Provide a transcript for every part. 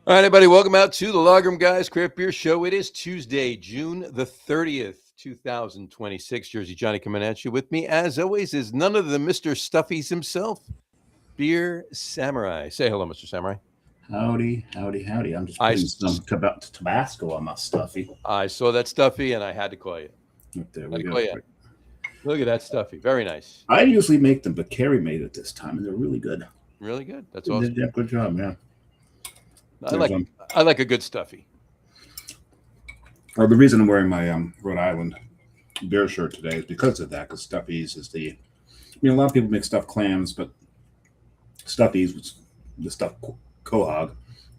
All right, everybody, welcome out to the Logrum Guys Craft Beer Show. It is Tuesday, June the 30th, 2026. Jersey Johnny coming at you. With me, as always, is none other than Mr. Stuffies himself, Beer Samurai. Say hello, Mr. Samurai. Howdy, howdy, howdy. I'm just I, putting some Tabasco on my stuffy. I saw that Stuffy and I had to call you. There Had we to go. call you. Look at that Stuffy. Very nice. I usually make them, but Carrie made it this time, and they're really good. Really good. That's They awesome. did a good job, yeah. I like a good Stuffy. Or the reason I'm wearing my Rhode Island beer shirt today is because of that, because Stuffies is a lot of people make stuffed clams, but Stuffies, the stuffed quahog,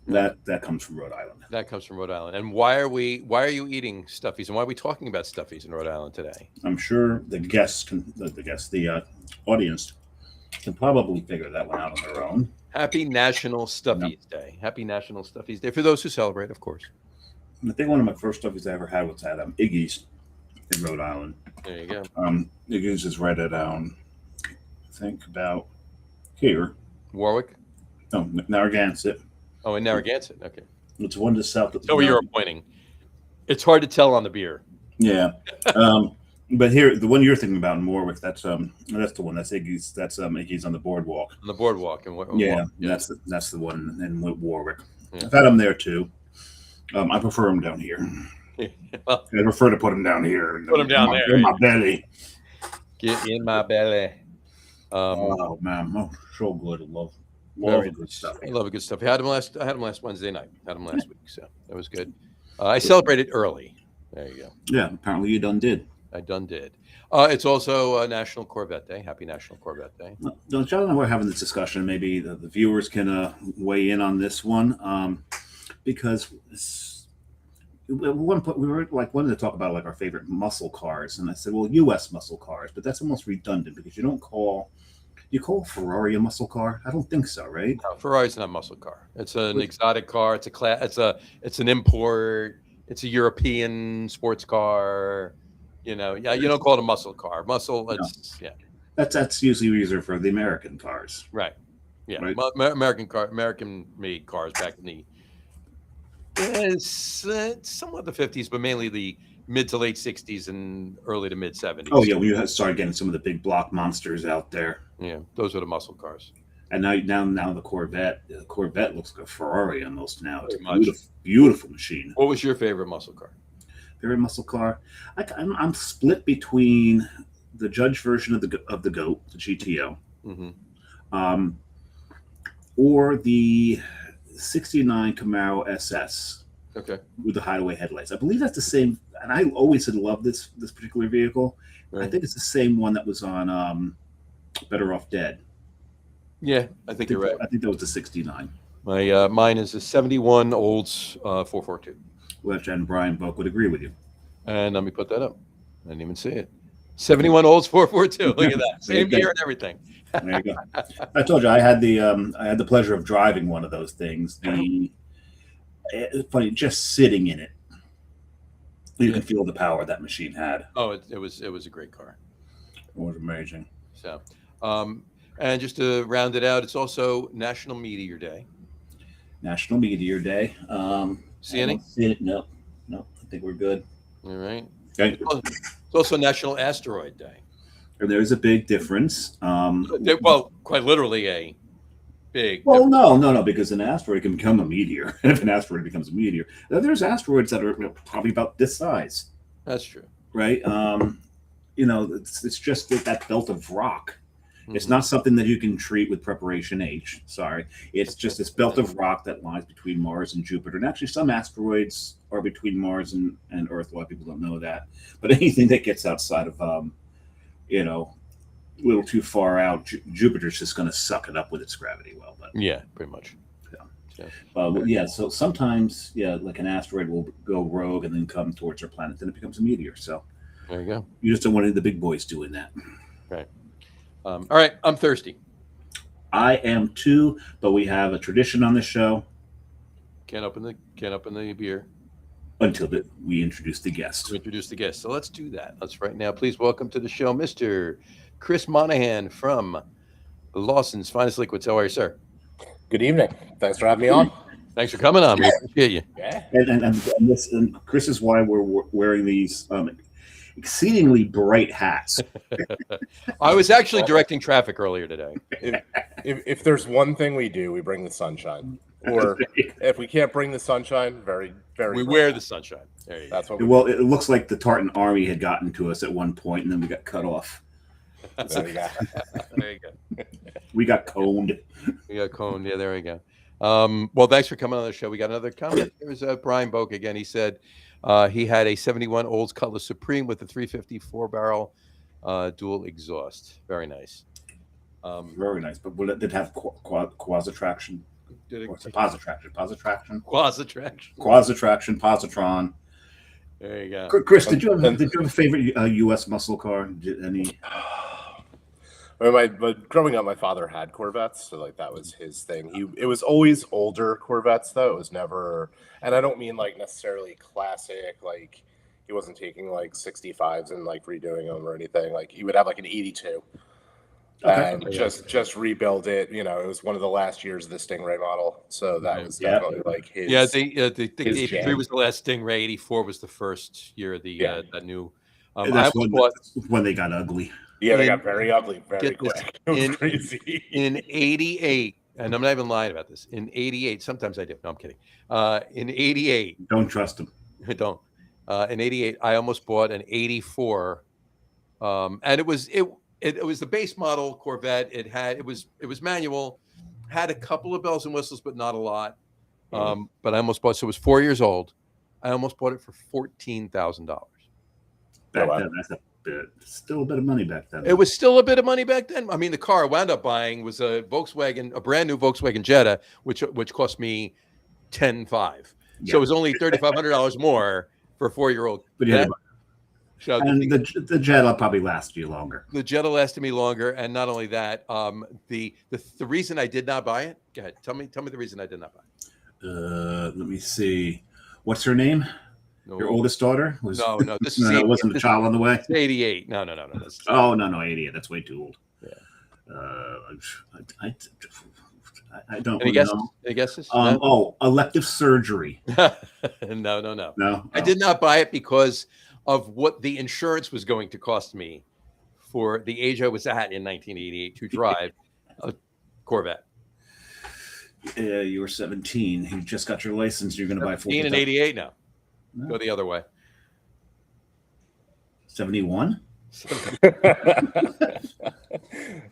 that comes from Rhode Island. That comes from Rhode Island. And why are you eating Stuffies? And why are we talking about Stuffies in Rhode Island today? I'm sure the audience can probably figure that one out on their own. Happy National Stuffies Day. Happy National Stuffies Day for those who celebrate, of course. I think one of my first Stuffies I ever had was at Iggy's in Rhode Island. There you go. Iggy's is right at I think about here. Warwick? No, Narragansett. Oh, in Narragansett. Okay. It's one to the south. So where you're pointing. It's hard to tell on the beer. Yeah. But here, the one you're thinking about in Warwick, that's the one. That's Iggy's. That's Iggy's on the boardwalk. On the boardwalk. And yeah, that's the one in Warwick. Yeah. I've had them there too. I prefer them down here. Well, I prefer to put them down here. Put them down there. In my belly. Get in my belly. Oh man, so good. I love good stuff. I love a good stuff. I had them last Wednesday night. Had them last week, so that was good. I celebrated early. There you go. Yeah, apparently you done did. I done did. It's also National Corvette Day. Happy National Corvette Day. John and I were having this discussion. Maybe the viewers can weigh in on this one, because at one point we were wanted to talk about our favorite muscle cars, and I said, well, U.S. muscle cars, but that's almost redundant because you call Ferrari a muscle car? I don't think so, right? No, Ferrari's not a muscle car. It's an exotic car. It's it's an import. It's a European sports car. You don't call it a muscle car. That's usually reserved for the American cars. Right. Yeah. Right? American made cars back in somewhat the 50s, but mainly the mid to late 60s and early to mid 70s. Oh yeah, we started getting some of the big block monsters out there. Yeah, those are the muscle cars. And now the Corvette looks like a Ferrari almost now. It's a beautiful machine. What was your favorite muscle car? Favorite muscle car? I'm split between the Judge version of the GOAT, the GTO, or the '69 Camaro SS. Okay. With the hideaway headlights. I believe that's the same. And I always had loved this particular vehicle. Right. I think it's the same one that was on Better Off Dead. Yeah, I think you're right. I think that was the '69. Mine is a '71 Olds 442. Which and Brian Boak would agree with you. And let me put that up. I didn't even see it. 71 Olds 442. Look at that. Same year and everything. There you go. I told you I had the pleasure of driving one of those things. It's funny, just sitting in it, you can feel the power that machine had. Oh, it was a great car. It was amazing. So, and just to round it out, it's also National Meteor Day. National Meteor Day. See any? No. I think we're good. All right. Okay. It's also National Asteroid Day. And there's a big difference. Well, quite literally a big. Well, no, because an asteroid can become a meteor. And if an asteroid becomes a meteor, there's asteroids that are probably about this size. That's true. Right? It's just that belt of rock. Mm-hmm. It's not something that you can treat with preparation H. Sorry. It's just this belt of rock that lies between Mars and Jupiter. And actually, some asteroids are between Mars and Earth. A lot of people don't know that. But anything that gets outside of, a little too far out, Jupiter's just going to suck it up with its gravity well. But yeah, pretty much. So sometimes, like an asteroid will go rogue and then come towards our planet, then it becomes a meteor. So there you go. You just don't want any of the big boys doing that. Right. All right, I'm thirsty. I am too, but we have a tradition on this show. Can't open the beer until we introduce the guest. So let's do that. Let's right now. Please welcome to the show, Mr. Chris Monahan from Lawson's Finest Liquids. How are you, sir? Good evening. Thanks for having me on. Thanks for coming on. We appreciate you. Yeah. And Chris is why we're wearing these exceedingly bright hats. I was actually directing traffic earlier today. If there's one thing we do, we bring the sunshine. Or if we can't bring the sunshine, very we wear the sunshine. There you That's go. what Well, it looks like the Tartan Army had gotten to us at one point, and then we got cut off. there you go. There you go. We got coned. We got coned. Yeah, there we go. Well, thanks for coming on the show. We got another comment. There was Brian Boak again. He said he had a 71 Olds Cutlass Supreme with a 354 barrel dual exhaust. Very nice. Very nice. But will it did have quasi-traction? Positraction. Quasi-traction, positron. There you go. Chris, did you have a favorite U.S. muscle car? Any? But growing up, my father had Corvettes, so like that was his thing. It was always older Corvettes, though. It was never, and I don't mean like necessarily classic. Like he wasn't taking like 65s and like redoing them or anything. Like he would have like an 82. And just rebuild it. You know, it was one of the last years of the Stingray model, so that was definitely like his. Yeah, the 83 was the last Stingray. 84 was the first year of the that new. That's when they got ugly. Yeah, they got very ugly very quick. It was crazy. In 88, and I'm not even lying about this. In 88, sometimes I do. No, I'm kidding. In 88, don't trust them. Don't. In 88, I almost bought an 84, and it was the base model Corvette. It was manual, had a couple of bells and whistles, but not a lot. But I almost bought. So it was 4 years old. I almost bought it for $14,000. Back then, that's still a bit of money back then. It was still a bit of money back then. I mean, the car I wound up buying was a brand new Volkswagen Jetta, which cost me $10,500. Yeah. So it was only $3,500 more for a 4-year-old. But the Jetta probably lasted you longer. The Jetta lasted me longer, and not only that, the reason I did not buy it. Go ahead, tell me the reason I did not buy it. Let me see. What's her name? No. Your oldest daughter was no. This wasn't a child on the way. 88. No. No. 88. That's way too old. Yeah. I don't Any guesses? know. Any guesses? Elective surgery. No. I did not buy it because of what the insurance was going to cost me for the age I was at in 1988 to drive a Corvette. You were 17. You just got your license. You're going to buy 14 and 88 now. No. Go the other way. 71? I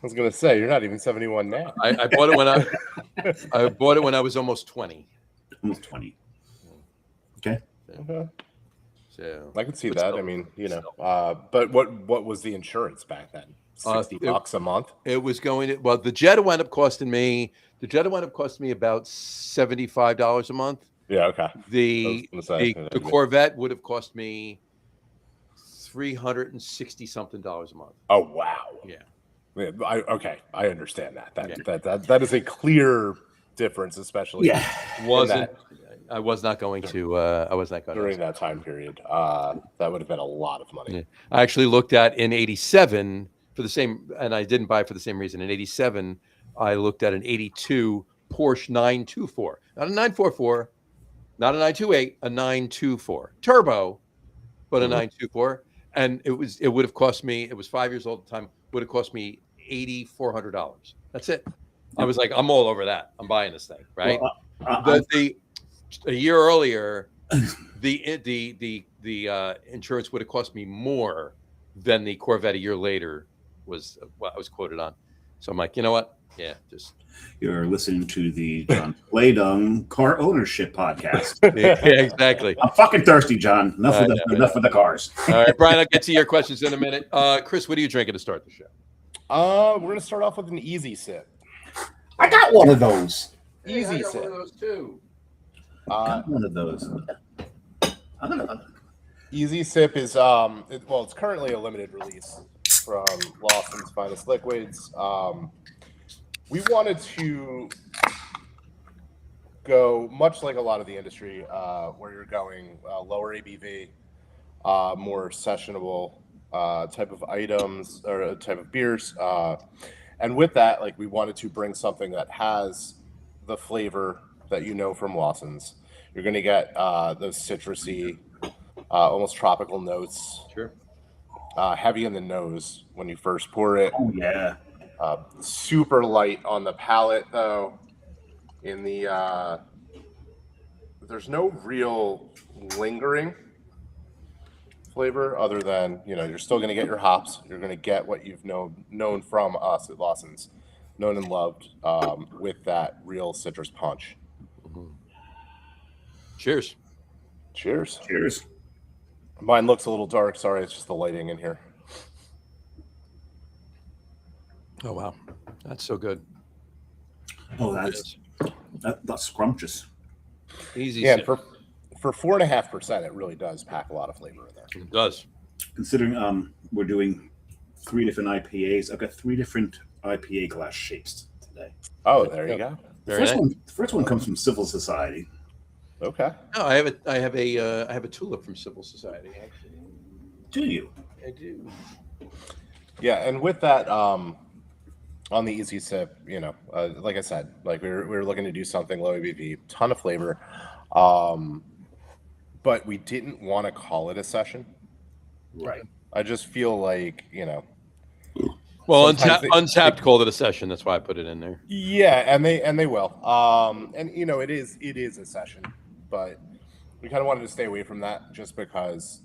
was going to say you're not even 71 now. I bought it when I was almost 20. Almost 20. Okay. So I could see that. I mean, but what was the insurance back then? $60 a month. It was going to, well, the Jetta wound up costing me about $75 a month. Yeah, okay. The Corvette would have cost me $360 something a month. Oh wow. Yeah. I understand that. That is a clear difference, especially. Yeah. I was not going to. During that time period. That would have been a lot of money. Yeah. I actually looked at in '87 for the same, and I didn't buy it for the same reason. In '87, I looked at an '82 Porsche 924, not a 944, not a 928, a 924 turbo, but a 924, and it would have cost me. It was 5 years old at the time. Would have cost me $8,400. That's it. I was like, I'm all over that. I'm buying this thing, right? Well, a year earlier, the insurance would have cost me more than the Corvette a year later was what I was quoted on. So I'm like, you know what? Yeah, just. You're listening to the John Playdung Car Ownership Podcast. Yeah, exactly. I'm fucking thirsty, John. Enough of the cars. All right, Brian, I'll get to your questions in a minute. Chris, what are you drinking to start the show? We're going to start off with an easy sip. I got one of those. Easy sip. One of those too. Got one of those. Easy Sip is it's currently a limited release from Lawson's Finest Liquids. We wanted to go much like a lot of the industry, where you're going lower ABV, more sessionable type of items or type of beers, and with that, like we wanted to bring something that has the flavor that you know from Lawson's. You're going to get those citrusy, almost tropical notes. Sure. Heavy in the nose when you first pour it. Oh yeah. Super light on the palate, though. In the there's no real lingering flavor other than, you're still going to get your hops. You're going to get what you've known from us at Lawson's, known and loved, with that real citrus punch. Cheers. Cheers. Cheers. Mine looks a little dark. Sorry, it's just the lighting in here. Oh, wow. That's so good. Oh, that's scrumptious. Easy. Yeah, sip. for 4.5%, it really does pack a lot of flavor in there. It does. Considering we're doing 3 different IPAs, I've got 3 different IPA glass shapes today. Oh, there you go. The first one comes from Civil Society. Okay. No, I have a tulip from Civil Society, actually. Do you? I do. Yeah, and with that, on the easy sip, like I said, like we were looking to do something low ABV, ton of flavor, but we didn't want to call it a session. Right. I just feel like, Well, sometimes Untapped called it a session. That's why I put it in there. Yeah, and they will. And it is a session, but we kind of wanted to stay away from that just because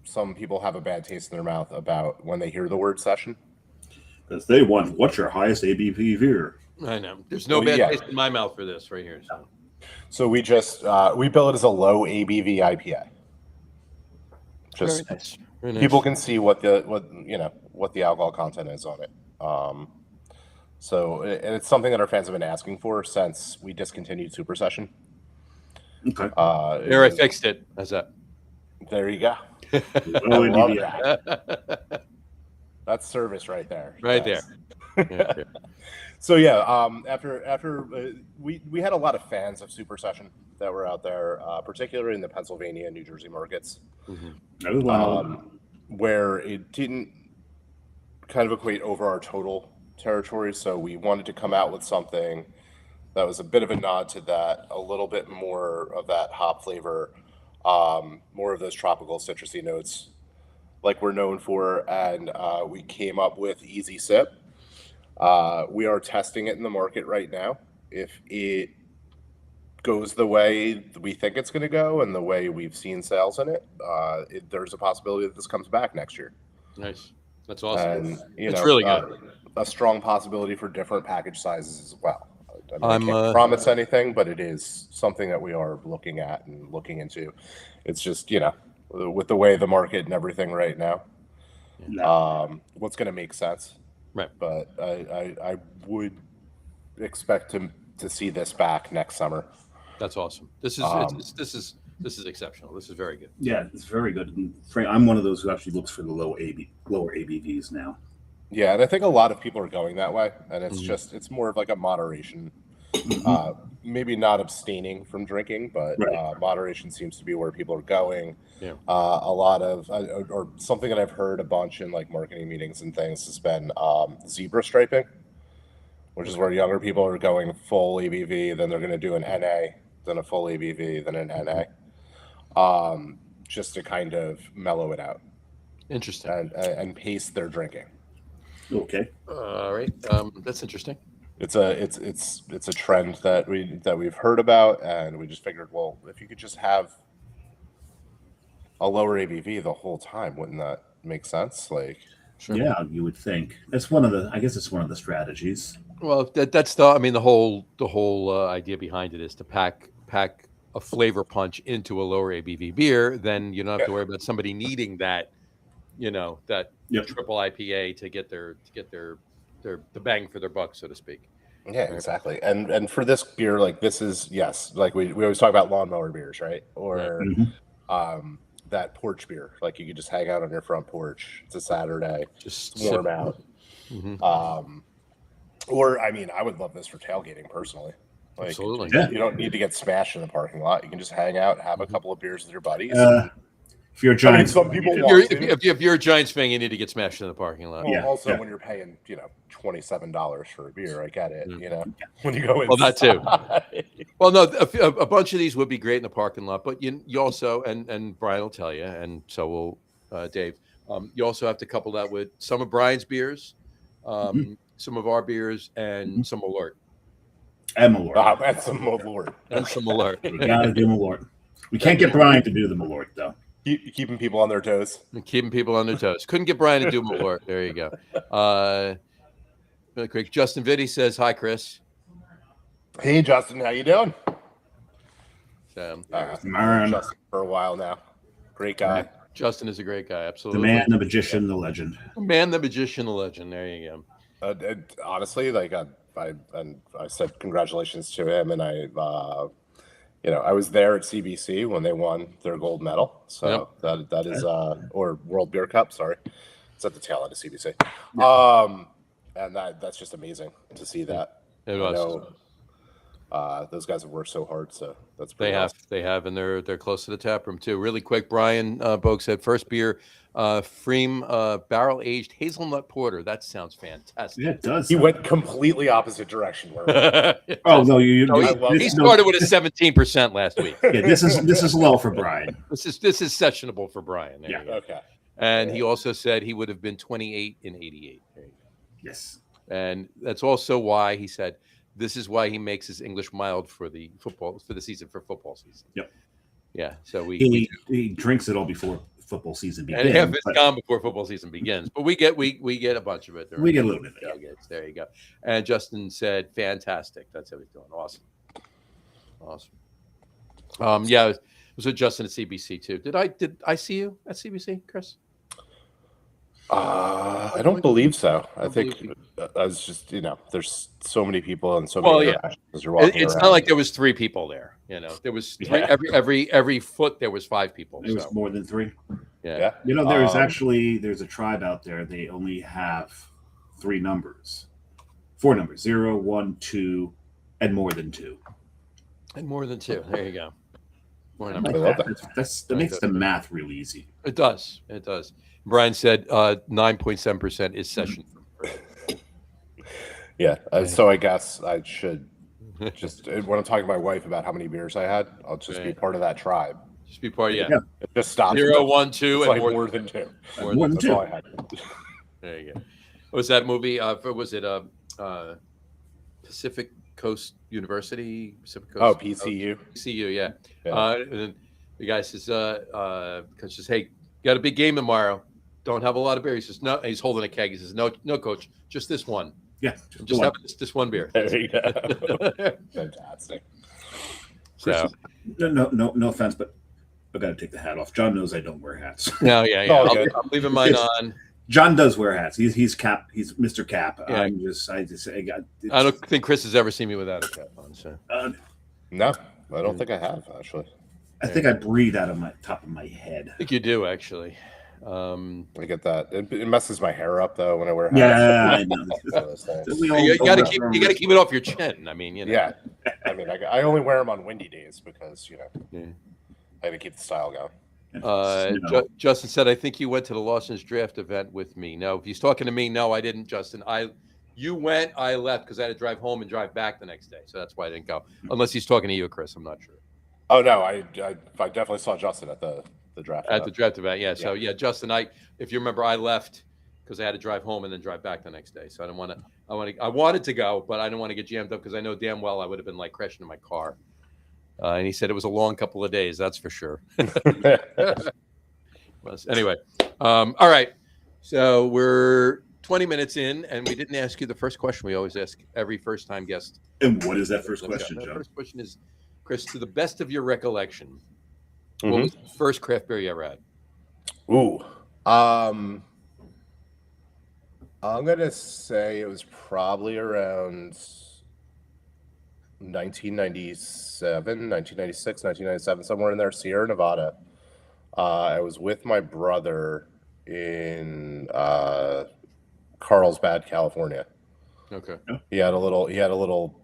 some people have a bad taste in their mouth about when they hear the word session. Because they want, what's your highest ABV beer? I know. There's no bad taste in my mouth for this right here. So we just we bill it as a low ABV IPA. Just Very nice. Very nice. people can see what the alcohol content is on it. So it's something that our fans have been asking for since we discontinued Super Session. Okay. There, I fixed it. How's that? There you go. Low I love ABV. that. That's service right there. Right Yes. there. Yeah. So yeah, after we had a lot of fans of Super Session that were out there, particularly in the Pennsylvania and New Jersey markets, where it didn't kind of equate over our total territory. So we wanted to come out with something that was a bit of a nod to that, a little bit more of that hop flavor, more of those tropical citrusy notes like we're known for, and we came up with Easy Sip. We are testing it in the market right now. If it goes the way we think it's going to go and the way we've seen sales in it, there's a possibility that this comes back next year. Nice. That's awesome. And it's really good. A strong possibility for different package sizes as well. I I'm, can't promise anything, but it is something that we are looking at and looking into. It's just, with the way the market and everything right now, what's going to make sense. Right. But I would expect to see this back next summer. That's awesome. This is exceptional. This is very good. Yeah, it's very good. And Frank, I'm one of those who actually looks for the lower ABVs now. Yeah, and I think a lot of people are going that way, and it's it's more of like a moderation. Maybe not abstaining from drinking, but moderation seems to be where people are going. Yeah. A lot of, or something that I've heard a bunch in like marketing meetings and things has been zebra striping, which is where younger people are going full ABV, then they're going to do an NA, then a full ABV, then an NA, just to kind of mellow it out. Interesting. And pace their drinking. Okay. All right. That's interesting. It's a trend that we've heard about, and we just figured, well, if you could just have a lower ABV the whole time, wouldn't that make sense? Like, sure. Yeah, you would think. That's one of the. I guess it's one of the strategies. Well, that's the whole idea behind it is to pack a flavor punch into a lower ABV beer. Then you don't have to worry about somebody needing that, triple IPA to get the bang for their buck, so to speak. Yeah, exactly. And for this beer, like this is like we always talk about lawnmower beers, right? Or that porch beer, like you could just hang out on your front porch. It's a Saturday, just warm out. Or I mean, I would love this for tailgating personally. Like, absolutely. You don't need to get smashed in the parking lot. You can just hang out, have a couple of beers with your buddies. If you're a Giants, some people If want you're, to. if you're a Giants fan, you need to get smashed in the parking lot. Well, Yeah, also yeah. when you're paying, $27 for a beer, I get it. Mm. When you go in. Well, that too. Well, no, a bunch of these would be great in the parking lot, but you also, and Brian will tell you, and so will Dave. You also have to couple that with some of Brian's beers, some of our beers, and some Alert. And Malort. And some Malort. And some Alert. We gotta do Malort. We can't get Brian to do the Malort though. Keeping people on their toes. Keeping people on their toes. Couldn't get Brian to do Malort. There you go. Really quick. Justin Vitti says, hi, Chris. Hey, Justin, how you doing? So, Man. Justin for a while now. Great guy. Justin is a great guy. The Absolutely. man, the magician, the legend. The man, the magician, the legend. There you go. Honestly, I said congratulations to him, and I was there at CBC when they won their gold medal. So that is or World Beer Cup. Sorry, it's at the tail end of CBC. And that's just amazing to see that. It was. Those guys have worked so hard, so that's They pretty awesome. have, and they're close to the tap room too. Really quick, Brian Bogue said first beer, Freem barrel aged hazelnut porter. That sounds fantastic. Yeah, it does. He went completely opposite direction. Oh no, he started with a 17% last week. Yeah, this is low for Brian. This is sessionable for Brian. There you go. Okay. And he also said he would have been 28 in 88. There you go. Yes. And that's also why he said this is why he makes his English mild for the football season. Yep. Yeah. So he drinks it all before football season begins. and half it's gone before football season begins. But we get a bunch of it. We get a little bit of it. There you go. And Justin said, fantastic. That's how he's doing. Awesome. Yeah, it was with Justin at CBC too. Did I see you at CBC, Chris? I don't believe so. I think I was just, there's so many people and so many interactions as you're walking it's around. not like there was 3 people there. There was three, every foot there was 5 people. It was more than 3. Yeah. There's a tribe out there. They only have 4 numbers: 0, 1, 2, and more than 2. And more than 2. There you go. More I numbers. like that makes the math real easy. It does. Brian said 9.7% is session. Yeah. So I guess I should just, when I'm talking to my wife about how many beers I had, I'll just be part of that tribe. Just be part of Yeah. It just stops. 0, 1, 2, It's and like more than 2. More than That's 2. all I had. There you go. What was that movie? Was it Pacific Coast University? Pacific Coast. PCU. PCU, yeah. Yeah. And then the guy says, coach says, hey, got a big game tomorrow. Don't have a lot of beer. He says, no. He's holding a keg. He says, no, coach, just this one. Yeah. Just have this one beer. There you go. Fantastic. So, No offense, but I got to take the hat off. John knows I don't wear hats. no, yeah. Oh, I'm leaving mine on. John does wear hats. He's Cap. He's Mr. Cap. Yeah. I don't think Chris has ever seen me without a cap on. So No, I don't think I have, actually. I think I breathe out of my top of my head. I think you do actually. I get that. It messes my hair up though when I wear hats. Yeah, I know. You got to keep it off your chin. I mean, Yeah. I mean, I only wear them on windy days because I have to keep the style going. Justin said, I think you went to the Lawson's draft event with me. No, if he's talking to me, no, I didn't, Justin. You went, I left because I had to drive home and drive back the next day. So that's why I didn't go. Unless he's talking to you, Chris. I'm not sure. Oh, no, I definitely saw Justin at the draft event. At the draft event, yeah. So, Justin, if you remember, I left because I had to drive home and then drive back the next day. So I didn't want to. I wanted to go, but I didn't want to get jammed up because I know damn well I would have been like crashing in my car. And he said it was a long couple of days, that's for sure. Anyway, all right. So we're 20 minutes in, and we didn't ask you the first question we always ask every first-time guest. And what is that first question, John? The first question is, Chris, to the best of your recollection, what was the first craft beer you ever had? Ooh. I'm going to say it was probably around 1996, 1997, somewhere in there, Sierra Nevada. I was with my brother in Carlsbad, California. Okay. He had a little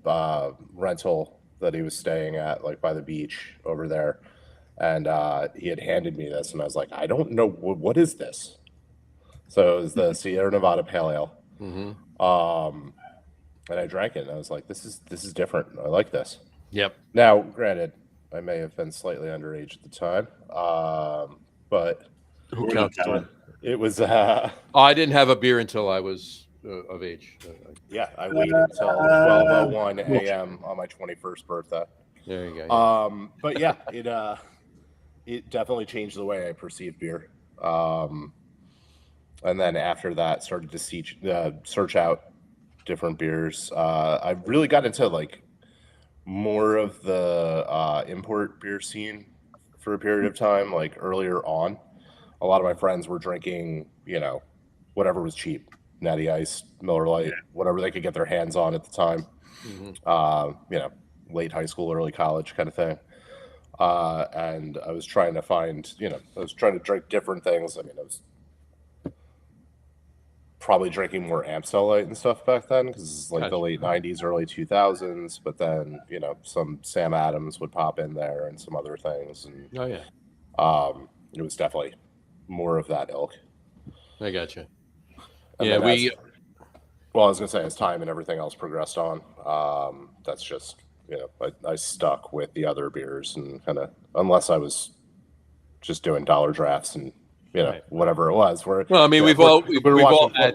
rental that he was staying at, like by the beach over there. and he had handed me this, and I was like, I don't know what is this. So it was the Sierra Nevada Pale Ale. Mm-hmm. And I drank it, and I was like, this is different. I like this. Yep. Now, granted, I may have been slightly underage at the time, but Who counts? it was. I didn't have a beer until I was of age. Yeah, I waited until 12:01 a.m. on my 21st birthday. There you go. But yeah, it definitely changed the way I perceived beer. And then after that, started to search out different beers. I really got into like more of the import beer scene for a period of time. Like earlier on, a lot of my friends were drinking, whatever was cheap, Natty Ice, Miller Lite, whatever they could get their hands on at the time. Late high school, early college kind of thing. And I was trying to find, I was trying to drink different things. I mean, I was probably drinking more Amstel Light and stuff back then because it's like the late 90s, early 2000s. But then, some Sam Adams would pop in there and some other things. And it was definitely more of that ilk. I gotcha. And yeah, I was going to say, as time and everything else progressed on, that's just, I stuck with the other beers and kind of, unless I was just doing dollar drafts and, whatever it was. Well, I mean, we've all had,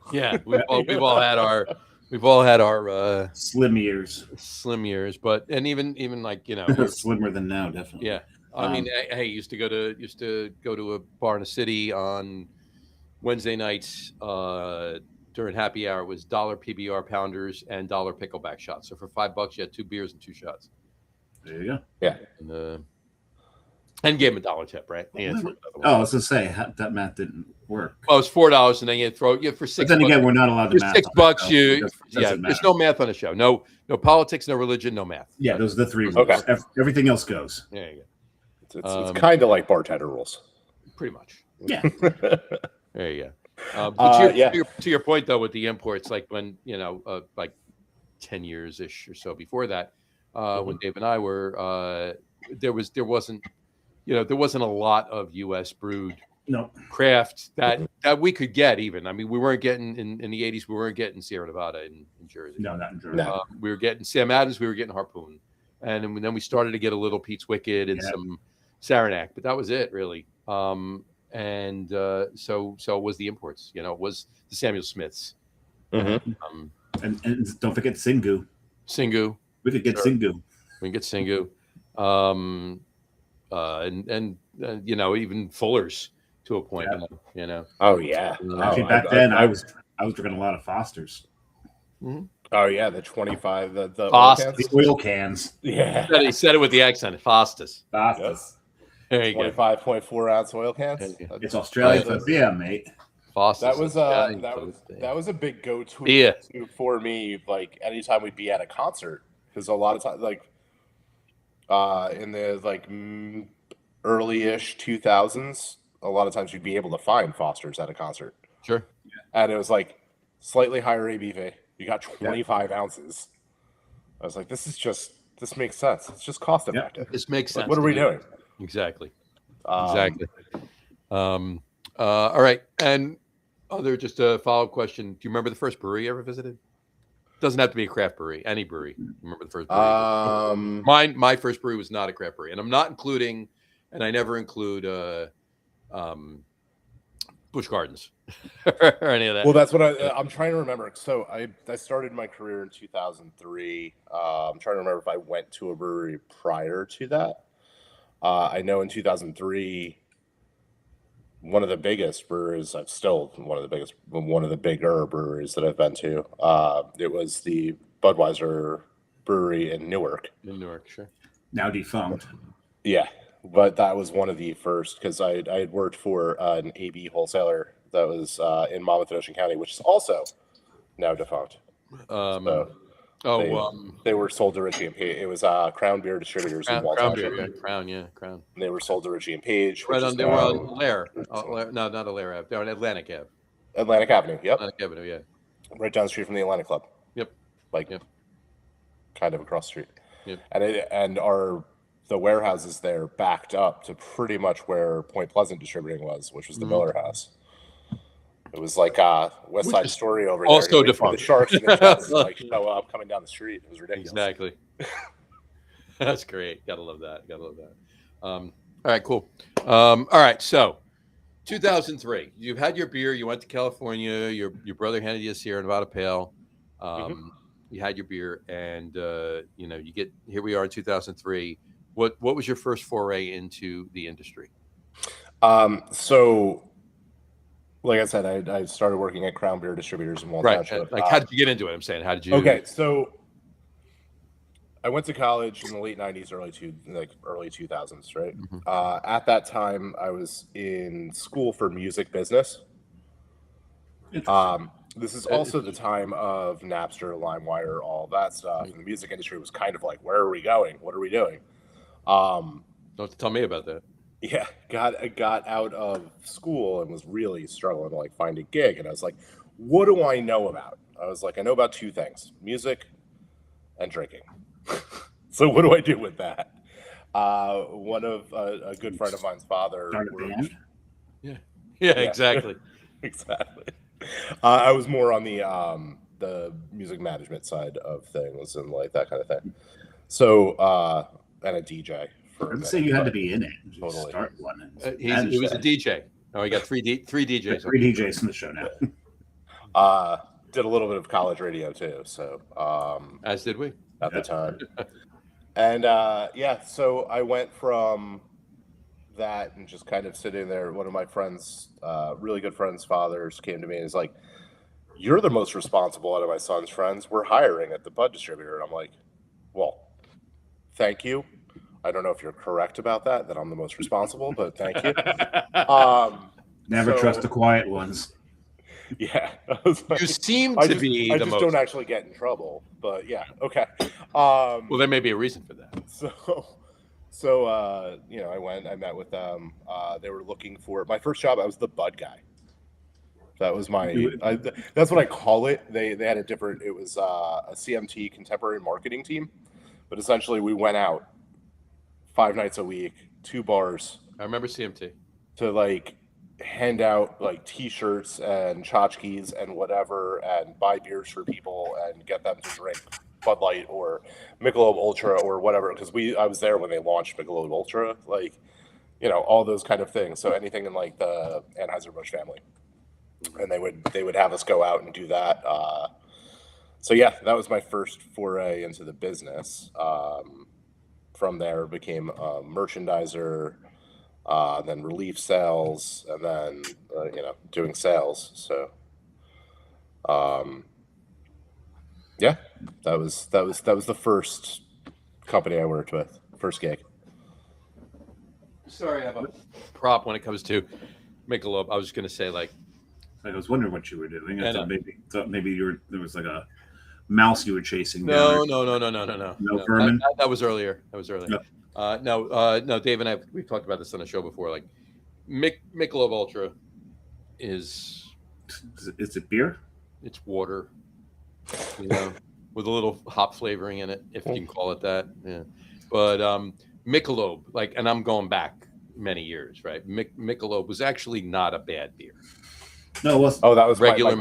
we've all had our slim years, but and even like slimmer than now, definitely. Yeah, I mean, hey, used to go to a bar in the city on Wednesday nights during happy hour. Was $1 PBR pounders and $1 pickleback shots. So for $5, you had 2 beers and 2 shots. There you go. Yeah, and gave him a $1 tip, right? I was gonna say that math didn't work. Well, it's $4, and then you throw for $6. But then again, we're not allowed to math. $6, there's no math on the show. No politics, no religion, no math. Yeah, those are the 3 rules. Okay. Everything else goes. There you go. It's kind of like bartender rules. Pretty much. Yeah. There you go. But to your point though, with the imports, like when like 10 years ish or so before that, when Dave and I were, there wasn't a lot of U.S. brewed craft that we could get. Even I mean, we weren't getting in the 80s. We weren't getting Sierra Nevada in Jersey. No, not in Jersey. We were getting Sam Adams. We were getting Harpoon, and then we started to get a little Pete's Wicked and some Saranac, but that was it really. So it was the imports. It was the Samuel Smiths. Mm-hmm. And don't forget Singu. We could get Singu. We can get Singu. And even Fuller's to a point. Oh yeah. Actually, back then I was drinking a lot of Fosters. Mm-hmm. Oh yeah, the 25, the oil cans. Yeah, he said it with the accent. Fostas. Yes. There you go. 25.4 ounce oil cans. It's Australia for beer, mate. Fostas. That was a big go-to for me. Like anytime we'd be at a concert, because a lot of times, like in the early-ish 2000s, a lot of times you'd be able to find Foster's at a concert. Sure. And it was like slightly higher ABV. You got 25 ounces. I was like, this makes sense. It's just cost effective. This makes sense. What are we doing? Exactly. Exactly. All right. And just a follow-up question. Do you remember the first brewery you ever visited? Doesn't have to be a craft brewery. Any brewery. Remember the first brewery? My first brewery was not a craft brewery, and I'm not including, and I never include Busch Gardens or any of that. Well, that's what I'm trying to remember. So I started my career in 2003. I'm trying to remember if I went to a brewery prior to that. I know in 2003, one of the biggest breweries, one of the bigger breweries that I've been to. It was the Budweiser brewery in Newark. In Newark, sure. Now defunct. Yeah, but that was one of the first, because I had worked for an AB wholesaler that was in Monmouth and Ocean County, which is also now defunct. They were sold to Ritchie and Page. It was Crown Beer Distributors in Walton. Crown. And they were sold to Ritchie and Page. They were on Lair. No, not a Lair Ave. They're on Atlantic Ave. Atlantic Avenue, yep. Atlantic Avenue, yeah. Right down the street from the Atlantic Club. Yep. Kind of across the street. Yep. And our the warehouses there backed up to pretty much where Point Pleasant Distributing was, which was the Miller House. It was like West Side Story over there. Also You wait for defunct. the Sharks and the Jets to like show up coming down the street. It was ridiculous. Exactly. That's great. Gotta love that. All right, cool. All right, so 2003. You had your beer. You went to California. Your brother handed you a Sierra Nevada Pale. You had your beer, and you get here. We are in 2003. What was your first foray into the industry? So, like I said, I started working at Crown Beer Distributors in Walnut Township. Like, how did you get into it? I'm saying, how did you? Okay, so I went to college in the late 90s, early 2000s, right? At that time, I was in school for music business. This is also the time of Napster, LimeWire, all that stuff. And the music industry was kind of like, where are we going? What are we doing? Don't have to tell me about that. Yeah, got out of school and was really struggling to like find a gig. And I was like, what do I know about? I was like, I know about two things: music and drinking. So what do I do with that? One of a good friend of mine's father. Yeah, exactly. Exactly. I was more on the music management side of things and like that kind of thing. So and a DJ. I'd say you had to be in it. Totally. Start one. He was a DJ. Oh, we got three DJs. Three DJs in the show now. Did a little bit of college radio too. So as did we at the time. And so I went from that and just kind of sitting there. One of my friends, really good friends' fathers, came to me and is like, "You're the most responsible out of my son's friends. We're hiring at the Bud Distributor." And I'm like, "Well, thank you. I don't know if you're correct about that I'm the most responsible, but thank you." Never trust the quiet ones. Yeah, I was like, you seem I to just, be I the just most. don't actually get in trouble, but yeah, okay. Well, there may be a reason for that. So I went. I met with them. They were looking for my first job. I was the Bud guy. That was that's what I call it. They had a different. It was a CMT, contemporary marketing team, but essentially we went out 5 nights a week, 2 bars. I remember CMT. To like hand out like T-shirts and tchotchkes and whatever, and buy beers for people and get them to drink Bud Light or Michelob Ultra or whatever. Because I was there when they launched Michelob Ultra, like all those kind of things. So anything in like the Anheuser-Busch family, and they would have us go out and do that. So yeah, that was my first foray into the business. From there, became a merchandiser. Then relief sales, and then doing sales. So, that was the first company I worked with, first gig. Sorry, I have a prop when it comes to Michelob. I was just going to say, like, I was wondering what you were doing. I thought maybe there was like a mouse you were chasing. No. No vermin. That was earlier. No. No, Dave and I, we've talked about this on the show before. Like, Michelob Ultra is it beer? It's water, with a little hop flavoring in it, if you can call it that. Yeah, but Michelob, like, and I'm going back many years, right? Michelob was actually not a bad beer. No, it wasn't. Oh, that was regular.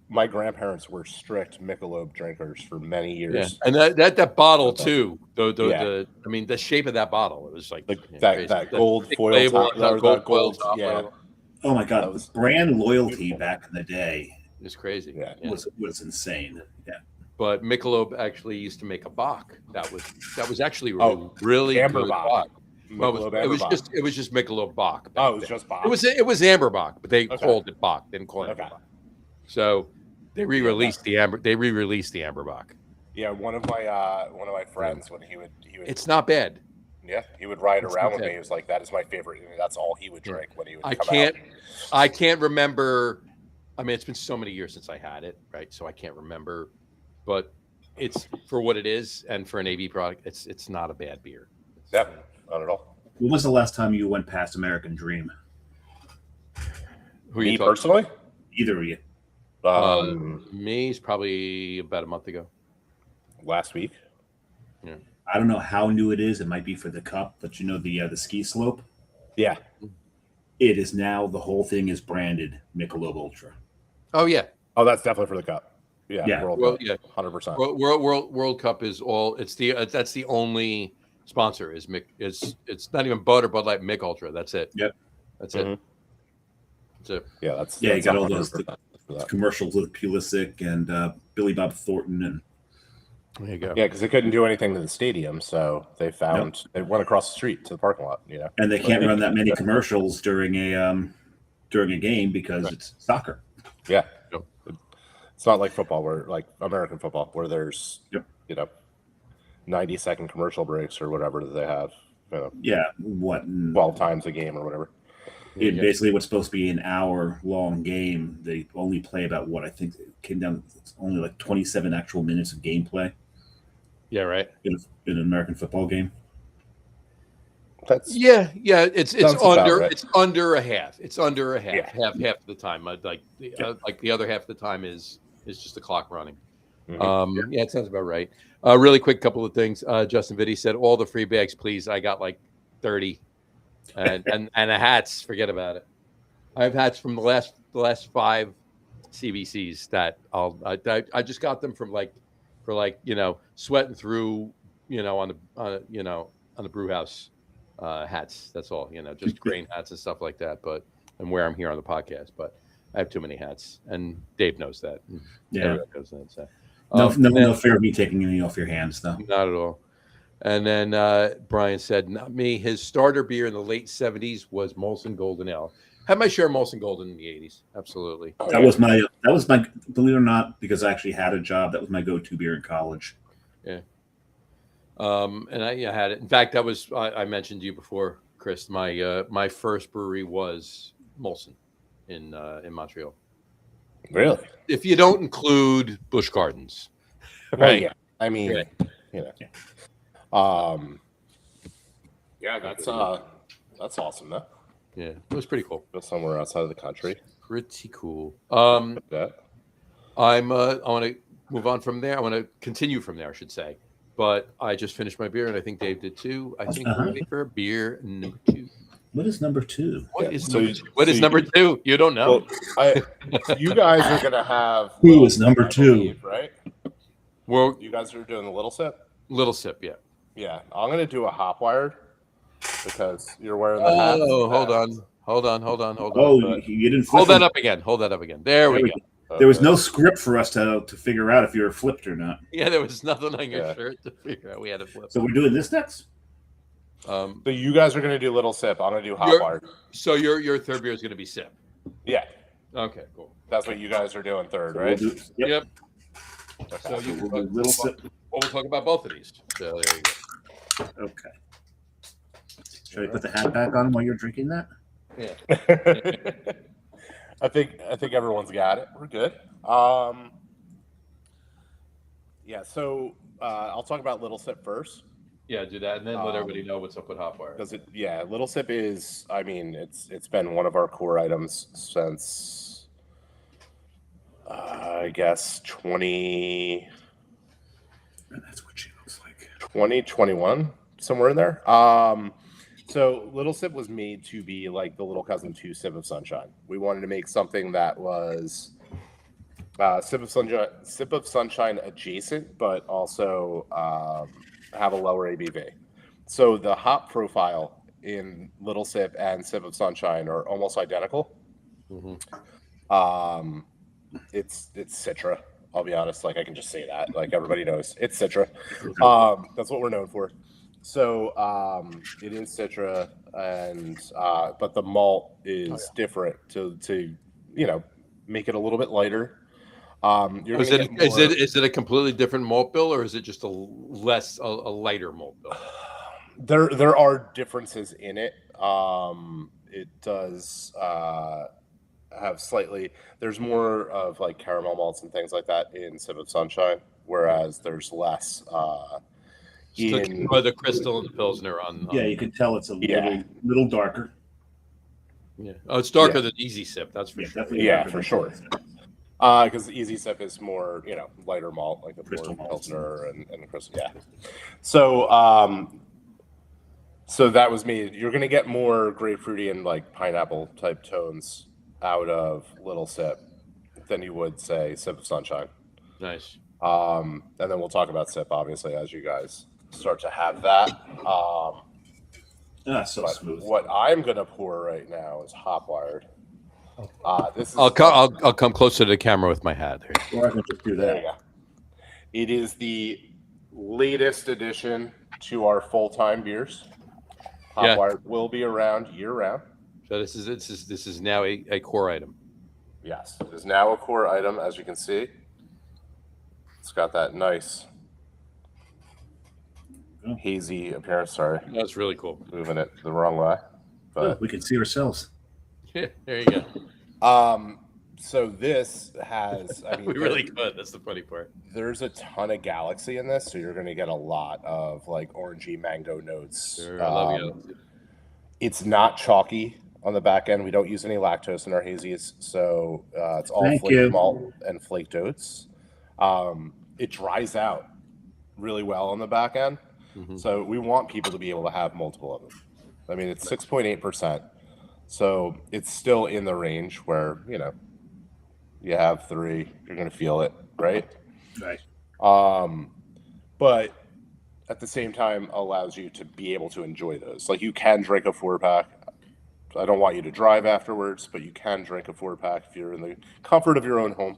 My grandparents were strict Michelob drinkers for many years. Yeah. And that bottle too. The shape of that bottle, it was like that gold foil top, gold top. Yeah. Oh my God, the brand loyalty back in the day is crazy. Yeah. Was insane. Yeah. But Michelob actually used to make a bock. That was actually really amber good bock. Well, it was just Michelob bock. Oh, it was just bock. It was amber bock, but they called it bock. They didn't call it bock. So they re-released the amber. They re-released the amber bock. Yeah, one of my friends, when he would. It's not bad. Yeah, he would ride around with me. He was like, "That is my favorite." And that's all he would drink when he would. I can't remember. I mean, it's been so many years since I had it, right? So I can't remember. But it's for what it is, and for an AB product, it's not a bad beer. Yeah, not at all. When was the last time you went past American Dream? Me personally? Either of you. Me is probably about a month ago. Last week. Yeah. I don't know how new it is. It might be for the cup, but the ski slope. Yeah. It is now, the whole thing is branded Michelob Ultra. Oh yeah. Oh, that's definitely for the cup. Yeah. Yeah. World Well, Cup, yeah. 100%. World Cup is all. It's that's the only sponsor is Mick. It's not even Bud or Bud Light. Mick Ultra. That's it. Yep. That's it. Mhm. That's it. Yeah, that's You got all those 100% for that. commercials with Pulisic and Billy Bob Thornton, and There you go. Yeah, because they couldn't do anything to the stadium, so they went across the street to the parking lot. and they can't run that many commercials during a game because it's soccer. Yeah. Yep. It's not like football, where like American football, where there's 90-second commercial breaks or whatever that they have. Yeah, 12 times a game or whatever. It basically what's supposed to be an hour-long game. They only play about I think it came down. It's only like 27 actual minutes of gameplay. Yeah. Right. In an American football game. That's Yeah. It's under right. it's under a half. It's under a half. Yeah. Half of the time. Like the other half of the time is just the clock running. Mhm. Yeah, it sounds about right. Really quick couple of things. Justin Vitti said, all the free bags, please. I got like 30. And the hats, forget about it. I have hats from the last 5 CBCs that I just got them for sweating through on the brew house hats. That's all, just grain hats and stuff like that. But and wear them here on the podcast. But I have too many hats, and Dave knows that. Yeah, everyone knows that. So. No fear of me taking any off your hands, though. Not at all. And then Brian said, not me. His starter beer in the late 70s was Molson Golden Ale. Had my share of Molson Golden in the 80s. Absolutely. That was my believe it or not, because I actually had a job, that was my go-to beer in college. Yeah. And I had it. In fact, that was I mentioned to you before, Chris. My first brewery was Molson in Montreal. Really? If you don't include Busch Gardens, Right. Yeah. I mean, Right. Yeah, that's awesome though. Yeah, it was pretty cool. Go somewhere outside of the country. Pretty cool. That. I want to move on from there. I want to continue from there, I should say. But I just finished my beer, and I think Dave did too. I think we're ready for beer number 2. What is number 2? What is number 2? You don't know. Well, you guys are gonna have. Who is number 2? believe, right? Well, You guys are doing the little sip. little sip, yeah. Yeah, I'm gonna do a hop wired because you're wearing the hat. Oh, hold on. Oh, you didn't flip Hold that them. up again. Hold that up again. There we go. There was no script for us to figure out if you were flipped or not. Yeah, there was nothing on your shirt to figure out. We had to flip. So we're doing this next? So you guys are gonna do little sip. I'm gonna do hop wired. So your third beer is going to be sip. Yeah, Okay, cool. that's what you guys are doing third, So right? we'll do, yep. So you We'll do little sip. we'll talk about both of these. So there you go. Okay. Should I put the hat back on while you're drinking that? Yeah. I think everyone's got it. We're good. Yeah. So I'll talk about little sip first. Yeah, do that, and then let everybody know what's up with Hopwire. Because little sip is. I mean, it's been one of our core items since I guess 20. That's what she looks like. 2021, somewhere in there. So Little Sip was made to be like the little cousin to Sip of Sunshine. We wanted to make something that was Sip of Sunshine adjacent, but also have a lower ABV. So the hop profile in Little Sip and Sip of Sunshine are almost identical. Mm-hmm. It's Citra. I'll be honest, like I can just say that. Like everybody knows, it's Citra. That's what we're known for. So it is Citra, and but the malt is different to make it a little bit lighter. Is it a completely different malt bill, or is it just a lighter malt bill? There are differences in it. It does have slightly. There's more of like caramel malts and things like that in Sip of Sunshine, whereas there's less. The crystal and the pilsner on. Yeah, you can tell it's a little darker. Yeah. Oh, it's darker than Easy Sip. That's for sure. Definitely Yeah, for sure. Because Easy Sip is more, lighter malt, like a Crystal more malts. Pilsner and Crystal. Yeah. So, so that was me. You're gonna get more grapefruity and like pineapple type tones out of Little Sip than you would say Sip of Sunshine. Nice. And then we'll talk about Sip obviously as you guys start to have that. So But smooth. what I'm gonna pour right now is hop wired. This is I'll come closer to the camera with my hat. Or I can just do there you that. go. It is the latest addition to our full-time beers. Yeah. Hopwire will be around year-round. So this is now a core item. Yes, it is now a core item, as you can see. It's got that nice hazy appearance. Sorry, That's really cool. moving it the wrong way. But We can see ourselves. Yeah, there you go. So this has, We really could. That's the funny part. There's a ton of Galaxy in this, so you're going to get a lot of like orangey mango notes. Sure, I love you. It's not chalky on the back end. We don't use any lactose in our hazies, so it's all Thank flaked you. malt and flaked oats. It dries out really well on the back end, so we want people to be able to have multiple of them. I mean, it's 6.8%, so it's still in the range where you have 3, you're going to feel it, right? Right. But at the same time allows you to be able to enjoy those. Like you can drink a 4-pack. I don't want you to drive afterwards, but you can drink a 4-pack if you're in the comfort of your own home.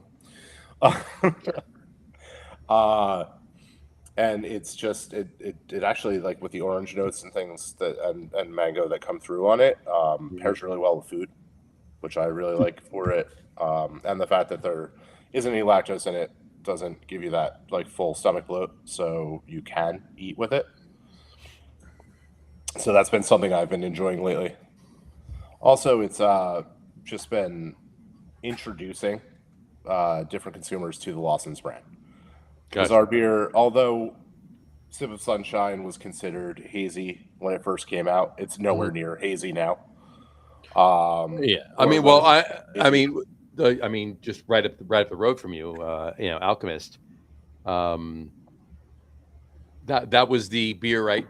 And it's just it actually, like with the orange notes and things that and mango that come through on it, pairs really well with food, which I really like for it. And the fact that there isn't any lactose in it doesn't give you that like full stomach bloat, so you can eat with it. So that's been something I've been enjoying lately. Also, it's just been introducing different consumers to the Lawson's brand. Because our beer, although Sip of Sunshine was considered hazy when it first came out, it's nowhere near hazy now. Yeah, I mean, just right up the road from you, Alchemist. That was the beer, right?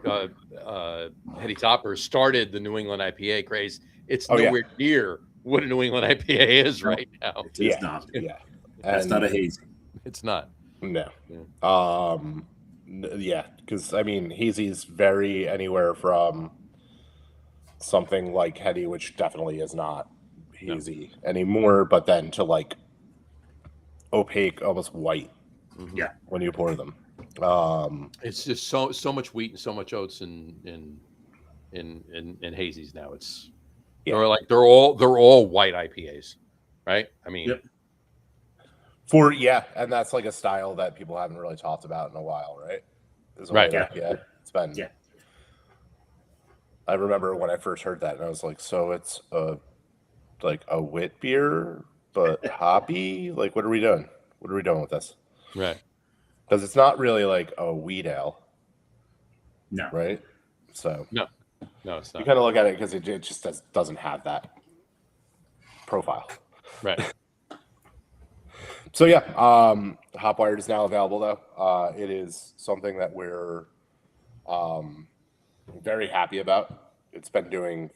Hetty Topper started the New England IPA craze. It's nowhere near what a New England IPA is right now. It is not. Yeah, That's not a hazy. It's not. No. Yeah, because I mean, hazy's very anywhere from something like Hetty, which definitely is not hazy anymore, but then to like opaque, almost white. Yeah, when you pour them. It's just so much wheat and so much oats in hazies now. It's they're all white IPAs, right? I mean, and that's like a style that people haven't really talked about in a while, right? Right. It's been. Yeah. I remember when I first heard that, and I was like, "So it's like a wit beer, but hoppy? Like, what are we doing? What are we doing with this?" Right. Because it's not really like a wheat ale. No. Right? So. No, it's not. You kind of look at it because it just doesn't have that profile. Right. So, yeah, Hopwired is now available, though. It is something that we're very happy about. It's been doing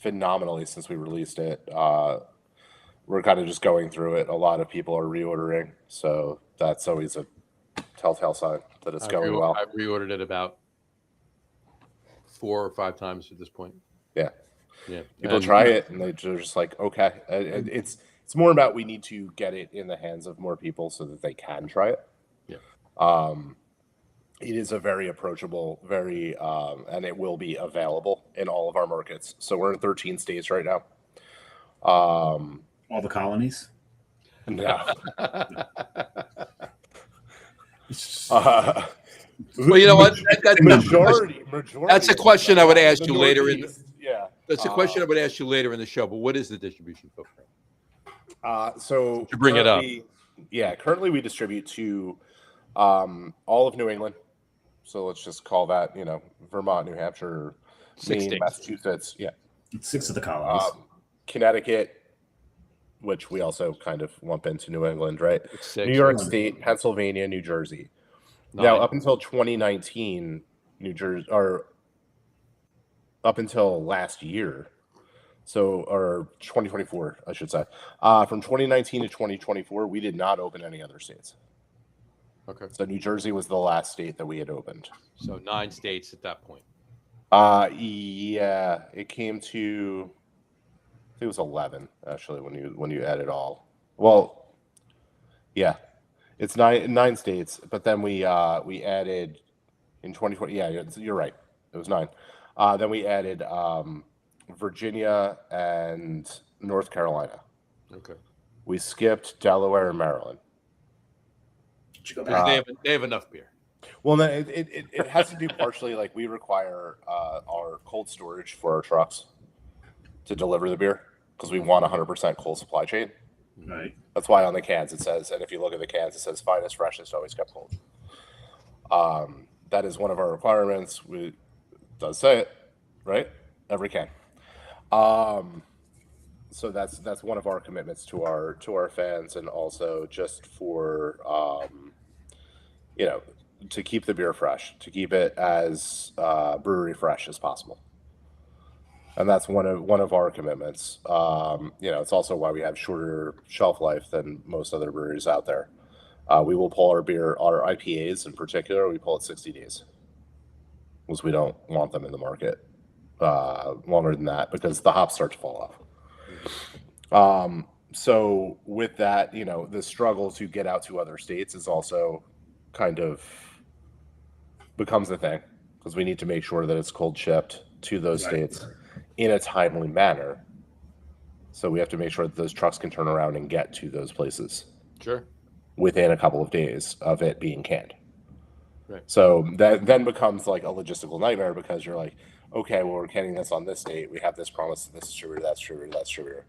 phenomenally since we released it. We're kind of just going through it. A lot of people are reordering, so that's always a telltale sign that it's going well. I've reordered it about 4 or 5 times at this point. Yeah. Yeah. People try it, and they're just like, okay. It's more about we need to get it in the hands of more people so that they can try it. Yeah. It is a very approachable, and it will be available in all of our markets. So we're in 13 states right now. All the colonies? No. Well, you know what? Majority. That's a question I would ask you later That's a a question I would ask you later in the show. But what is the distribution footprint? So to bring it up. Currently we distribute to all of New England. So let's just call that, Vermont, New Hampshire, 6 Maine, states. Massachusetts. Yeah. 6 of the colonies. Connecticut, which we also kind of lump into New England, right? Six, New York right? State, Pennsylvania, New Jersey. 9. Now, up until 2019, New Jersey, or up until last year, or 2024, I should say, from 2019 to 2024, we did not open any other states. Okay. So New Jersey was the last state that we had opened. So 9 states at that point. Yeah, it came to, I think it was 11 actually when you add it all. Well, yeah, it's nine states, but then we added in 2020. Yeah, you're right. It was 9. Then we added Virginia and North Carolina. Okay. We skipped Delaware and Maryland. They have enough beer. Well, it has to do partially, like, we require our cold storage for our trucks to deliver the beer because we want 100% cold supply chain. Right. That's why on the cans it says, and if you look at the cans, it says finest, freshest, always kept cold. That is one of our requirements. It does say it, right? Every can. So that's one of our commitments to our fans, and also just for to keep the beer fresh, to keep it as brewery fresh as possible. And that's one of our commitments. It's also why we have shorter shelf life than most other breweries out there. We will pull our beer, our IPAs in particular, we pull it 60 days, because we don't want them in the market longer than that, because the hops start to fall off. So with that, the struggle to get out to other states is also kind of becomes a thing, because we need to make sure that it's cold shipped to those states in a timely manner. So we have to make sure that those trucks can turn around and get to those places. Sure. Within a couple of days of it being canned. Right. So that then becomes like a logistical nightmare, because you're like, okay, well, we're canning this on this date. We have this promise to this distributor, that distributor, that distributor.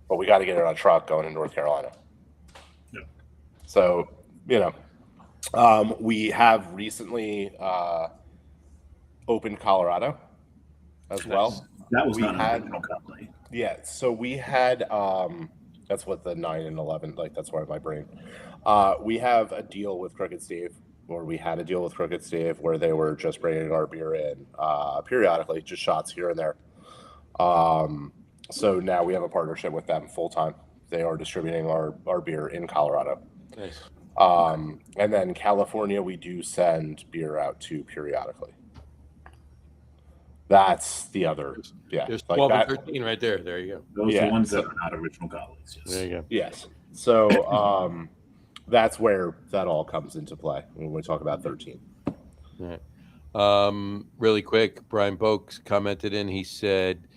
But we got to get it on a truck going to North Carolina. Yeah. So, we have recently opened Colorado as well. That was not an original company. Yeah, so we had that's what the 9 and 11, like, that's why my brain. We have a deal with Crooked Stave, or we had a deal with Crooked Stave, where they were just bringing our beer in periodically, just shots here and there. So now we have a partnership with them full time. They are distributing our beer in Colorado. Nice. And then California, we do send beer out to periodically. That's the other, yeah. There's like 12 that. and 13 right there. There you go. Those are the ones that are not original colleagues. Yes. There you go. Yes. So that's where that all comes into play when we talk about 13. All right. Really quick, Brian Boakes commented in. He said,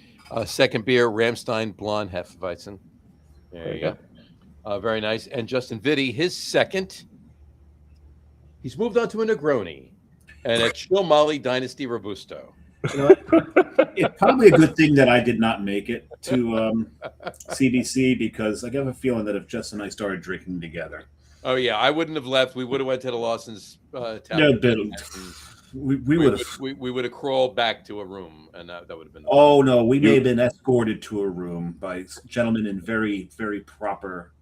second beer, Ramstein Blonde Hefeweizen. There you go. Very nice. And Justin Vitti, his second. He's moved on to a Negroni and a Chill Molly Dynasty Robusto. It's probably a good thing that I did not make it to CBC, because I have a feeling that if Justin and I started drinking together. Oh, yeah. I wouldn't have left. We would have went to the Lawson's town. Yeah, we would have crawled back to a room, and that would have been. Oh, no. We may have been escorted to a room by gentlemen in very, very proper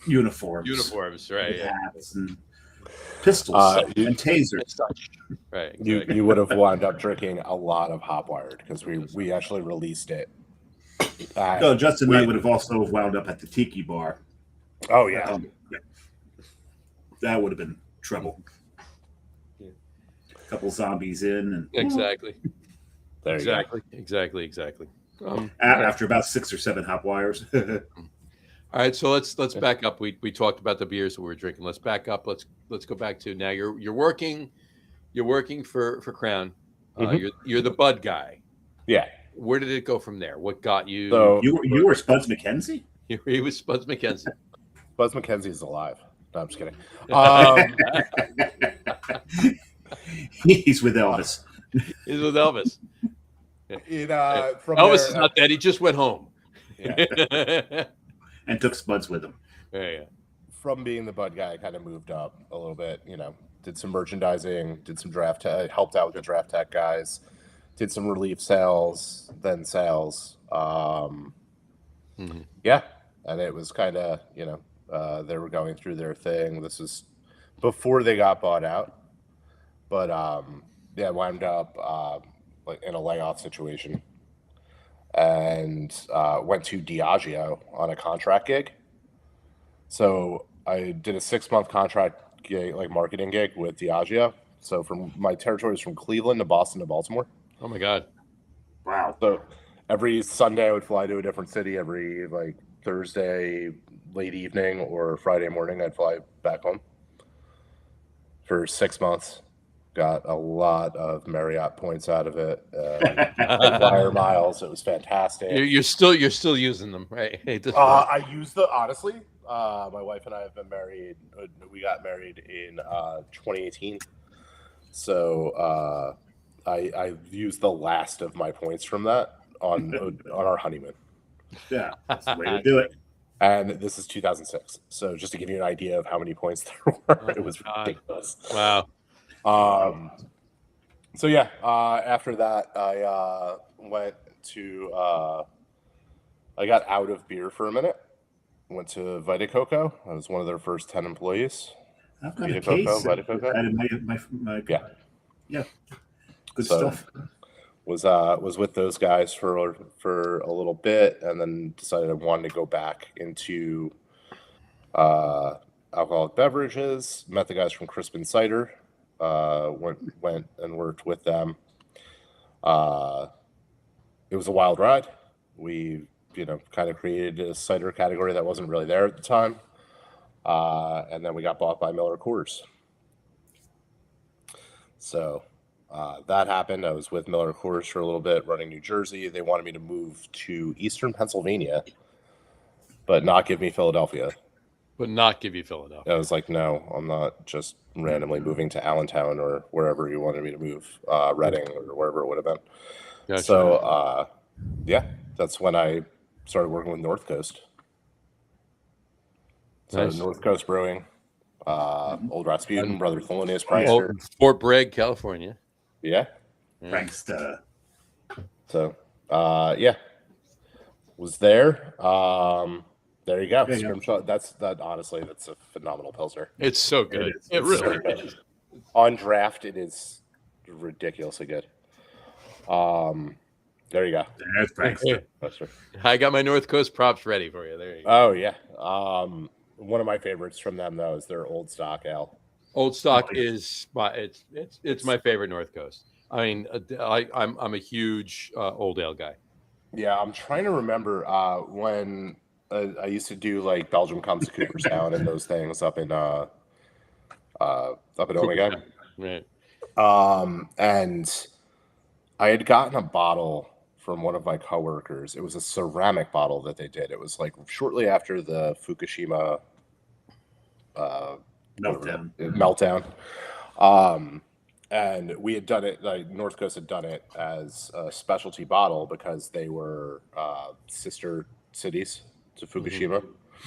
uniforms. Uniforms, right. Yeah. Hats and pistols and tasers. Right. Exactly. You would have wound up drinking a lot of Hop Wired, because we actually released it. No, Justin and I would have also wound up at the Tiki Bar. Oh, yeah. That would have been trouble. Yeah. A couple zombies in. And Exactly. There you go. Exactly. After about 6 or 7 hop wires. All right, so let's back up. We talked about the beers that we were drinking. Let's back up. Let's go back to now. You're working for Crown. You're the bud guy. Yeah. Where did it go from there? What got you? So you were Spuds McKenzie? He was Spuds McKenzie. Buzz McKenzie's alive. No, I'm just kidding. He's with Elvis. He's with Elvis. From Elvis is not dead. He just went home. Yeah. And took Spuds with him. Yeah. From being the bud guy, I kind of moved up a little bit. Did some merchandising, did some draft tech, helped out with the draft tech guys, did some relief sales, then sales. Yeah, and it was kind of, they were going through their thing. This was before they got bought out, but wound up like in a layoff situation, and went to Diageo on a contract gig. So I did a 6-month contract gig, like marketing gig with Diageo. So from my territories from Cleveland to Boston to Baltimore. Oh my God. Wow. So every Sunday I would fly to a different city. Every like Thursday late evening or Friday morning I'd fly back home for 6 months. Got a lot of Marriott points out of it. Flyer miles. It was fantastic. You're still using them, right? I use the honestly. My wife and I have been married. We got married in 2018. So I used the last of my points from that on our honeymoon. Yeah, that's the way to do it. And this is 2006. So just to give you an idea of how many points there were, it was ridiculous. Wow. So yeah, after that, I went to. I got out of beer for a minute. Went to Vita Coco. I was one of their first 10 employees. I've got Vita a case Coco, Vita Coco. my Yeah. Good So, stuff. Was with those guys for a little bit, and then decided I wanted to go back into alcoholic beverages. Met the guys from Crispin Cider. Went and worked with them. It was a wild ride. We kind of created a cider category that wasn't really there at the time, and then we got bought by Miller Coors. So that happened. I was with Miller Coors for a little bit, running New Jersey. They wanted me to move to Eastern Pennsylvania, but not give me Philadelphia. But not give you Philadelphia. I was like, no, I'm not just randomly moving to Allentown or wherever you wanted me to move, Reading or wherever it would have been. Gotcha. So, that's when I started working with North Coast. So Nice. North Coast Brewing, Old Rasputin, Brother Thelonious Priester. Fort Bragg, California. Yeah. Prankster. So, was there. There you go. There you go. Scrimshaw. That's a phenomenal Pilsner. It's so good. It's It really so good. is. On draft, it is ridiculously good. There you go. There's Prankster. That's right. I got my North Coast props ready for you. There you go. Oh yeah. One of my favorites from them though is their Old Stock Ale. Old Stock is it's my favorite North Coast. I mean, I'm a huge old ale guy. Yeah, I'm trying to remember when I used to do like Belgium comes to Cooperstown and those things up in Omega. Right. And I had gotten a bottle from one of my coworkers. It was a ceramic bottle that they did. It was like shortly after the Fukushima meltdown. And we had done it, like North Coast had done it as a specialty bottle because they were sister cities to Fukushima.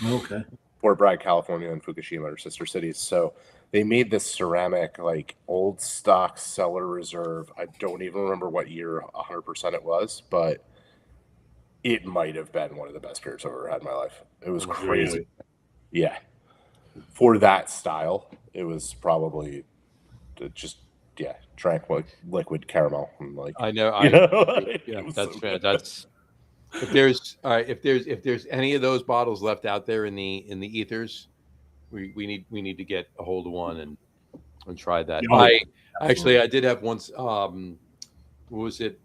Okay. Fort Bragg, California, and Fukushima are sister cities. So they made this ceramic, like old stock cellar reserve. I don't even remember what year 100% it was, but it might have been one of the best beers I've ever had in my life. It was crazy. Really? Yeah. For that style, it was probably just, drank like liquid caramel. I'm like, I know. it was That's so fair. good. That's if there's any of those bottles left out there in the ethers, we need to get a hold of one and try that. I did have once. What was it?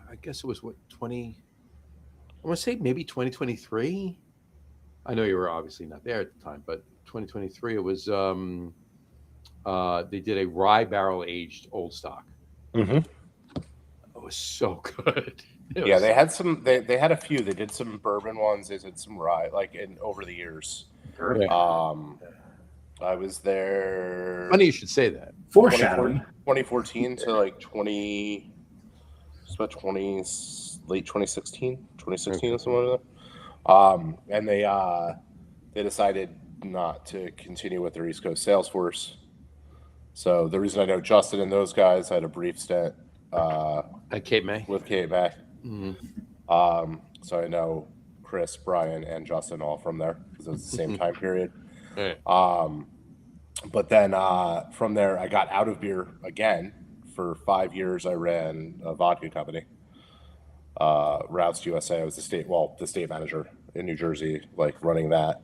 I guess it was 20. I want to say maybe 2023. I know you were obviously not there at the time, but 2023 it was. They did a rye barrel aged old stock. Mm-hmm. It was so good. They had some. They had a few. They did some bourbon ones. They did some rye, like over the years. Yeah. I was there. Funny you should say that. Foreshadowing. 2014 to like late 2016 or something like that. And they decided not to continue with their East Coast sales force. So the reason I know Justin and those guys had a brief stint At Cape May. with Cape May. Mm-hmm. So I know Chris, Brian, and Justin all from there because it was the same time period. Right. But then from there, I got out of beer again. For 5 years, I ran a vodka company, Roust USA. I was the state manager in New Jersey, like running that.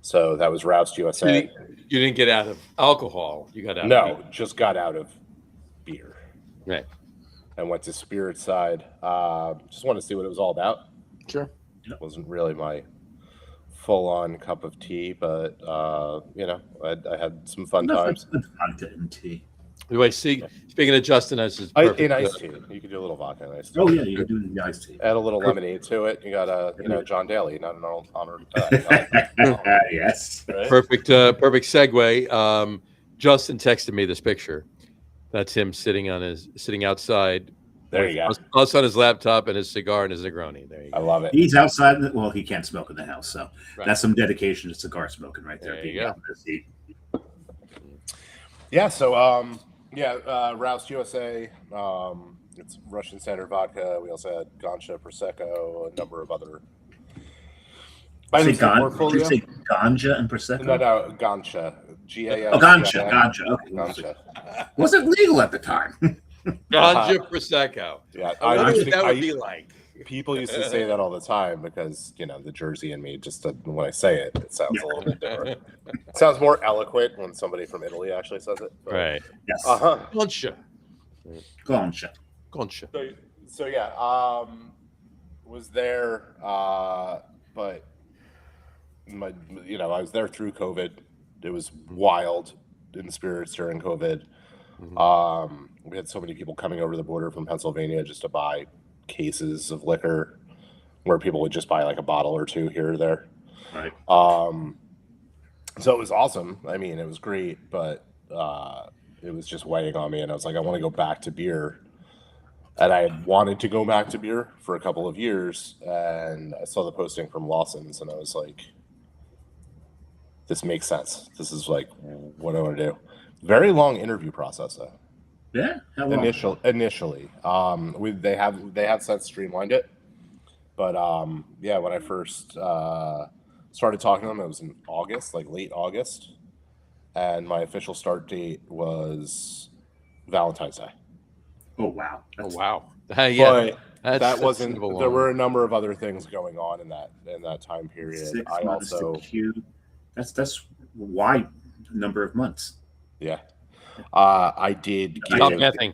So that was Roust USA. You didn't get out of alcohol. You got out. No, just got out of beer. Right. And went to spirit side. Just wanted to see what it was all about. Sure. It wasn't really my full-on cup of tea, but I had some fun times. Vodka and tea. Anyway, speaking of Justin, as his In iced tea, you could do a little vodka in iced tea. Oh yeah, you're doing the iced tea. Add a little lemonade to it. You got John Daly, not an honor. Yes. Right? perfect segue. Justin texted me this picture. That's him sitting outside. There you go. Us on his laptop and his cigar and his Negroni. There you go. I love it. He's outside. Well, he can't smoke in the house, so Right. that's some dedication to cigar smoking right there. There you go. Out in the seat. Yeah. So Roust USA. It's Russian standard vodka. We also had Gansha, Prosecco, a number of other. Did you say ganja and prosecco? No, Gansha. G-A-N. Oh, ganja. Okay. Gansha. Wasn't legal at the time. Ganja Prosecco. Yeah, I wonder what that would be like. People used to say that all the time because the Jersey in me just when I say it, it sounds a little bit different. It sounds more eloquent when somebody from Italy actually says it. But, Right. Yes. Ganja. Ganja. So yeah, was there, but I was there through COVID. It was wild in spirits during COVID. Mm-hmm. We had so many people coming over the border from Pennsylvania just to buy cases of liquor, where people would just buy like a bottle or two here or there. Right. So it was awesome. I mean, it was great, but it was just weighing on me, and I was like, I want to go back to beer. And I had wanted to go back to beer for a couple of years, and I saw the posting from Lawson's, and I was like, this makes sense. This is like what I want to do. Very long interview process, though. Yeah. How long? Initially, they have since streamlined it, but when I first started talking to them, it was in August, like late August, and my official start date was Valentine's Day. Oh wow. Wow. Yeah. But that wasn't. There were a number of other things going on in that time period. 6 months to Q. That's why number of months. Yeah. I did give...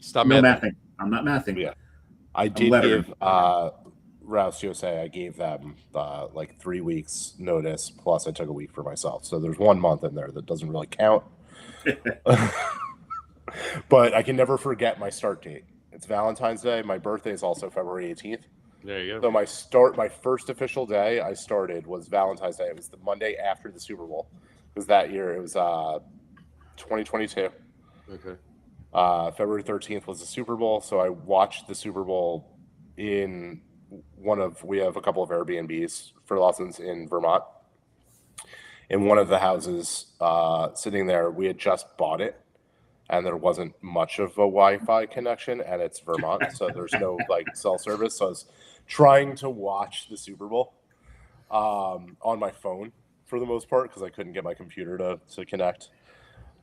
Stop mathing. I'm not mathing. Yeah. I did give Roust USA, I gave them like 3 weeks notice, plus I took a week for myself. So there's 1 month in there that doesn't really count. But I can never forget my start date. It's Valentine's Day. My birthday is also February 18th. There you So go. my first official day I started was Valentine's Day. It was the Monday after the Super Bowl. Because that year it was 2022. Okay. February 13th was the Super Bowl, so I watched the Super Bowl in we have a couple of Airbnbs for Lawson's in Vermont. In one of the houses sitting there, we had just bought it, and there wasn't much of a Wi-Fi connection, and it's Vermont, so there's no like cell service. So I was trying to watch the Super Bowl on my phone for the most part because I couldn't get my computer to connect.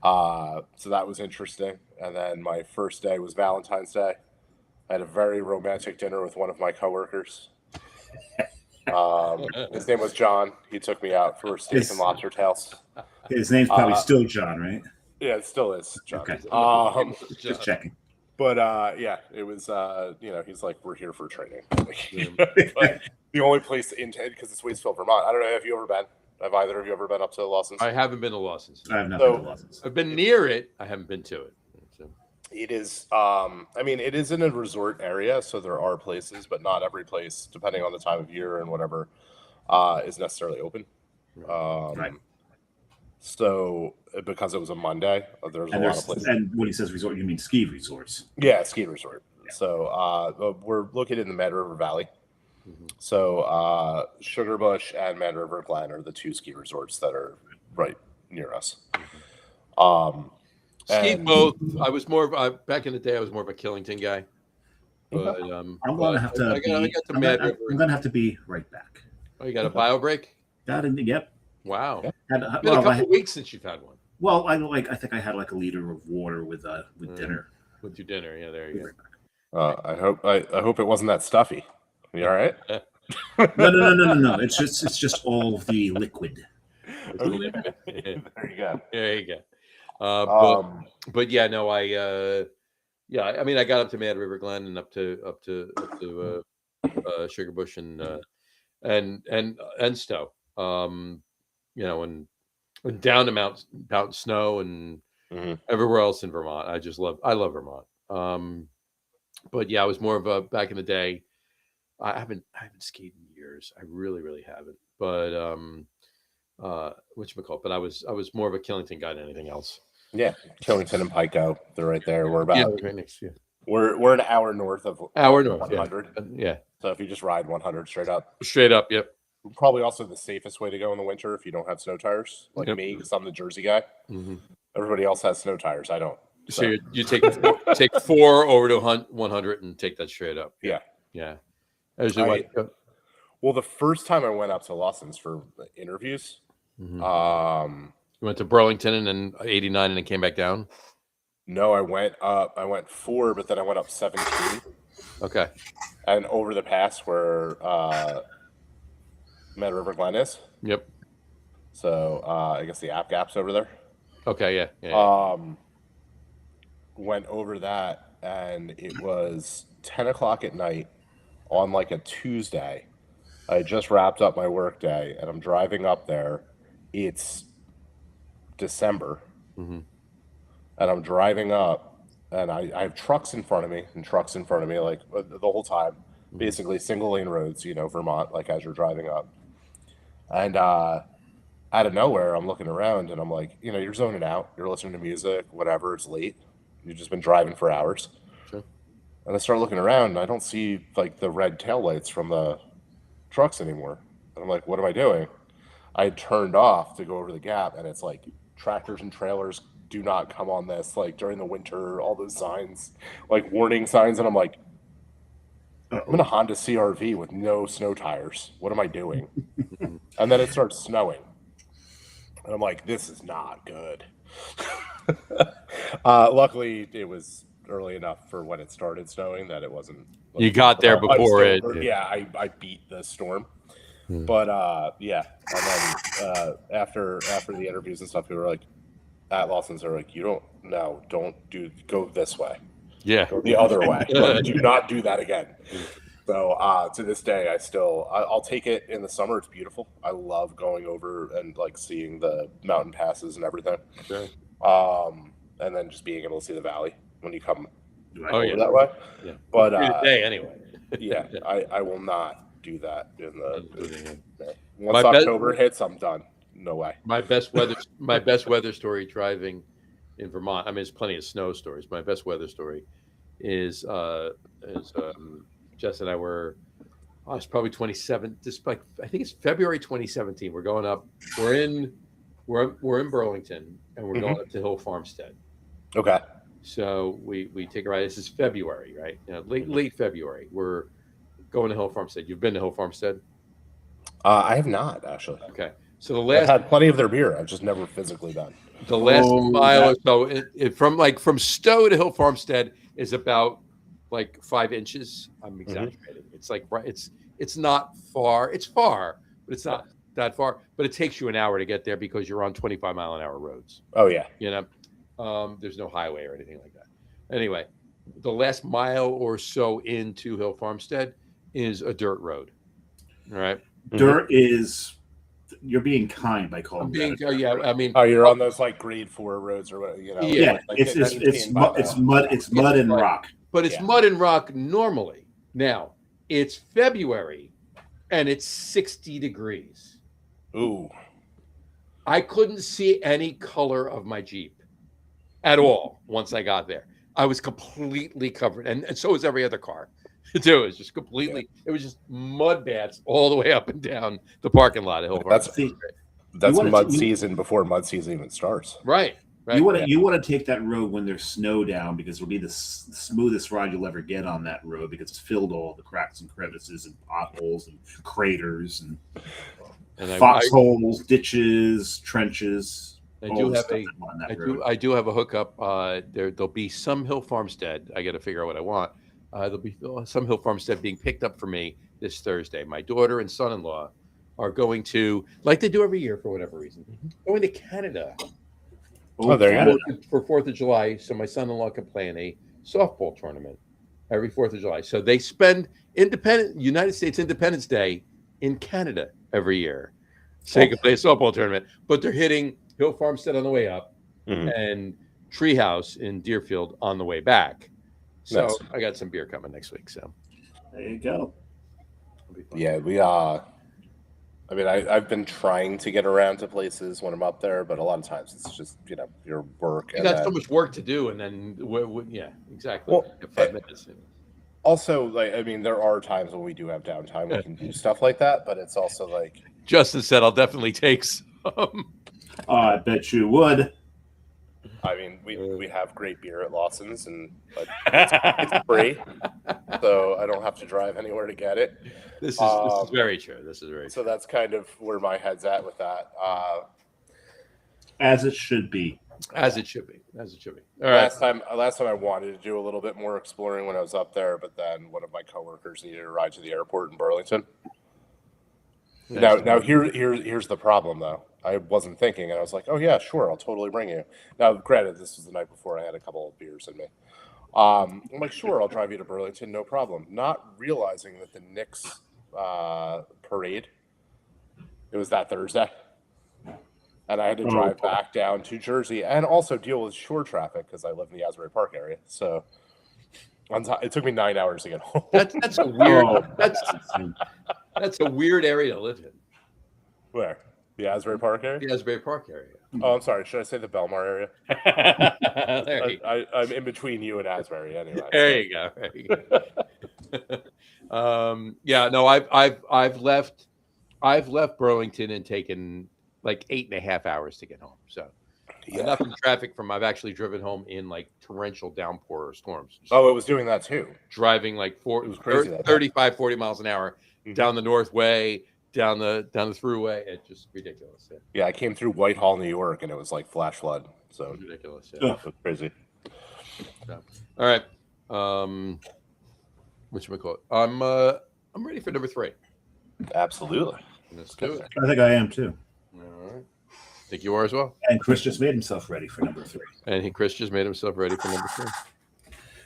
So that was interesting. And then my first day was Valentine's Day. I had a very romantic dinner with one of my coworkers. His name was John. He took me out for steak and lobster tails. His name's probably still John, right? Yeah, it still is John. Okay. Just checking. But it was he's like, we're here for training. But the only place because it's Waitsfield, Vermont. I don't know if you ever been. Have either of you ever been up to Lawson's? I haven't been to Lawson's. I have not been to Lawson's. I've been near it. I haven't been to it. So. It is. It is in a resort area, so there are places, but not every place, depending on the time of year and whatever, is necessarily open. Right. So because it was a Monday, there's a lot of places. And when he says resort, you mean ski resorts? Yeah, ski resort. Yeah. So we're located in the Mad River Valley. So Sugar Bush and Mad River Glen are the two ski resorts that are right near us. Skied both. I was more back in the day. I was more of a Killington guy. But I'm gonna have to. I'm gonna have to be right back. Oh, you got a bio break? Yep. Wow. Yeah. It's been a couple weeks since you've had one. Well, I think I had like a liter of water with dinner. With your dinner, yeah. There you I hope it wasn't that stuffy. You all right? go. No. It's just all the liquid. Okay. There you go. There you go. But yeah, no, I mean, I got up to Mad River Glen and up to Sugar Bush and Stowe. You know, and down to Mountain Snow and everywhere else in Vermont. I love Vermont. But yeah, I was more of a back in the day. I haven't skied in years. I really, really haven't. But whatchamacallit? But I was more of a Killington guy than anything else. Yeah, Killington and Pico, they're right there. We're about right next to you. We're an hour north of 100. Yeah. So if you just ride 100 straight up, Yep. probably also the safest way to go in the winter if you don't have snow tires, like me, because I'm the Jersey guy. Mm-hmm. Everybody else has snow tires. I don't. So you take 4 over to 100 and take that straight up. Yeah. Well, the first time I went up to Lawson's for interviews, you went to Burlington and then 89 and then came back down? No, I went up. I went 4, but then I went up 17. Okay. And over the pass where Mad River Glen is. Yep. So I guess the App Gap's over there. Okay, yeah. Went over that, and it was 10 o'clock at night on like a Tuesday. I had just wrapped up my work day, and I'm driving up there. It's December, and I'm driving up, and I have trucks in front of me, like the whole time, basically single lane roads, Vermont, like as you're driving up. And out of nowhere, I'm looking around, and I'm like, you're zoning out, you're listening to music, whatever, it's late. You've just been driving for hours. Sure. And I start looking around, and I don't see like the red taillights from the trucks anymore. And I'm like, what am I doing? I turned off to go over the gap, and it's like tractors and trailers do not come on this, like during the winter, all those signs, like warning signs. And I'm like, I'm in a Honda CRV with no snow tires. What am I doing? And then it starts snowing. And I'm like, this is not good. Luckily, it was early enough for when it started snowing that it wasn't. You got there before it. Yeah, I beat the storm. But yeah, and then after the interviews and stuff, we were like, at Lawson's, they're like, go this way. Yeah, go the other way. Like, do not do that again. So to this day, I'll take it in the summer. It's beautiful. I love going over and like seeing the mountain passes and everything. Sure. And then just being able to see the valley when you come over that way. Yeah. But today anyway. Yeah, I will not do that in the once October hits, I'm done. No way. My best weather story driving in Vermont. I mean, there's plenty of snow stories. My best weather story is Jess and I were. It's probably 27. I think it's February 2017. We're going up. We're in Burlington, and we're going up to Hill Farmstead. Okay. So we take a ride. This is February, right? Late February. We're going to Hill Farmstead. You've been to Hill Farmstead? I have not, actually. Okay. So I've had plenty of their beer. I've just never physically been. The last mile or so, from Stowe to Hill Farmstead is about like 5 inches. I'm exaggerating. It's like it's not far. It's far, but it's not that far. But it takes you an hour to get there because you're on 25-mile-an-hour roads. Oh yeah. There's no highway or anything like that. Anyway, the last mile or so into Hill Farmstead is a dirt road. All right. Dirt is. You're being kind by calling it. Yeah, I mean. Oh, you're on those like grade 4 roads or what? Yeah, like it's mud and rock. But it's mud and rock normally. Now it's February, and it's 60 degrees. Ooh. I couldn't see any color of my Jeep at all once I got there. I was completely covered, and so was every other car. It was just completely. It was just mud baths all the way up and down the parking lot at Hill Farm. That's mud season before mud season even starts. Right. Right? You want to take that road when there's snow down, because it'll be the smoothest ride you'll ever get on that road, because it's filled all the cracks and crevices and potholes and craters and foxholes, ditches, trenches. I do have a hookup. There'll be some Hill Farmstead. I got to figure out what I want. There'll be some Hill Farmstead being picked up for me this Thursday. My daughter and son-in-law are going to, like they do every year for whatever reason, going to Canada. Oh, there you go. For 4th of July, so my son-in-law can play in a softball tournament every 4th of July. So they spend United States Independence Day in Canada every year. So they can play a softball tournament, but they're hitting Hill Farmstead on the way up and Treehouse in Deerfield on the way back. So nice. I got some beer coming next week. So there you go. Yeah, we I mean, I've been trying to get around to places when I'm up there, but a lot of times it's just, your work. You got so much work to do, and then, yeah, exactly. Well, 5 minutes. Also, there are times when we do have downtime, we can do stuff like that, but it's also like... Justin said I'll definitely take some. I bet you would. I mean, we have great beer at Lawson's, and it's free, so I don't have to drive anywhere to get it. This is very true. This is very true. So that's kind of where my head's at with that. As it should be. As it should be. As it should be. All right. Last time I wanted to do a little bit more exploring when I was up there, but then one of my coworkers needed a ride to the airport in Burlington. Now here's the problem though. I wasn't thinking, and I was like, "Oh yeah, sure, I'll totally bring you." Now, granted, this was the night before I had a couple of beers in me. I'm like, "Sure, I'll drive you to Burlington, no problem." Not realizing that the Knicks parade, it was that Thursday, and I had to drive back down to Jersey and also deal with shore traffic because I live in the Asbury Park area. So it took me 9 hours to get home. That's a weird. That's a weird area to live in. Where? The Asbury Park area? The Asbury Park area. Oh, I'm sorry. Should I say the Belmar area? I'm in between you and Asbury anyway. There you go. Yeah, no, I've left Burlington and taken like 8.5 hours to get home. So enough in traffic I've actually driven home in like torrential downpour or storms. So it was doing that too. Driving like it was crazy, 35, 40 miles an hour down the Northway, down the thruway. It's just ridiculous. Yeah, I came through Whitehall, New York, and it was like flash flood. So ridiculous. Yeah. It was crazy. So, all right. Whatchamacallit? I'm ready for number 3. Absolutely. Let's do it. I think I am too. All right. I think you are as well. And Chris just made himself ready for number 3. Chris just made himself ready for number 3.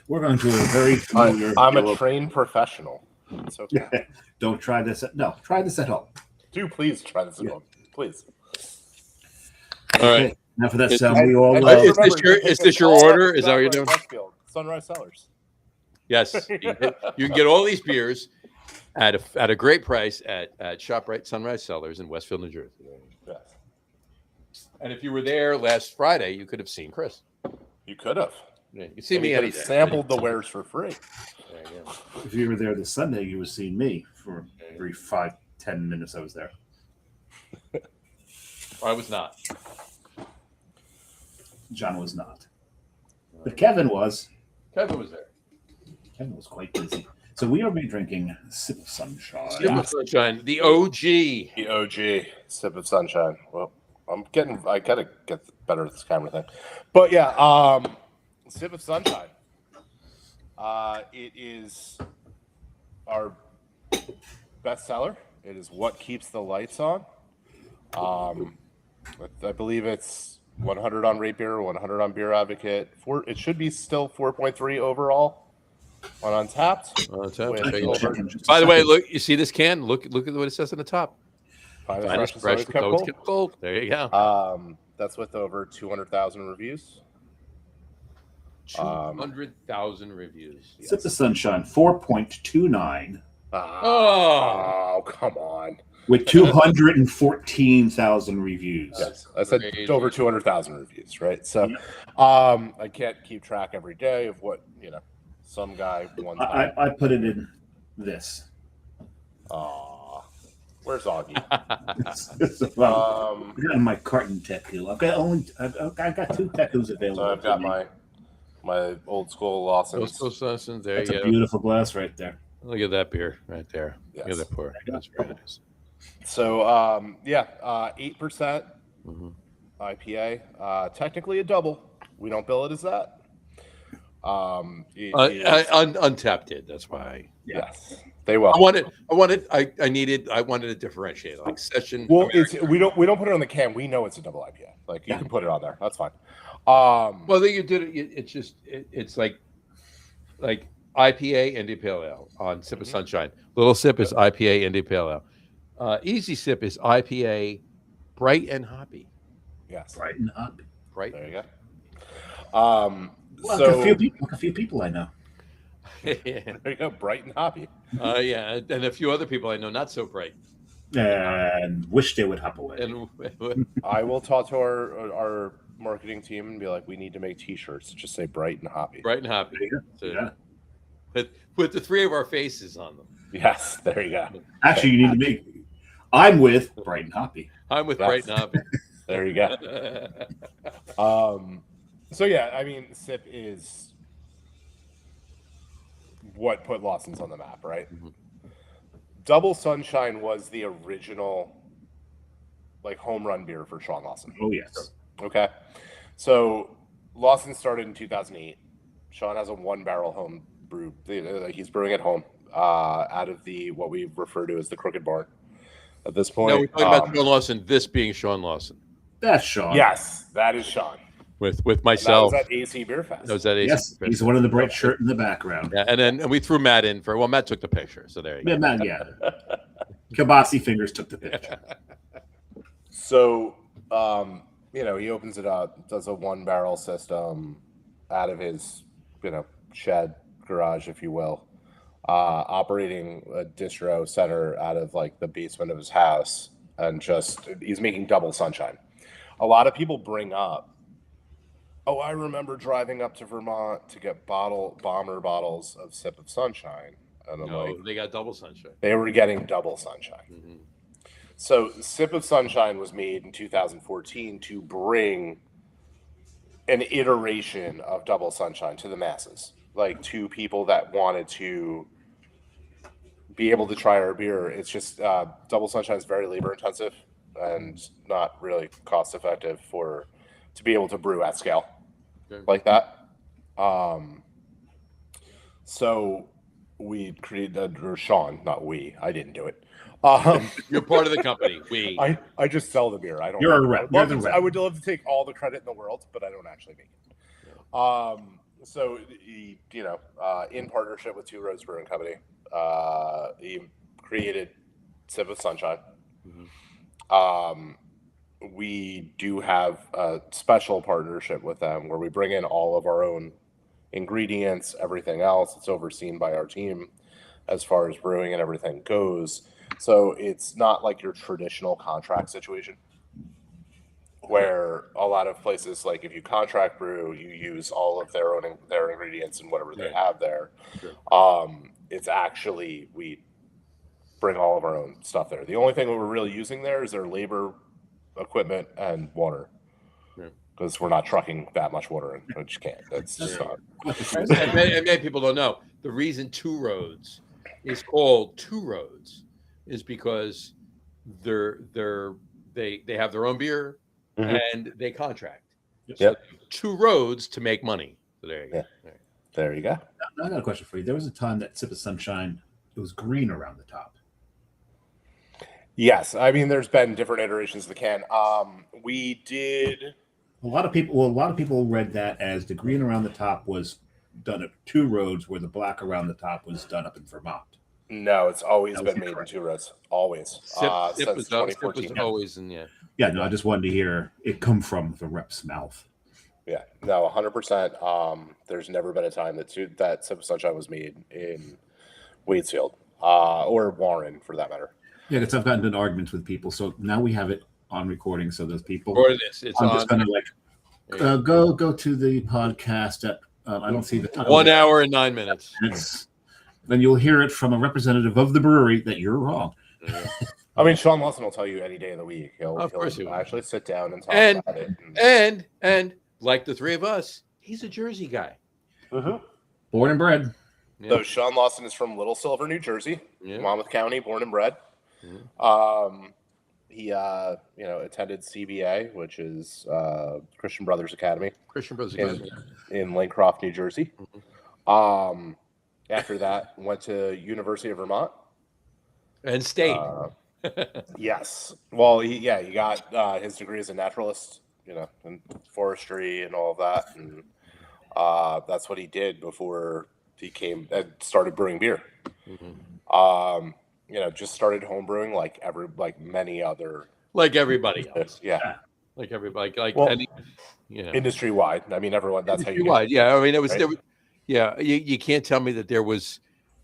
We're going to a very familiar. I'm a trained professional. It's okay. Don't try this. Try this at home. Do please try this at home, please. All right. Now for that sound we all love. Is this your order? Is that what you're doing? Waitsfield, Sunrise Cellars. Yes, you can get all these beers at a great price at ShopRite Sunrise Cellars in Westfield, New Jersey. Yes. And if you were there last Friday, you could have seen Chris. You could have. Yeah, you see me. You sampled the wares for free. If you were there this Sunday, you would have seen me for every 5-10 minutes I was there. I was not. John was not. But Kevin was. Kevin was there. Kevin was quite busy. So we are drinking Sip of Sunshine. Sip of Sunshine, the OG. The OG, Sip of Sunshine. Well, I gotta get better at this camera thing. But yeah, Sip of Sunshine. It is our best seller. It is what keeps the lights on. I believe it's 100 on Rate Beer, 100 on Beer Advocate. It should be still 4.3 overall on Untapped. By the way, look, you see this can? Look at what it says on the top. Finest fresh kept cold. There you go. That's with over 200,000 reviews. 200,000 reviews. Sip the Sunshine, 4.29. Oh, come on. With 214,000 reviews. Yes, I said over 200,000 reviews, right? So I can't keep track every day of what, some guy one time. I put it in this. Where's Augie? I got my carton Teku. I've got 2 Tekus available. So I've got my old school Lawson. There That's you a go. beautiful glass right there. Look at that beer right there. Yes. Look at that pour. That's very nice. So 8% IPA. Technically a double. We don't bill it as that. Untapped did. That's why. Yes, they will. I wanted to differentiate like session. Well, we don't put it on the can. We know it's a double IPA. Like you can put it on there. That's fine. Well, then you did it. It's like IPA India Pale Ale on Sip of Sunshine. Little Sip is IPA India Pale Ale. Easy Sip is IPA Bright and Hoppy. Yes, Bright and hoppy. Right. There you go. A few people I know. There you go, bright and hoppy. Yeah, and a few other people I know not so bright. And wish they would hop away. And I will talk to our marketing team and be like, we need to make T-shirts that just say bright and hoppy. Bright and Hoppy. So, Yeah. with the 3 of our faces on them. Yes, there you go. Actually, you need to make. I'm with Bright and Hoppy. I'm with Bright and Hoppy. There you go. So yeah, I mean, Sip is what put Lawson's on the map, right? Mm-hmm. Double Sunshine was the original, like, home run beer for Sean Lawson. Oh yes. Okay, so Lawson started in 2008. Sean has a 1-barrel home brew. He's brewing at home out of what we refer to as the Crooked Barn. At this point, No, we're talking about Sean Lawson. This being Sean Lawson. That's Sean. Yes, that is Sean. With myself. That was at AC Beer Fest. That was at AC Yes, Beer he's Fest. one of the bright shirt in the background. Yeah, and we threw Matt in for. Well, Matt took the picture, so there you go. Yeah, man, yeah. Kibasi fingers took the picture. So, he opens it up, does a 1-barrel system out of his, shed, garage, if you will, operating a distro center out of like the basement of his house, and he's making Double Sunshine. A lot of people bring up, oh, I remember driving up to Vermont to get bomber bottles of Sip of Sunshine. And I'm like, they got Double Sunshine. they were getting Double Sunshine. Mm-hmm. So Sip of Sunshine was made in 2014 to bring an iteration of Double Sunshine to the masses, like to people that wanted to be able to try our beer. It's just Double Sunshine is very labor intensive and not really cost effective to be able to brew at scale like that. So we created, or Sean, not we. I didn't do it. You're part of the company. We. I just sell the beer. I don't. You're a rep. I would love to take all the credit in the world, but I don't actually make it. So he, in partnership with Two Roads Brewing Company, he created Sip of Sunshine. Mm-hmm. We do have a special partnership with them where we bring in all of our own ingredients, everything else. It's overseen by our team as far as brewing and everything goes. So it's not like your traditional contract situation where a lot of places, like if you contract brew, you use all of their ingredients and whatever they have there. Sure. It's actually, we bring all of our own stuff there. The only thing that we're really using there is their labor, equipment, and water. Because we're not trucking that much water in. I just can't. That's just not. And many people don't know the reason Two Roads is called Two Roads is because they have their own beer and they contract. So two roads to make money. So there you go. Yeah. There you go. I got a question for you. There was a time that Sip of Sunshine, it was green around the top. Yes, I mean there's been different iterations of the can. We did. A lot of people read that as the green around the top was done at Two Roads, where the black around the top was done up in Vermont. No, it's always been made in Two Roads. Always. Sip Since 2014. was always in Yeah, no, I just wanted to hear it come from the rep's mouth. Yeah, no, 100%. There's never been a time that Sip of Sunshine was made in Waitsfield or Warren, for that matter. Yeah, because I've gotten into arguments with people, so now we have it on recording. So those people, or this, it's I'm on. just gonna go to the podcast at I don't see the time. 1 hour and 9 minutes. Then you'll hear it from a representative of the brewery that you're wrong. I mean, Sean Lawson will tell you any day of the week. Of course he will. actually sit down and talk And about it. and like the three of us, he's a Jersey guy. Born and bred. Yeah. So Sean Lawson is from Little Silver, New Jersey, Monmouth County, born and bred. He attended CBA, which is Christian Brothers Academy. Christian Brothers Academy in Lancroft, New Jersey. After that, went to University of Vermont and stayed. Yes. Well, he got his degree as a naturalist, in forestry and all of that, and that's what he did before he started brewing beer. Just started home brewing like many other, like everybody else. Yeah. Like everybody, industry wide. I mean, everyone. That's how you. Wide, yeah. I mean, it was. Right? There, yeah, you can't tell me that there was.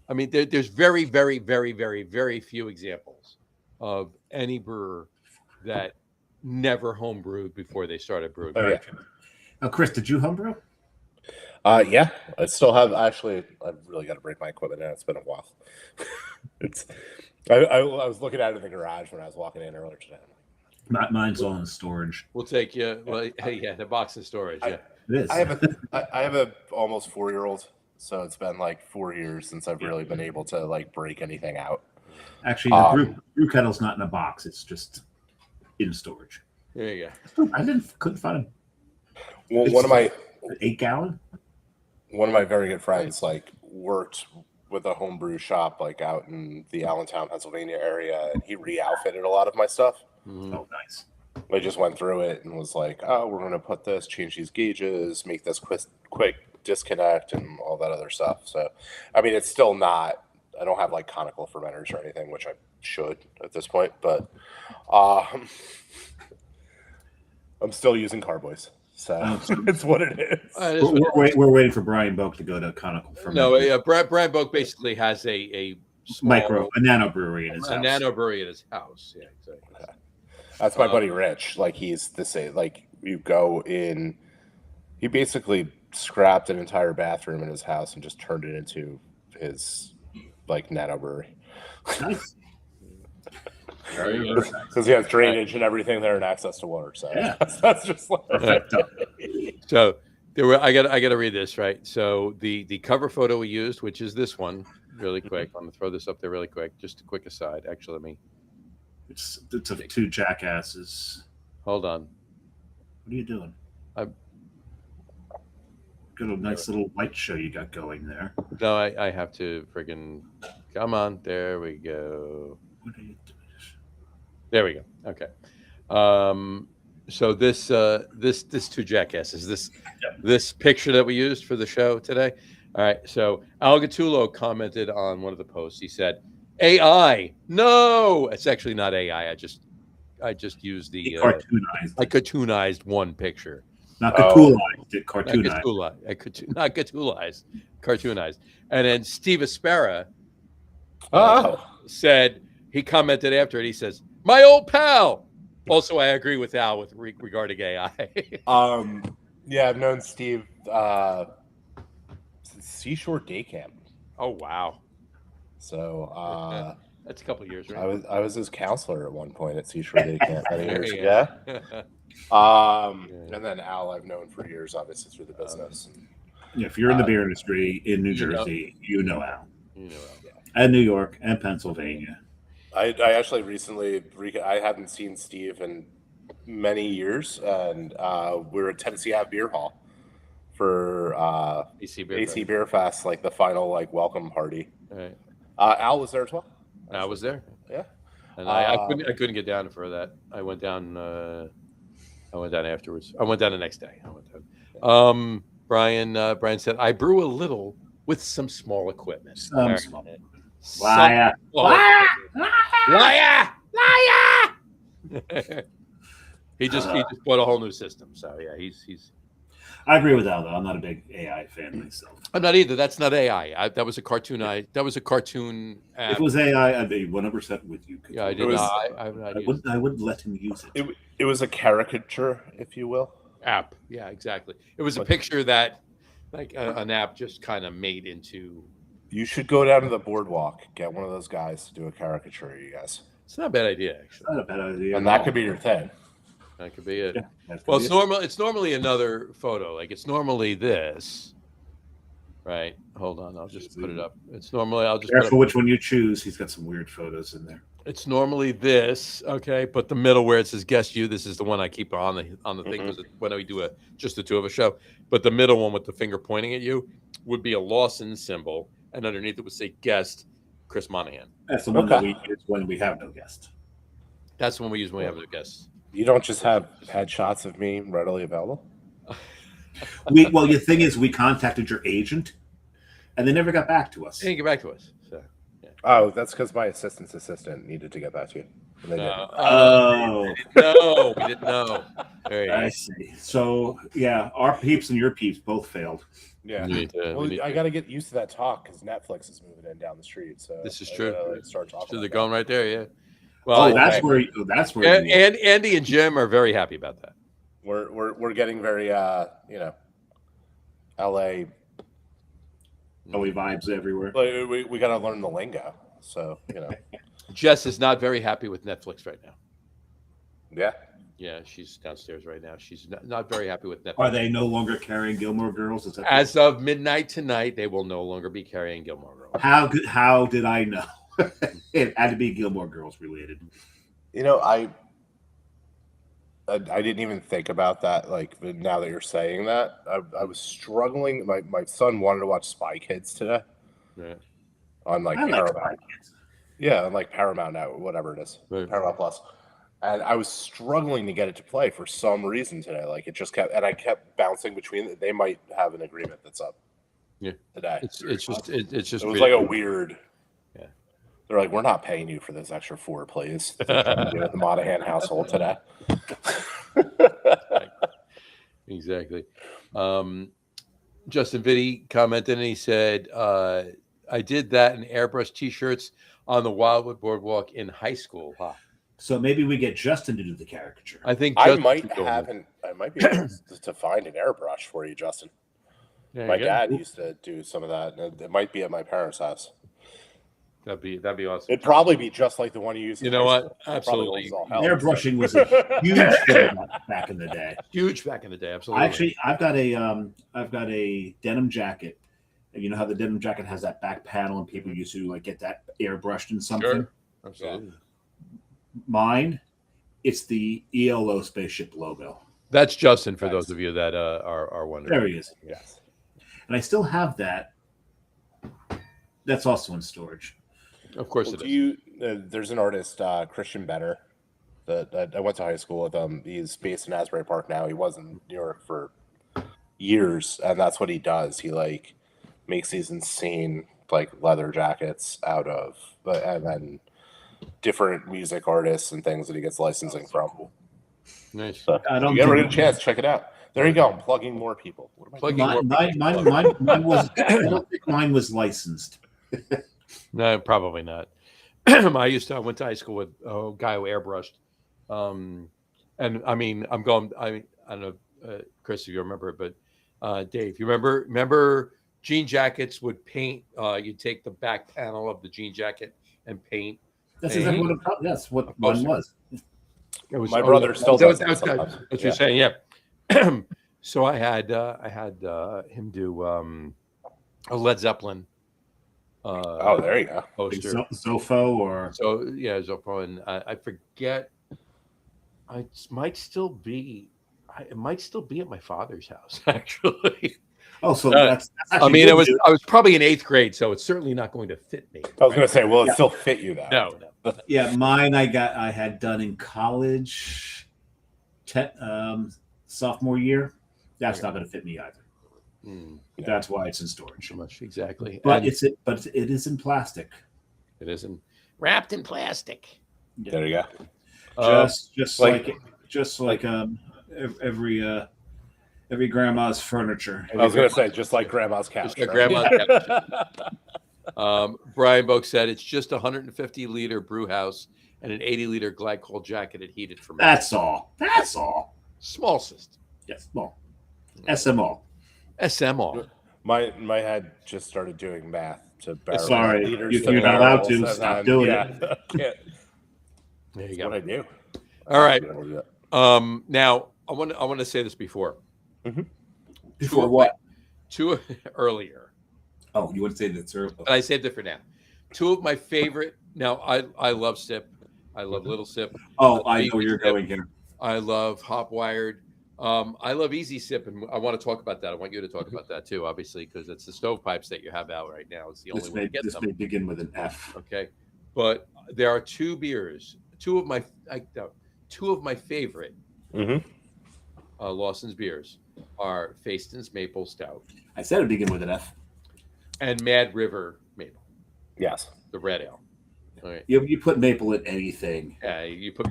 I mean, there's very, very, very, very, very few examples of any brewer that never home brewed before they started brewing. Oh, yeah. Now, Chris, did you homebrew? Yeah, I still have. Actually, I've really got to break my equipment in. It's been a while. I was looking at it in the garage when I was walking in earlier today. Mine's all in storage. We'll take you. Well, yeah, the box in storage. Yeah, it is. I have a almost 4-year-old, so it's been like 4 years since I've really been able to break anything out. Actually, the brew kettle's not in a box; it's just in storage. There you go. I couldn't find a. Well, one of my 8-gallon. One of my very good friends worked with a homebrew shop out in the Allentown, Pennsylvania area, and he re-outfitted a lot of my stuff. Oh, nice. I just went through it and was like, "Oh, we're going to put this, change these gauges, make this quick disconnect, and all that other stuff." So, I mean, it's still not. I don't have conical fermenters or anything, which I should at this point, but I'm still using carboys. So it's what it is. We're waiting for Brian Boak to go to conical fermenters. No, Brian Boak basically has a small, a nano brewery in his house. A nano brewery in his house. Yeah, exactly. Okay. That's my buddy Rich. He's the same. You go in, he basically scrapped an entire bathroom in his house and just turned it into his nano brewery. Nice. Because he has drainage and everything there and access to water. So yeah, that's just perfect. So there were. I got to read this, right. So the cover photo we used, which is this one, really quick. I'm gonna throw this up there really quick. Just a quick aside. Actually, let me. It's of two jackasses. Hold on. What are you doing? Got a nice little white show you got going there. No, I have to friggin' come on. There we go. What are you doing? There we go. Okay. So this two jackasses. This picture that we used for the show today. All right. So Al Gattulo commented on one of the posts. He said, "AI, no, it's actually not AI. I just used the cartoonized. I cartoonized one picture, not cartoonized. It cartoonized. Not cartoonized. Cartoonized. And then Steve Aspera said, he commented after it. He says, "My old pal." Also, I agree with Al with regarding AI. Yeah, I've known Steve since Seashore Day Camp. Oh wow! So that's a couple of years, right? I was his counselor at one point at Seashore Day Camp many years ago. Yeah. And then Al, I've known for years, obviously through the business. Yeah, if you're in the beer industry in New Jersey, you know Al. You know Al. And New York and Pennsylvania. I actually recently I hadn't seen Steve in many years, and we were at Tennessee Ave Beer Hall for AC Beer Fest, the final welcome party. Right. Al was there as well. I was there. Yeah, and I couldn't get down for that. I went down afterwards. I went down the next day. Brian said, "I brew a little with some small equipment." Some small. Liar! He just bought a whole new system. So yeah, he's. I agree with Al though. I'm not a big AI fan myself. I'm not either. That's not AI. That was a cartoon. That was a cartoon. App. If it was AI, I'd be 100% with you. Yeah, I did. I wouldn't let him use it. It was a caricature, if you will. App. Yeah, exactly. It was a picture that, an app just kind of made into. You should go down to the boardwalk, get one of those guys to do a caricature, you guys. It's not a bad idea, actually. Not a bad idea. And that could be your thing. That could be it. Yeah, that could Well, be it's it. normal. It's normally another photo. Like it's normally this, right? Hold on, I'll just put it up. It's normally I'll just Careful which one you choose. He's got some weird photos in there. It's normally this, okay, but the middle where it says "guest you," this is the one I keep on the thing because when we do just the two of a show. But the middle one with the finger pointing at you would be a Lawson symbol, and underneath it would say "guest Chris Monahan." That's the one that we use when we have no guest. That's the one we use when we have no guests. You don't just have headshots of me readily available? Well, the thing is, we contacted your agent, and they never got back to us. They didn't get back to us. So. Oh, that's because my assistant's assistant needed to get back to you. And they didn't. Oh, No, we didn't know. There you I go. see. So, yeah, our peeps and your peeps both failed. Yeah. We need to- Well, we need I to- got to get used to that talk because Netflix is moving in down the street. So This is I true. gotta, start talking. So they're about going that. right there, yeah. Well, That's where. and Andy and Jim are very happy about that. We're getting very LA. Holy vibes everywhere. Like, we got to learn the lingo. So Jess is not very happy with Netflix right now. yeah. Yeah, she's downstairs right now. She's not very happy with Netflix. Are they no longer carrying Gilmore Girls? Is that As of midnight tonight, they will no longer be carrying Gilmore Girls. how did I know? It had to be Gilmore Girls related. I didn't even think about that. Like now that you're saying that, I was struggling. My son wanted to watch Spy Kids today Yeah. on like I like Paramount. Spy Kids. Yeah, on like Paramount now, whatever it is, Right. Paramount Plus. And I was struggling to get it to play for some reason today. Like it just kept, and I kept bouncing between. They might have an agreement that's up. Yeah. Today. It's just It was weird. like a weird. Yeah. They're like, we're not paying you for this extra $4, please. They're trying to do it at the Monahan household today. Exactly. Justin Vitti commented and he said, I did that in airbrush t-shirts on the Wildwood Boardwalk in high school. Huh. So maybe we get Justin to do the caricature. I think I Justin might should go have with- I might be able to find an airbrush for you, Justin. There My you go. dad used to do some of that. And it might be at my parents' house. That'd be awesome. It'd probably be just like the one you used. You in know high what? school. It probably Absolutely. was all hell. Airbrushing was a huge thing back in the day. Huge back in the day. Absolutely. Actually, I've got a denim jacket. And you know how the denim jacket has that back panel, and people used to like get that airbrushed in something. Sure. Absolutely. Mine, it's the ELO spaceship logo. That's Justin for Nice. those of you that are wondering. There he is, Yes. and I still have that. That's also in storage. Of course Well, it do is. you? There's an artist, Christian Benner, that I went to high school with. He's based in Asbury Park now. He was in New York for years, and that's what he does. He like makes these insane like leather jackets out of, and then different music artists and things that he gets licensing from. Nice. So I if don't you ever think- get a chance, check it out. There you go. I'm plugging more people. What am I Plugging doing? Mine was. I don't think mine was licensed. No, probably not. I went to high school with a guy who airbrushed. And I mean, I don't know, Chris, if you remember, but Dave, you remember jean jackets would paint, you'd take the back panel of the jean jacket and paint. That's exactly what. That's what one was. It was, My brother still does that That's sometimes. what you're saying, yeah. So I had him do a Led Zeppelin Oh, there you go. poster. Zofo or So yeah, Zoppo, and I forget. It might still be at my father's house, actually. so I actually mean, good I was probably in 8th grade, so it's certainly not going to fit me. I was going to say, will it still fit you though? No. Yeah, mine I had done in college, sophomore year. That's not going to fit me either. That's why it's in storage. So much exactly. But And it is in plastic. it isn't wrapped in plastic. There you go. Just like- like every grandma's furniture. I was going to say, just like grandma's couch. Just like right? grandma's Brian Boak said it's just a 150-liter brew house and an 80-liter glycol jacketed heated for me. That's all. That's all. Small system. Yes. Well, SMO. SMR. My head just started doing math to barrel Sorry, liters you're to not allowed barrels, to. and Stop then- doing it. There you That's go. what I do. All right. Yeah. Now I want to say this before. Before what? Earlier. Oh, you would say that's early. But I saved it for now. Two of my favorite. Now I love Sip. I love Little Sip. Oh, I know Easy where you're Sip. going here. I love Hop Wired. I love Easy Sip, and I want to talk about that. I want you to talk about that too, obviously, because it's the stovepipes that you have out right now. It's the only way to get This them. may begin with an F. Okay, but there are two beers, two of my favorite Lawson's beers are Faiston's Maple Stout I said it begin with an F. and Mad River Maple, Yes. the red ale. All right. You put maple in anything, Yeah, you put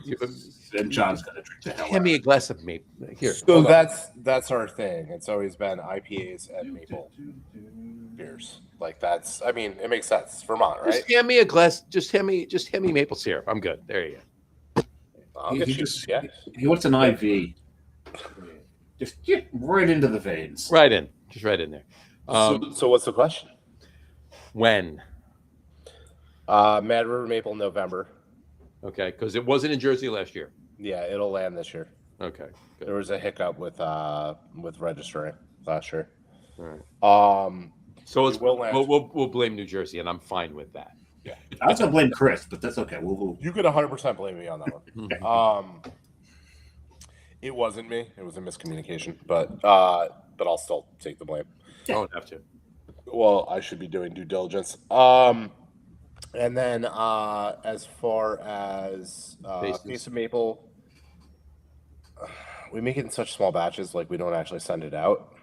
and John's gonna drink the hell hand out me of a it. glass of maple here. So hold on. that's our thing. It's always been IPAs and maple beers. Like that's. I mean, it makes sense. It's Vermont, right? Just hand me a glass. Just hand me maple syrup. I'm good. There you go. I'll get you. Yeah. He wants an IV. Just get right into the veins. Right in, just right in there. So what's the question? When? Mad River Maple November. Okay, because it wasn't in Jersey last year. Yeah, it'll land this year. Okay, good. There was a hiccup with registering last year. All right. So it's will land. we'll blame New Jersey, and I'm fine with that. Yeah, I was gonna blame Chris, but that's okay. We'll you could 100% blame me on that one. It wasn't me. It was a miscommunication, but I'll still take the blame. I don't have to. Well, I should be doing due diligence. And then as far as Face of Maple, we make it in such small batches, like we don't actually send it out.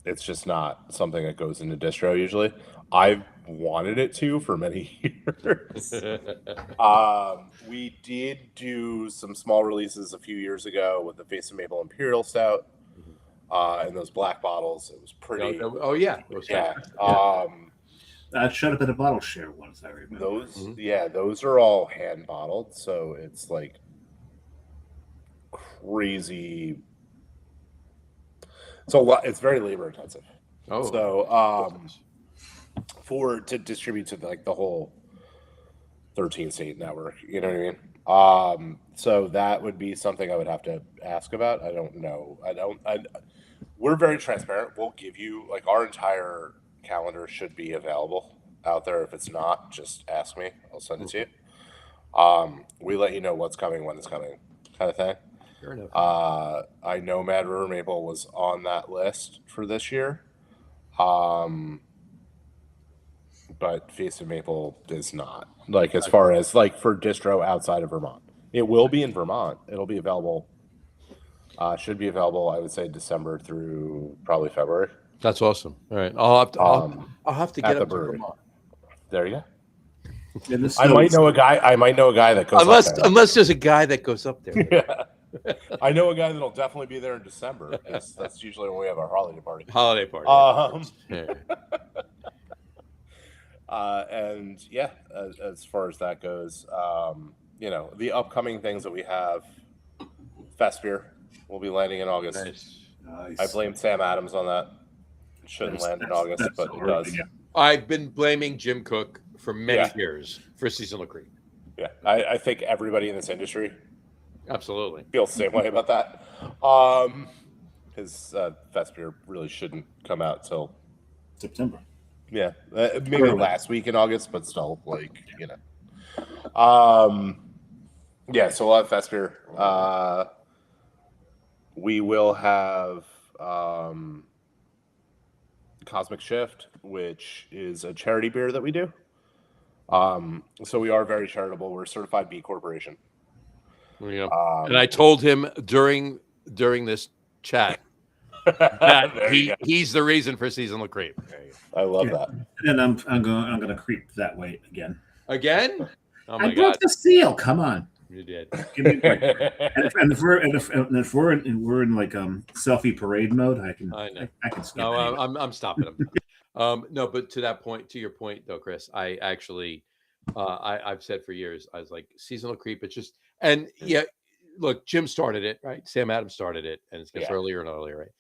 It's just not something that goes into distro usually. I've wanted it to for many years. We did do some small releases a few years ago with the Face of Maple Imperial Stout in those black bottles. It was pretty. Oh yeah. It was Yeah. shut up at a bottle share once. I remember Those are all hand bottled, so it's like crazy. It's a lot. It's very labor intensive. Oh. So to distribute to like the whole 13 state network, you know what I mean? So that would be something I would have to ask about. I don't know. We're very transparent. We'll give you like our entire calendar should be available out there. If it's not, just ask me. I'll send it to you. We let you know what's coming when it's coming, kind of thing. Fair enough. I know Mad River Maple was on that list for this year. But Face of Maple is not. Like as far as like for distro outside of Vermont. It will be in Vermont. It'll be available. Should be available, I would say December through probably February. That's awesome. All right. I'll have to get at up the to brewery. Vermont. There you go. And I might know a guy that goes up there. Unless there's a guy that goes up there. Yeah. I know a guy that'll definitely be there in December. That's usually when we have our holiday party. Holiday party. Yeah. And yeah, as far as that goes, the upcoming things that we have, Fest Beer will be landing in August. Nice. I blame Sam Adams on that. It shouldn't land in August, but it does. Yeah. I've been blaming Jim Cook for many Yeah. years for seasonal creep. Yeah, I think everybody in this industry Absolutely. feels the same way about that. His Fest Beer really shouldn't come out till September. Yeah, maybe last week in August, but still, like, yeah, so we'll have Fest Beer. We will have Cosmic Shift, which is a charity beer that we do. So we are very charitable. We're a certified B Corporation. Yeah. And I told him during this chat that he's the reason for seasonal creep. I love that. And I'm gonna creep that way again. Again? Oh my I broke God! the seal. Come on. You did. Give me a break. and if we're in like selfie parade mode, I can skip. No, anyway. I'm stopping him. No, but to your point though, Chris, I actually, I've said for years, I was like seasonal creep. It's just, and yeah, look, Jim started it, right? Sam Adams started it, and it gets earlier and earlier, right?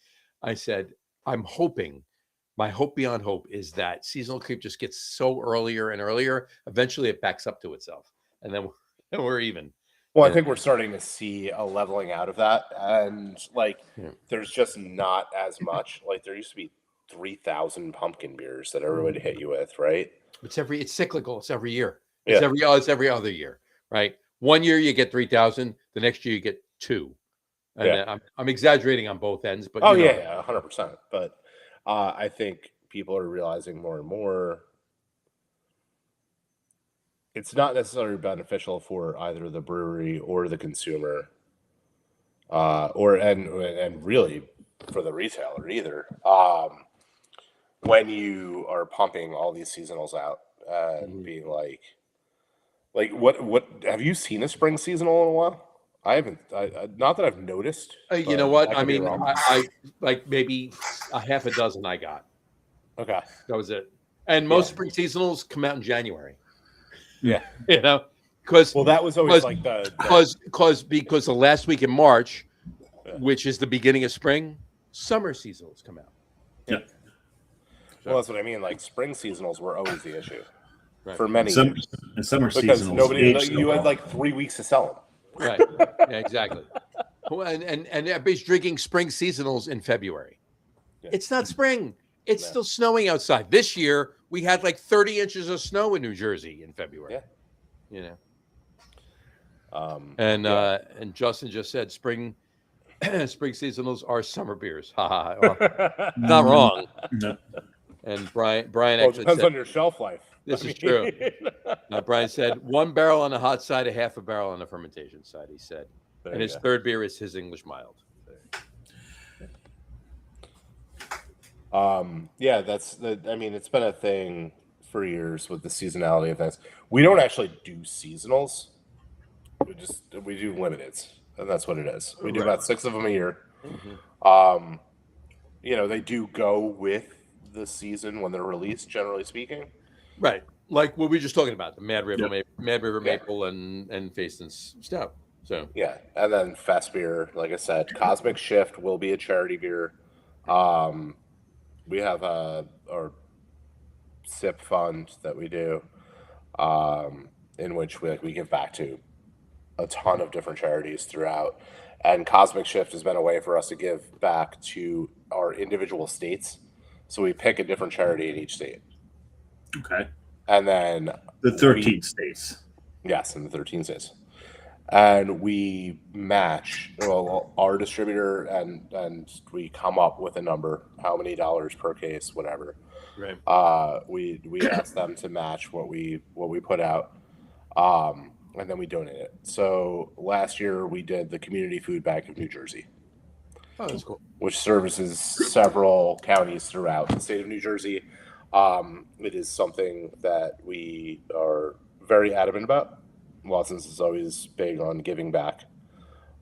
I said, I'm hoping my hope beyond hope is that seasonal creep just gets so earlier and earlier. Eventually, it backs up to itself, and then we're even. Well, I Yeah. think we're starting to see a leveling out of that, and like there's just not as much. Like there used to be 3,000 pumpkin beers that everybody hit you with, right? It's cyclical. It's every year. It's every other year, right? One year you get 3,000. The next year you get 2. And I'm exaggerating on both ends, but 100%. But I think people are realizing more and more it's not necessarily beneficial for either the brewery or the consumer, and really for the retailer either. When you are pumping all these seasonals out and being like what have you seen a spring seasonal in a while? I haven't. Not that I've noticed. you know what? I mean, I like maybe a half a dozen I got. Okay. That was it. And most spring seasonals come out in January. Yeah. Because that was always like because the last week in March, which is the beginning of spring, summer seasonals come out. Yeah. Well, that's what I mean. Like spring seasonals were always the issue for many years. And summer because seasonals. You had like 3 weeks to sell them. Right. Yeah, exactly. And everybody's drinking spring seasonals in February. Yeah. It's not spring. It's still snowing outside. This year we had like 30 inches of snow in New Jersey in February. Yeah. And Justin just said spring seasonals are summer beers. Ha. Not wrong. No. And Brian actually depends said, on your shelf life. This is true. Brian said 1 barrel on the hot side, a half a barrel on the fermentation side, he said. And his third beer is his English mild. It's been a thing for years with the seasonality of things. We don't actually do seasonals. We do limiteds, and that's what it is. We do about 6 of them a year. Mm-hmm. They do go with the season when they're released, generally speaking. Right. Like what we were just talking about, the Mad River Maple and Faiston's Stout. So and then Fest beer, like I said, Cosmic Shift will be a charity beer. We have our SIP fund that we do, in which we give back to a ton of different charities throughout. And Cosmic Shift has been a way for us to give back to our individual states. So we pick a different charity in each state. Okay. And then the 13 states. Yes, in the 13 states. And we match our distributor and we come up with a number, how many dollars per case, whatever. Right. We ask them to match what we put out. And then we donate it. So last year we did the Community Food Bank of New Jersey. Oh, that's cool. Which services several counties throughout the state of New Jersey. It is something that we are very adamant about. Lawson's is always big on giving back.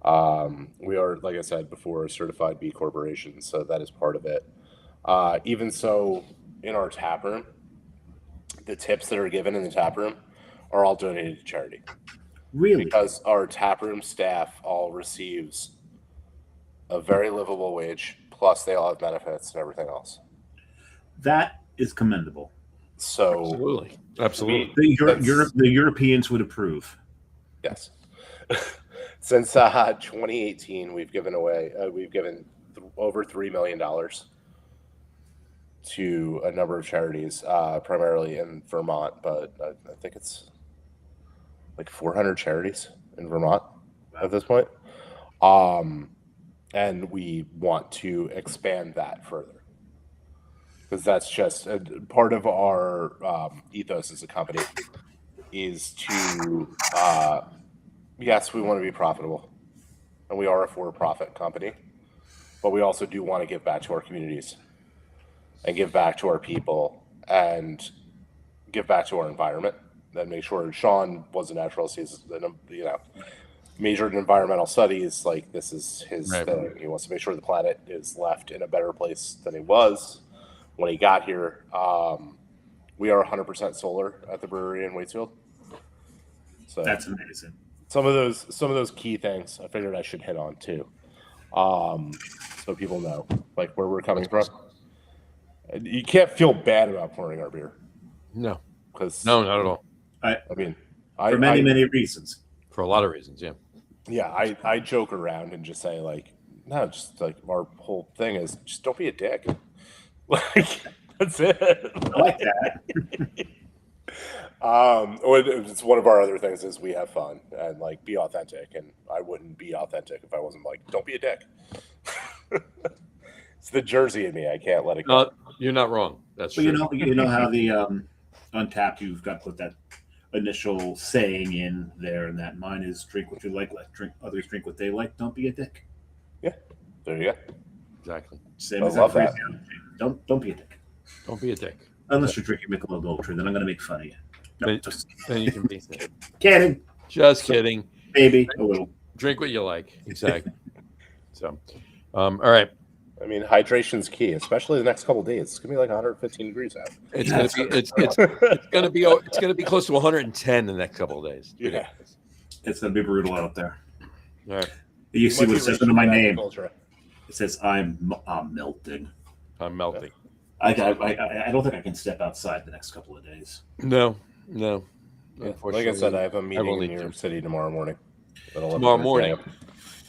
We are, like I said before, a certified B Corporation, so that is part of it. Even so, in our tap room, the tips that are given in the tap room are all donated to charity. Really? Because our tap room staff all receives a very livable wage, plus they all have benefits and everything else. That is commendable. So absolutely. The Europeans would approve. Yes. Since 2018, we've given over $3 million to a number of charities, primarily in Vermont, but I think it's like 400 charities in Vermont at this point. And we want to expand that further, because that's just part of our ethos as a company is to, yes, we want to be profitable, and we are a for-profit company, but we also do want to give back to our communities and give back to our people and give back to our environment, and make sure Sean was a natural, majored in environmental studies. Like, this is his thing. He wants to make sure the planet is left in a better place than it was when he got here. We are 100% solar at the brewery in Waitsfield. So that's amazing. Some of those key things I figured I should hit on too, so people know like where we're coming from. And you can't feel bad about pouring our beer. No, Because not at all. I mean, For many reasons. For a lot of reasons, yeah. Yeah, I joke around and just say like, no, just like our whole thing is just don't be a dick. Like that's it. I like that. It's one of our other things is we have fun and like be authentic, and I wouldn't be authentic if I wasn't like, don't be a dick. It's the Jersey in me. I can't let it go. You're not wrong. That's But true. you know how the Untapped, you've got to put that initial saying in there, and that mine is drink what you like, let drink others drink what they like. Don't be a dick. Yeah, there you go. Exactly. Same I as love that. that. Don't be a dick. Don't be a dick. Unless you're drinking Michelob Ultra, then I'm going to make fun of you. No, Then- just Then you can be. kidding. Just kidding. Maybe a little. Drink what you like. Exactly. So, all right. I mean, hydration's key, especially the next couple of days. It's gonna be like 115 degrees out. It's gonna be close to 110 the next couple of days. Yeah. It's going to be brutal out there. All right. You see might what be it says reaching under my that name. Ultra. It says I'm melting. I'm melting. I don't think I can step outside the next couple of days. No. Yeah. Like I said, I have a meeting will in need New York to. City tomorrow morning. Tomorrow morning.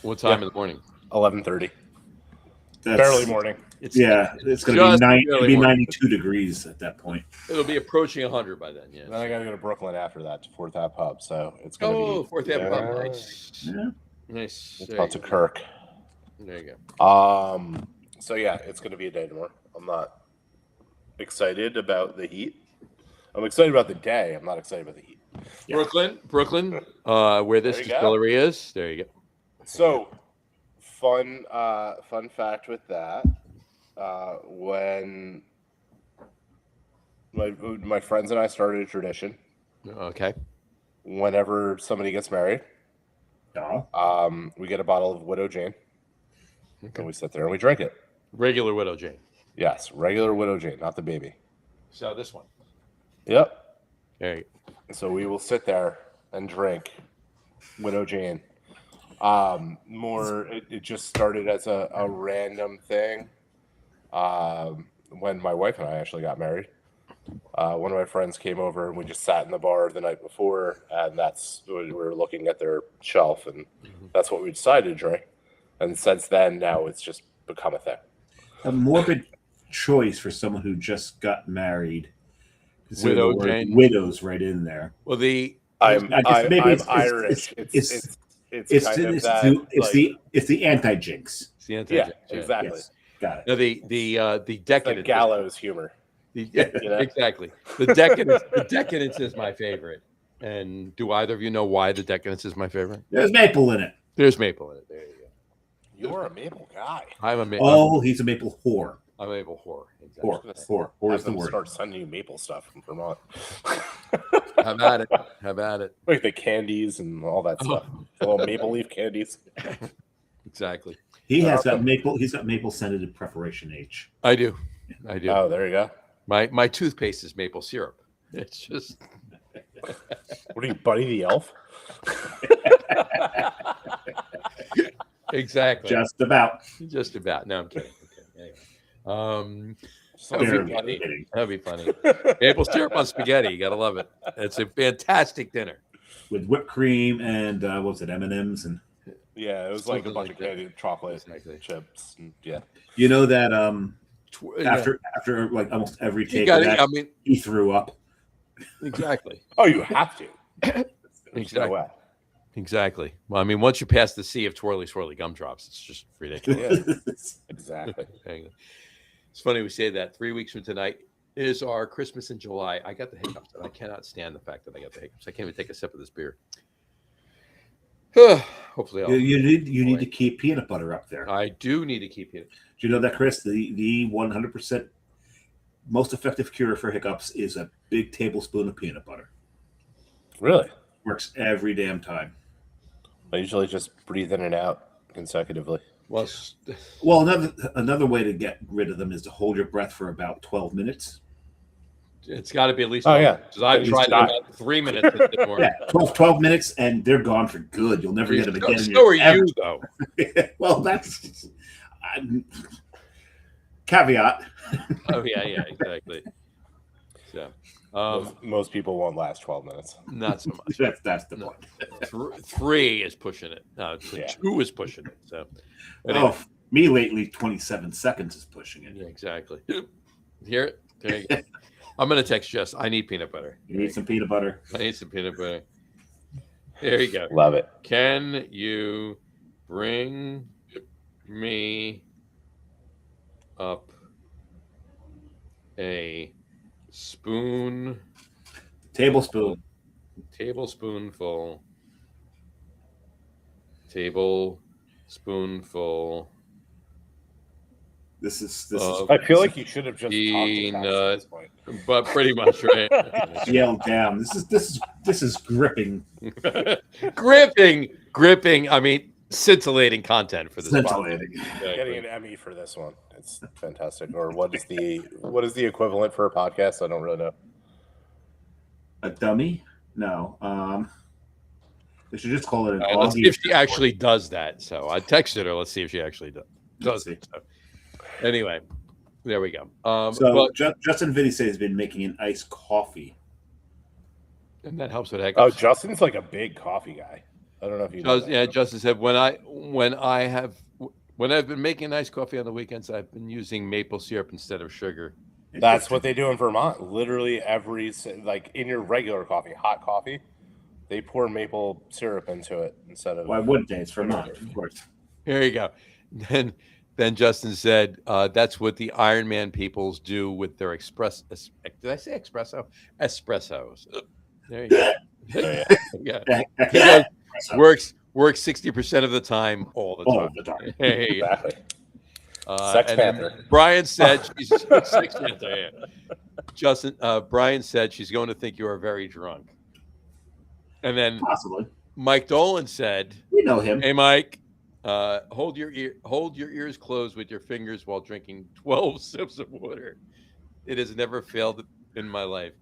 What time in the morning? 11:30. That's, Barely morning. It's it's going just to be barely 92 degrees at that point. It'll be approaching 100 by then. Yes. Then I gotta go to Brooklyn after that to Fourth Ave Pub. So it's gonna be Fourth Avenue. Nice. Yeah. Nice. It's There about you to go. Kirk. There you go. So yeah, it's gonna be a day tomorrow. I'm not excited about the heat. I'm excited about the day. I'm not excited about the heat. Yeah. Brooklyn, where this There you go. distillery is. There you go. So fun fact with that. When my friends and I started a tradition, Okay. whenever somebody gets married, we get a bottle of Widow Jane, and we sit there and we drink it. Regular Widow Jane. Yes, regular Widow Jane, not the baby. So this one. Yep. There you go. So we will sit there and drink Widow Jane. It just started as a random thing. When my wife and I actually got married, one of my friends came over and we just sat in the bar the night before, and we were looking at their shelf, and that's what we decided to drink. And since then, now it's just become a thing. A morbid choice for someone who just got married. Consider Widow the word Jane. Widow's right in there. Well, I'm it's Irish. it's It's kind of that. It's the anti-jinx. it's the anti- Yeah, exactly. Yes, got it. No, the It's decadence. like gallows humor. Exactly. The decadence is my favorite. And do either of you know why the decadence is my favorite? There's maple in it. There's maple in it. There you go. You're a maple guy. I'm a He's a maple whore. I'm a maple whore. Exactly. Whore is Have the them word. start sending you maple stuff from Vermont. Have at it. Have at it. Like the candies and all that stuff. The little maple leaf candies. Exactly. He has got maple. He's got maple scented preparation H. I do. I do. Oh, there you go. My toothpaste is maple syrup. It's just What are you, Buddy the Elf? exactly. Just about. Just about. No, I'm kidding. Okay. Anyway. Barely funny. kidding. That'd be funny. Maple syrup on spaghetti. You gotta love it. It's a fantastic dinner. With whipped cream and what was it, M&Ms and Yeah, it was like a Something bunch like of candy, chocolate, Exactly. chips. And, yeah. you know that Yeah. after like almost every You take got of it. that, I mean, he threw up. exactly. Oh, you have to. There's Exactly. no way. Exactly. Well, I mean, once you pass the sea of twirly swirly gumdrops, it's just ridiculous. Exactly. It's funny we say that. 3 weeks from tonight is our Christmas in July. I got the hiccups, and I cannot stand the fact that I got the hiccups. I can't even take a sip of this beer. Hopefully, you need to keep peanut butter up there. I do need to keep it. Do you know that, Chris? The 100% most effective cure for hiccups is a big tablespoon of peanut butter. Really? Works every damn time. I usually just breathe in and out consecutively. Well, another way to get rid of them is to hold your breath for about 12 minutes. It's got to be at least. Oh, yeah. Because I've At tried least it about 3 minutes. Yeah, 12 minutes, and they're gone for good. You'll never get them again. So are you, though. Well, caveat. Oh yeah, exactly. So, most people won't last 12 minutes. not so much. That's the No. point. 3 is pushing it. No, Yeah. 2 is pushing it. So, anyway. Me lately, 27 seconds is pushing it. Yeah, exactly. Hear it? There you go. I'm gonna text Jess. I need peanut butter. You need some peanut butter. I need some peanut butter. There you go. Love it. Can you bring me up a tablespoonful This is I feel like you should have just talked to peanut, Cass at this point. but pretty much right. yelled down. This is gripping. gripping. I mean, scintillating content for this. Scintillating. Getting an Emmy for this one. It's fantastic. Or what is the equivalent for a podcast? I don't really know. A dummy? No. They should just call it an Let's see Augie. if she actually does that. So I texted her. Let's see if she actually does it. So, anyway, there we go. Justin Vitti says he's been making an iced coffee. And that helps with hiccups. Oh, Justin's like a big coffee guy. I don't know if you know that. Yeah, Justin said when I've been making iced coffee on the weekends, I've been using maple syrup instead of sugar. That's what they do in Vermont. Literally like in your regular coffee, hot coffee, they pour maple syrup into it instead of. Why wouldn't they? It's Vermont, of course. Here you go. Then Justin said that's what the Iron Man peoples do with their did I say espresso? Espressos. There you go. Yeah. He goes, works 60% of the time, all the time. Hey, exactly. Sex Panther. Brian said she's Sex Panther. Yeah. Justin, Brian said she's going to think you are very drunk. And then Possibly. Mike Dolan said, "We know him." Hey, Mike, hold your ears closed with your fingers while drinking 12 sips of water. It has never failed in my life.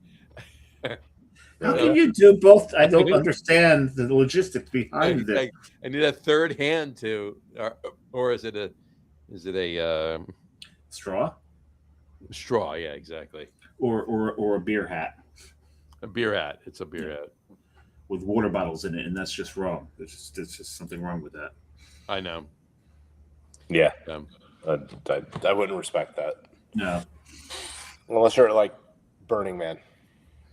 How can you do both? I don't understand the logistics behind this. I need a third hand to, or is it a straw? Straw, yeah, exactly. Or a beer hat. A beer hat. It's a beer hat with water bottles in it, and that's just wrong. There's just something wrong with that. I know. Yeah, I wouldn't respect that. No, unless you're like Burning Man,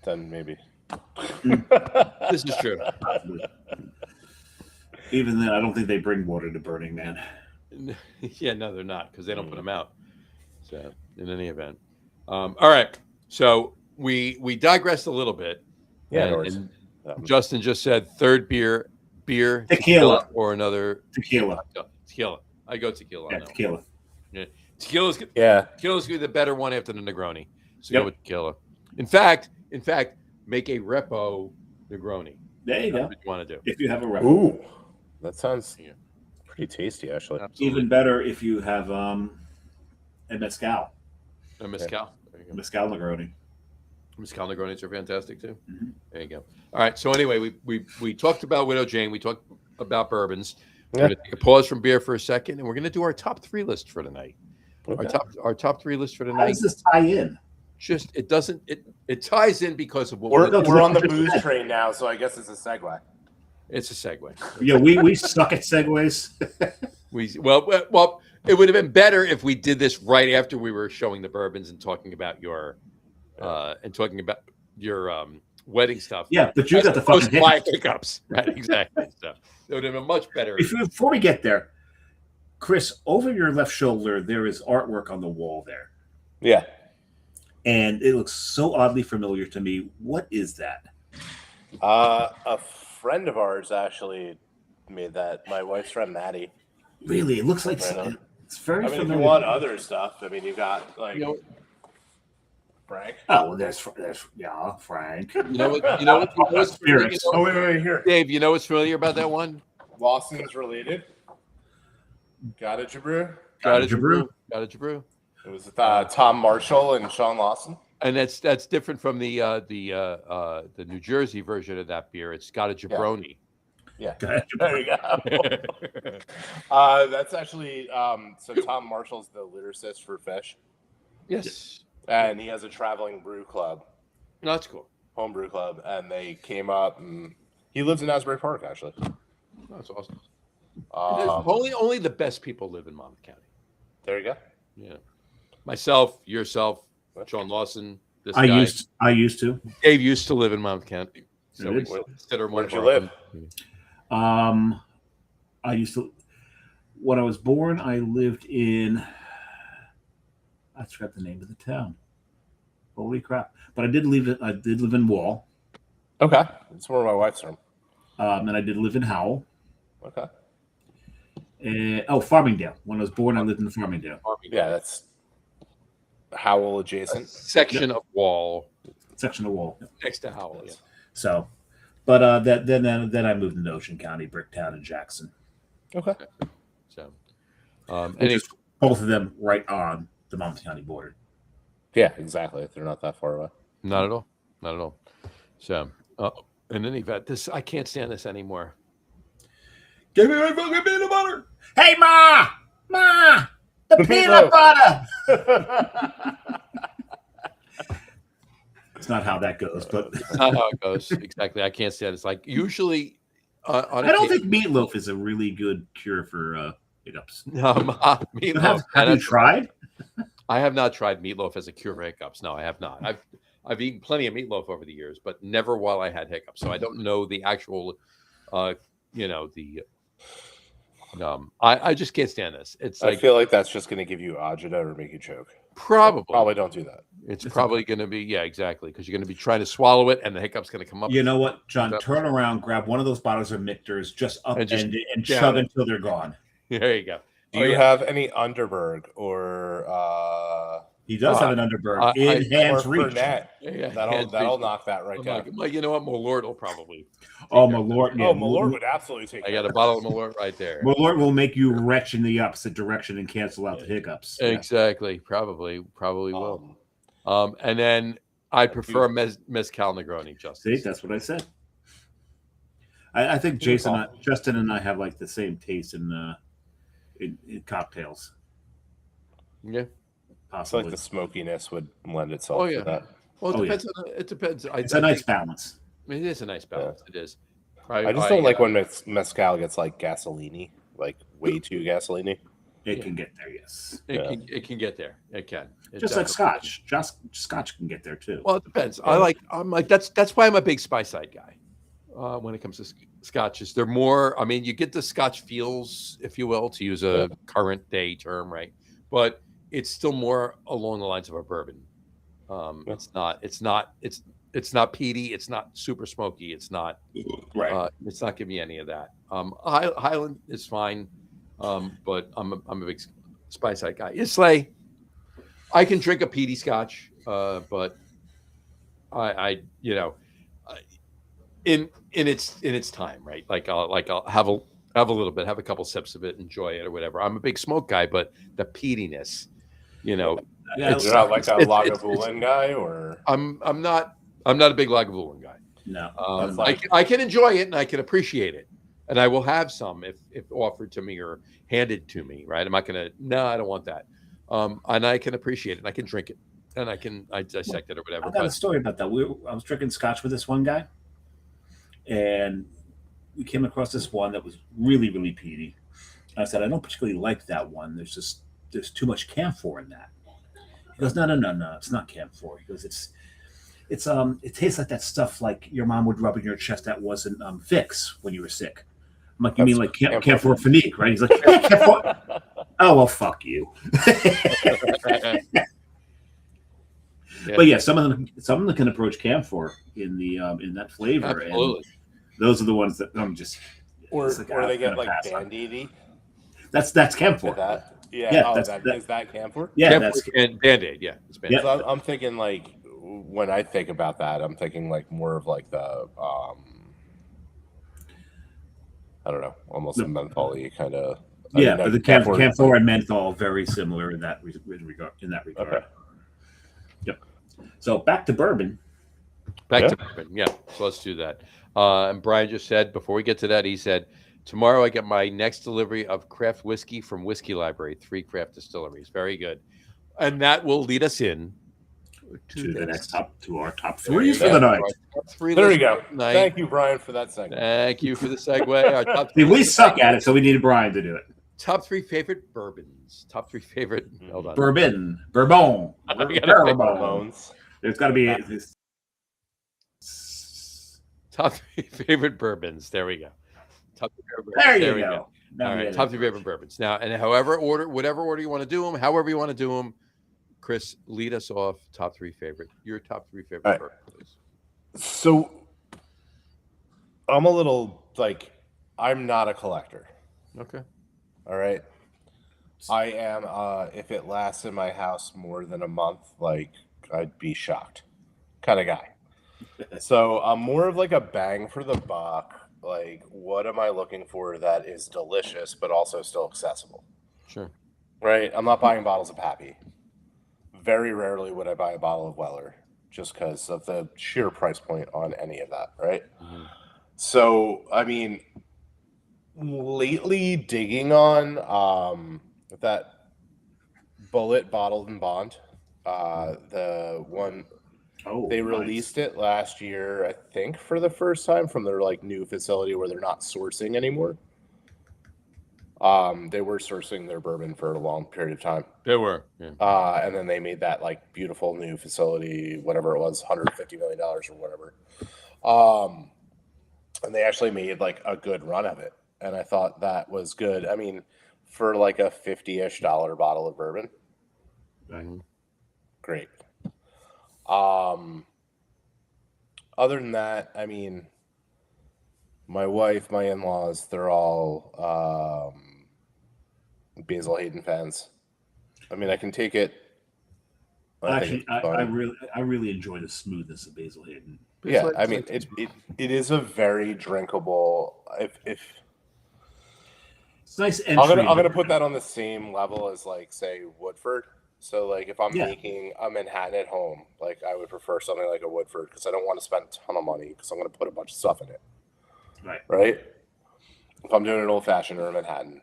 then maybe. This is true. Even then, I don't think they bring water to Burning Man. Yeah, no, they're not because they don't put them out. So, in any event, all right. So we digressed a little bit. Yeah, and Justin just said third beer, tequila, or another tequila. I go tequila. Yeah, tequila. Yeah, tequila's gonna be the better one after the Negroni. So go with tequila. In fact, make a Repo Negroni. There you go. What you want to do if you have a Repo. Ooh, that sounds pretty tasty, actually. Absolutely. Even better if you have a mezcal. A mezcal. There you go. Mezcal Negroni. Mezcal Negronis are fantastic too. Mm-hmm. There you go. All right. So anyway, we talked about Widow Jane. We talked about bourbons. We're going to take a pause from beer for a second, and we're going to do our top 3 list for tonight. Okay. Our top 3 list for tonight. How does this tie in? Just it doesn't it ties in because of what we're on the booze train now, so I guess it's a segue. It's a segue. Yeah, we suck at segues. well, it would have been better if we did this right after we were showing the bourbons and talking about your wedding stuff. Yeah, but you got the fucking hiccups, right? Exactly. So it would have been much better. Before we get there, Chris, over your left shoulder, there is artwork on the wall there. Yeah. And it looks so oddly familiar to me. What is that? A friend of ours actually made that. My wife's friend, Maddie. Really? It looks like it's very familiar. If you want other stuff, you got like Frank. Oh, well, there's Frank. You know what's spirits. Wait, here. Dave, you know what's familiar about that one? Lawson's related. Got it, Jabrew? Got it, Jabrew. It was Tom Marshall and Sean Lawson. And that's different from the New Jersey version of that beer. It's got a Jabroni. Yeah. There you go. That's actually so Tom Marshall's the lyricist for Fish. Yes. And he has a traveling brew club, No, that's cool. home brew club, and they came up and he lives in Asbury Park actually. That's awesome. Um, Only the best people live in Monmouth County. there you go. Yeah. Myself, yourself, John Lawson, this I guy. used to. Dave used to live in Monmouth County. So we Where- consider one Where'd of you our live? own. I used to. When I was born, I lived in. I forgot the name of the town. Holy crap! But I did live in Wall. Okay, that's where my wife's from. And I did live in Howell. Okay. Farmingdale. When I was born, I lived in Farmingdale. Yeah, that's Howell A adjacent. section of Wall Section of Wall. next to Howell. Yeah. So, but then I moved into Ocean County, Bricktown, and Jackson. Okay. So, Which is both of them right on the Monmouth County border. Yeah, exactly. They're not that far away. not at all. Not at all. So, in any event, I can't stand this anymore. Give me my fucking peanut butter. Hey, Ma! Ma! The peanut butter! It's not how that goes, but It's not how it goes. Exactly. I can't stand it. It's like usually on I don't think meatloaf is a really good cure for hiccups. meatloaf. Have you tried? I have not tried meatloaf as a cure for hiccups. No, I have not. I've eaten plenty of meatloaf over the years, but never while I had hiccups. So I don't know the actual, I just can't stand this. It's I like feel like that's just going to give you agita or make you choke. probably Don't do that. It's probably going to be, yeah, exactly, because you're going to be trying to swallow it, and the hiccup's going to come up. You know what, John? Turn around, grab one of those bottles of Michter's, just upend it and shove until they're gone. There you go. Do you have any Underberg or He does have an Underberg in hands reach. Burnett? Yeah, That'll knock that right down. Like, you know what? Malort will probably. Oh, Malort. Yeah, Malort would absolutely take. I got a bottle of Malort right there. Malort will make you retch in the opposite direction and cancel out the hiccups. Exactly. Probably will. And then I prefer mezcal Negroni. Justin. See, that's what I said. I think Justin and I have like the same taste in cocktails. Yeah. I feel like the smokiness would lend itself to that. Well, it depends. It's a nice balance. I mean, it is a nice balance. Yeah. It is. I just don't like when mezcal gets like gasoline-y, like way too gasoline-y. It can get there, yes. It can get there. It can. Just like Scotch. Scotch can get there too. Well, it depends. That's why I'm a big spice side guy. When it comes to scotches, they're more. I mean, you get the Scotch feels, if you will, to use a current day term, right? But it's still more along the lines of a bourbon. It's not peaty. It's not super smoky. It's not right. It's not giving me any of that. Highland is fine, but I'm a big spice side guy. It's like I can drink a peaty Scotch, but I in its time, right? Like I'll have a little bit, have a couple sips of it, enjoy it or whatever. I'm a big smoke guy, but the peatiness, you're not like a Lagavulin guy, or I'm not a big Lagavulin guy. No, I can enjoy it and I can appreciate it, and I will have some if offered to me or handed to me. Right? I'm not gonna. No, I don't want that. And I can appreciate it. And I can drink it, and I dissect it or whatever. I got a story about that. I was drinking Scotch with this one guy, and we came across this one that was really, really peaty. And I said, I don't particularly like that one. There's too much camphor in that. He goes, no, it's not camphor. He goes, it tastes like that stuff like your mom would rub in your chest that wasn't Vicks when you were sick. I'm like, you mean like camphor Finique, right? He's like, yeah, camphor. Oh, well, fuck you. But yeah, some of them can approach camphor in that flavor. Absolutely. And those are the ones that I'm just. Or they get like Band-Aid-y. That's camphor. Is that camphor? Yeah, camphor that's and Band-Aid. Yeah, it's Band-Aid. So I'm thinking like when I think about that, I'm thinking like more of like the I don't know, almost a menthol-y kind of. Yeah, but the camphor and menthol very similar in that regard. Okay. Yep. So back to bourbon. To bourbon. Yeah. So let's do that. And Brian just said, before we get to that, he said, tomorrow I get my next delivery of craft whiskey from Whiskey Library, 3 craft distilleries. Very good. And that will lead us in To the next to our top There three you for go. the night. Top three There list you go. tonight. Thank you, Brian, for that segment. Thank you for the segue. Our top See, three, we suck at it, so we needed Brian to do it. top three favorite bourbons. Top three favorite. Hold on. Bourbon. gotta pick Bourbon. Hormones. There's got to be Top three favorite bourbons. There we go. Top three favorite bourbons. There you we go. Now All we right. get Top it. three favorite bourbons. Now, and whatever order you want to do them, however you want to do them, Chris, lead us off. Your top three favorite All right. bourbons, please. So I'm a little like, I'm not a collector. Okay. All right. I am, if it lasts in my house more than a month, like, I'd be shocked kind of guy. So I'm more of like a bang for the buck. Like, what am I looking for that is delicious, but also still accessible? Sure. Right? I'm not buying bottles of Pappy. Very rarely would I buy a bottle of Weller just because of the sheer price point on any of that, right? Mm-hmm. So, I mean, lately digging on that Bullet Bottled and Bond, the one they released it last year, I think, for the first time from their like new facility where they're not sourcing anymore. They were sourcing their bourbon for a long period of time. They were, yeah. And then they made that like beautiful new facility, whatever it was, $150 million or whatever. And they actually made like a good run of it. And I thought that was good. I mean, for like a $50-ish bottle of bourbon. Mm-hmm. Great. Other than that, I mean, my wife, my in-laws, they're all Basil Hayden fans. I mean, I can take it. Actually, I really enjoy the smoothness of Basil Hayden. Yeah, I mean, it is a very drinkable. If it's nice. I'm gonna put that on the same level as like say Woodford. So like if I'm making a Manhattan at home, like I would prefer something like a Woodford because I don't want to spend a ton of money because I'm gonna put a bunch of stuff in it. Right. If I'm doing an old fashioned or a Manhattan,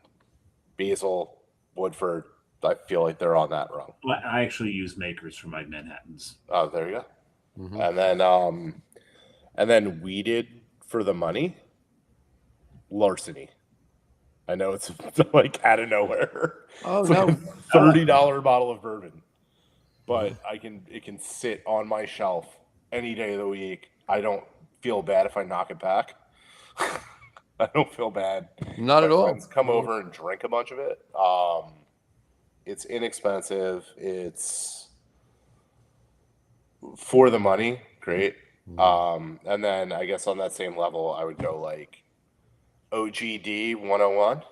Basil, Woodford, I feel like they're on that rung. I actually use Makers for my Manhattans. Oh, there you go. Mm-hmm. And then weeded for the money, Larceny. I know it's like out of nowhere. Oh, it's no. like a $30 bottle of bourbon, but it can sit on my shelf any day of the week. I don't feel bad if I knock it back. I don't feel bad. Not at all. Friends come over and drink a bunch of it. It's inexpensive. It's for the money. Great. And then I guess on that same level, I would go like OGD 101,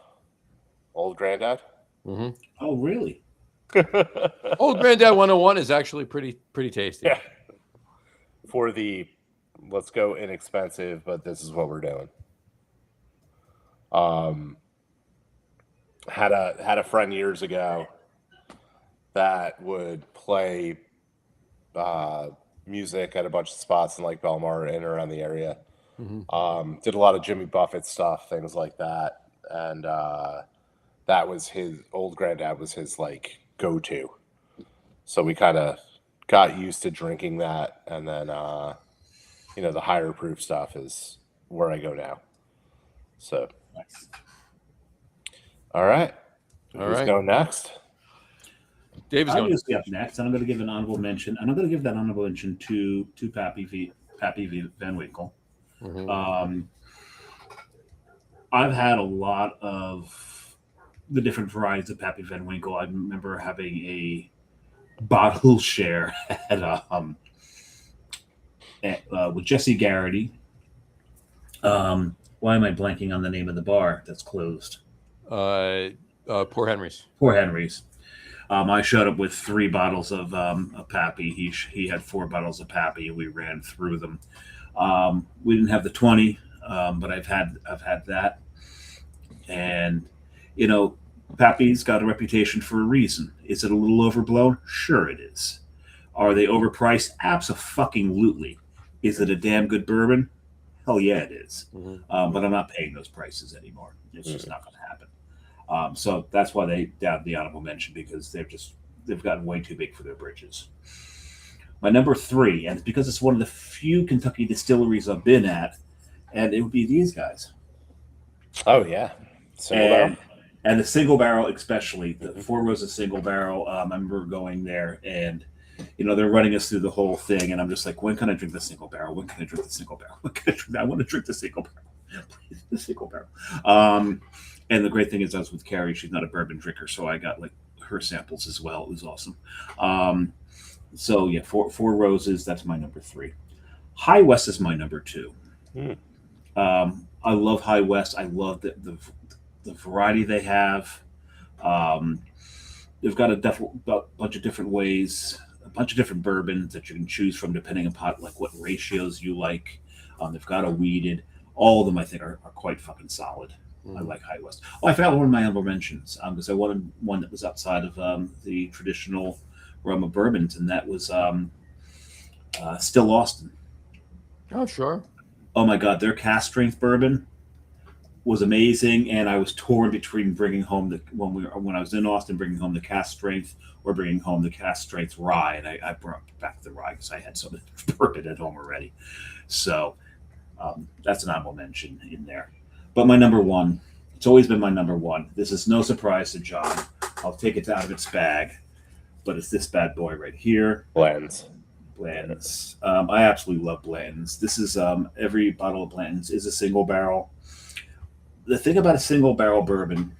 Old Granddad. Mm-hmm. Oh, really? Old Granddad 101 is actually pretty tasty. Yeah. For the let's go inexpensive, but this is what we're doing. Had a friend years ago that would play music at a bunch of spots in like Belmar and around the area. Mm-hmm. Did a lot of Jimmy Buffett stuff, things like that, and that was his Old Granddad was his like go-to. So we kind of got used to drinking that, and then the higher proof stuff is where I go now. So, nice. All right, who's going next? Dave's going up next, and I'm going to give an honorable mention, and I'm going to give that honorable mention to Pappy Van Winkle. Mm-hmm. I've had a lot of the different varieties of Pappy Van Winkle. I remember having a bottle share at with Jesse Garrity. Why am I blanking on the name of the bar that's closed? Poor Henry's. Poor Henry's. I showed up with 3 bottles of Pappy. He had 4 bottles of Pappy. We ran through them. We didn't have the 20, but I've had that. And Pappy's got a reputation for a reason. Is it a little overblown? Sure, it is. Are they overpriced? Abso-fucking-lutely. Is it a damn good bourbon? Hell yeah, it is. Mm-hmm. But I'm not paying those prices anymore. It's just not going to happen. So that's why they got the honorable mention, because they've gotten way too big for their britches. My number 3, and it's because it's one of the few Kentucky distilleries I've been at, and it would be these guys. Oh yeah, single barrel. And the single barrel, especially the Four Roses single barrel. I remember going there, and they're running us through the whole thing, and I'm just like, when can I drink the single barrel? When can I drink the single barrel? When can I drink that? I want to drink the single barrel, please, the single barrel. And the great thing is, I was with Carrie. She's not a bourbon drinker, so I got like her samples as well. It was awesome. So yeah, Four Roses. That's my number 3. High West is my number 2. I love High West. I love the variety they have. They've got a bunch of different ways, a bunch of different bourbons that you can choose from depending upon like what ratios you like. They've got a weeded. All of them, I think, are quite fucking solid. I like High West. Oh, I forgot one of my honorable mentions because I wanted one that was outside of the traditional realm of bourbons, and that was Still Lawson. Oh, sure. Oh my God, their cask strength bourbon was amazing, and I was torn between bringing home when I was in Austin, bringing home the cask strength or bringing home the cask strength rye, and I brought back the rye because I had so much bourbon at home already. So that's an honorable mention in there. But my number 1, it's always been my number 1. This is no surprise to John. I'll take it out of its bag, but it's this bad boy right here. Blanton's. I absolutely love Blanton's. This is every bottle of Blanton's is a single barrel. The thing about a single barrel bourbon,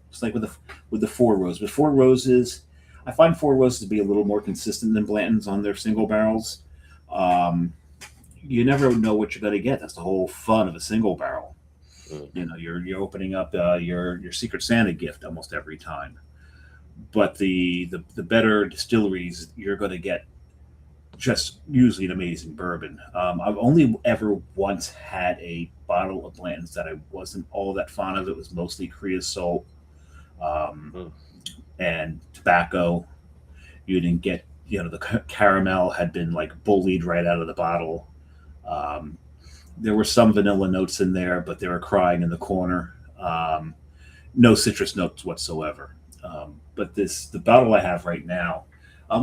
it's like with the Four Roses. With Four Roses, I find Four Roses to be a little more consistent than Blanton's on their single barrels. You never know what you're going to get. That's the whole fun of a single barrel. You're opening up your Secret Santa gift almost every time. But the better distilleries, you're going to get just usually an amazing bourbon. I've only ever once had a bottle of Blanton's that I wasn't all that fond of. It was mostly creosote and tobacco. You didn't get, the caramel had been like bullied right out of the bottle. There were some vanilla notes in there, but they were crying in the corner. No citrus notes whatsoever. But the bottle I have right now,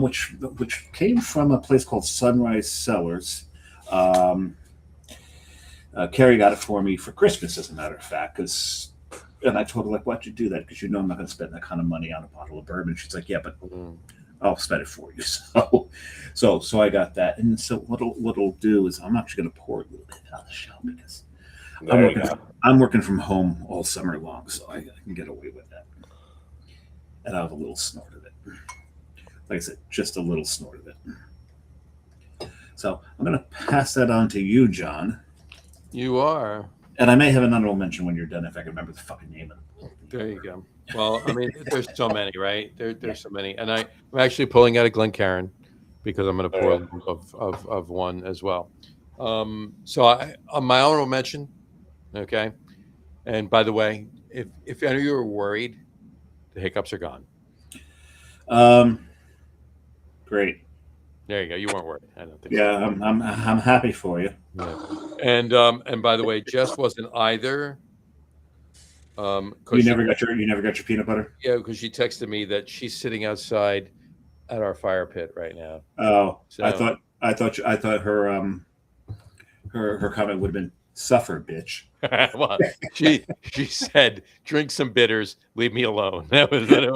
which came from a place called Sunrise Cellars. Carrie got it for me for Christmas, as a matter of fact, and I told her, like, why'd you do that? Because I'm not going to spend that kind of money on a bottle of bourbon. She's like, yeah, but I'll spend it for you. So I got that. And so what it'll do is I'm actually going to pour a little bit on the shelf because I'm working from home all summer long, so I can get away with that. And I'll have a little snort of it. Like I said, just a little snort of it. So I'm going to pass that on to you, John. You are. And I may have an honorable mention when you're done if I can remember the fucking name of it. There you go. Well, I mean, there's so many, right? There's so many. And I'm actually pulling out a Glencairn because I'm going to pour a little of one as well. So on my honorable mention, okay? And by the way, if any of you are worried, the hiccups are gone. Great. There you go. You weren't worried. I don't think. Yeah, so. I'm happy for you. Yeah. And by the way, Jess wasn't either. You never got your peanut butter? Yeah, because she texted me that she's sitting outside at our fire pit right now. Oh, so, I thought her comment would have been "suffer, bitch." Well, she said, "Drink some bitters, leave me alone." That was it.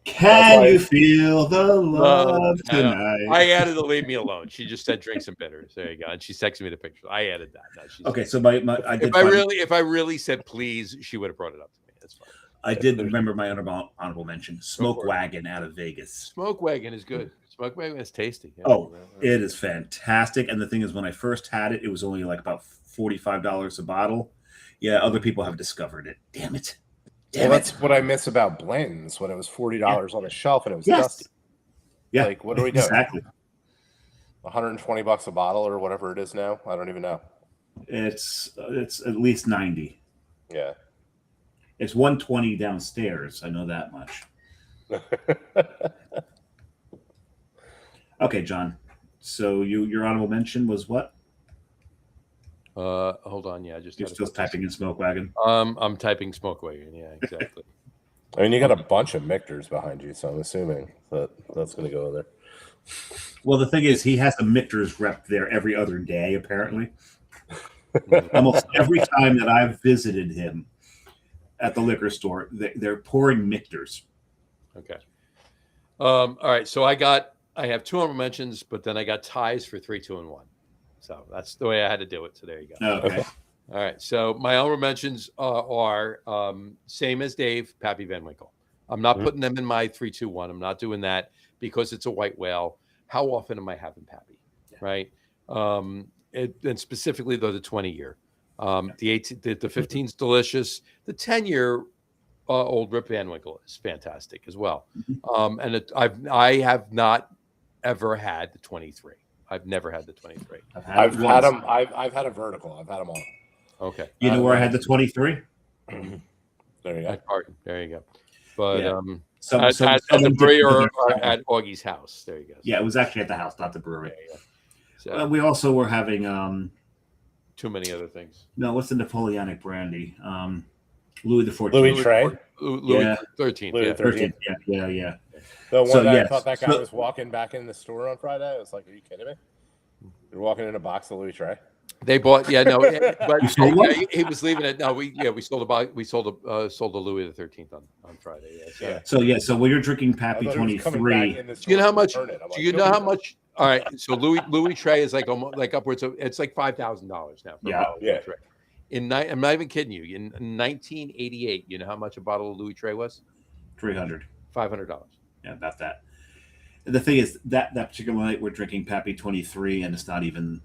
Can you feel the love tonight? I added the "leave me alone." She just said, "Drink some bitters." There you go. And she texted me the picture. I added that. No, okay, so if I really said please, she would have brought it up to me. That's fine. I did remember my honorable mention. Smoke Wagon out of Vegas. Smoke Wagon is good. Smoke Wagon is tasty. Yeah. Oh, it is fantastic. And the thing is, when I first had it, it was only like about $45 a bottle. Yeah, other people have discovered it. Damn it. That's what I miss about Blanton's when it was $40 on the shelf and it was dusty. Yeah. Like, what are we doing? Exactly. $120 a bottle or whatever it is now. I don't even know. It's at least 90. Yeah. It's 120 downstairs. I know that much. Okay, John. So your honorable mention was what? Hold on. Yeah, you're still typing in Smoke Wagon. I'm typing Smoke Wagon. Yeah, exactly. I mean, you got a bunch of Michters behind you, so I'm assuming that's going to go there. Well, the thing is, he has a Michter's rep there every other day, apparently. Mm. Almost every time that I've visited him at the liquor store, they're pouring Michters. Okay. All right. So I have 2 honorable mentions, but then I got ties for 3, 2, and 1. So that's the way I had to do it. So there you go. Okay. All right. So my honorable mentions are same as Dave, Pappy Van Winkle. I'm not putting them in my 3, 2, 1. I'm not doing that because it's a white whale. How often am I having Pappy? Right. And specifically though the 20-year. The 15's delicious. The 10-year old Rip Van Winkle is fantastic as well. And I have not ever had the 23. I've never had the 23. I've had them. I've had a vertical. I've had them all. Okay. You know where I had the 23? There you go. There you go. But Yeah. at the brewery or at Augie's house. There you go. Yeah, it was actually at the house, not the brewery. So, We also were having too many other things. no, what's the Napoleonic brandy? Louis XIV. Louis Trey. Louis 13th. Louis Yeah. 13th. Yeah. The one So, that I yes. thought that guy was walking back in the store on Friday. I was like, "Are you kidding me? You're walking in a box of Louis Trey." They bought, but You sold one? he was leaving it. No, we sold the Louis the 13th on Friday. Yeah. So when you're drinking Pappy 23, Do you know how much? Do you know how much? All right. So Louis Trey is like almost like upwards of it's like $5,000 now. For Yeah. a bottle of Louis Trey. I'm not even kidding you. In 1988, you know how much a bottle of Louis Trey was? $300. $500. Yeah, about that. And the thing is that particular night we're drinking Pappy 23, and it's not even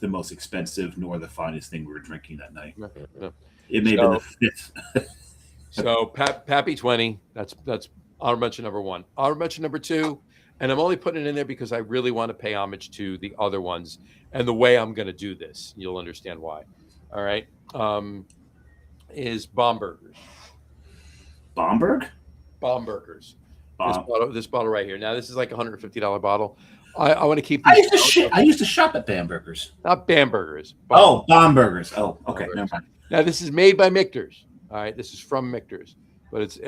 the most expensive nor the finest thing we were drinking that night. No. It may have been the fifth. So Pappy 20. That's honorable mention number 1. Honorable mention number 2. And I'm only putting it in there because I really want to pay homage to the other ones and the way I'm going to do this. You'll understand why. All right. Is Bomburgers. Bomberg? Bomburgers. Bomb. This bottle right here. Now, this is like a $150 bottle. I want to keep I used to shop at Bambergers. Not Bamburgers. Bomburgers. Oh, okay. Never mind. Now, this is made by Michters. All right. This is from Michters. But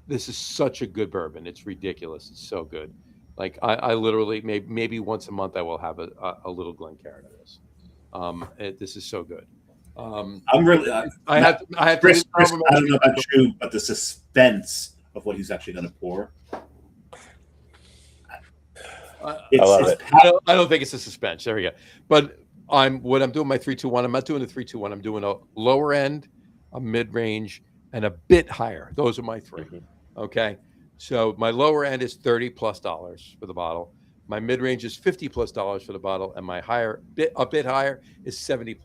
this is such a good bourbon. It's ridiculous. It's so good. Like I literally maybe once a month I will have a little Glencairn of this. This is so good. I'm really. I have Chris, I don't know about you, but the suspense of what he's actually going to pour. I love it. I don't think it's a suspense. There we go. But I'm doing my 3-2-1. I'm not doing a 3-2-1. I'm doing a lower end, a mid range, and a bit higher. Those are my 3. Okay. So my lower end is $30+ for the bottle. My mid range is $50+ for the bottle, and my a bit higher is $70+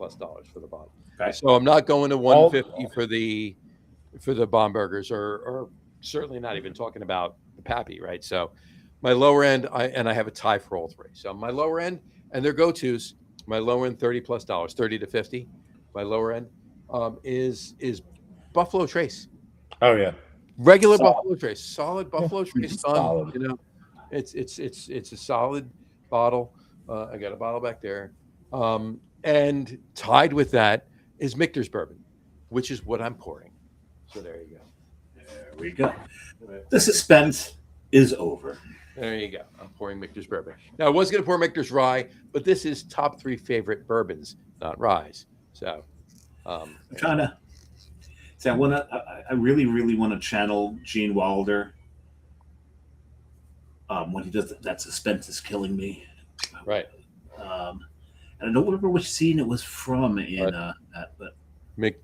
for the bottle. Okay. So I'm not going to 150 for the Bomburgers, or certainly not even talking about the Pappy, right? So my lower end, I have a tie for all 3. So my lower end, and their go-tos, my lower end $30+, $30 to $50. My lower end is Buffalo Trace. Oh yeah. Regular Buffalo Trace, solid Buffalo Trace. Solid. You know, it's a solid bottle. I got a bottle back there, and tied with that is Michter's bourbon, which is what I'm pouring. So there you go. There we go. The suspense is over. There you go. I'm pouring Michter's bourbon. Now I was going to pour Michter's rye, but this is top 3 favorite bourbons, not ryes. So I'm trying to. See, I really, really want to channel Gene Wilder. When he does that suspense is killing me. Right. And I don't remember which scene it was from in that, but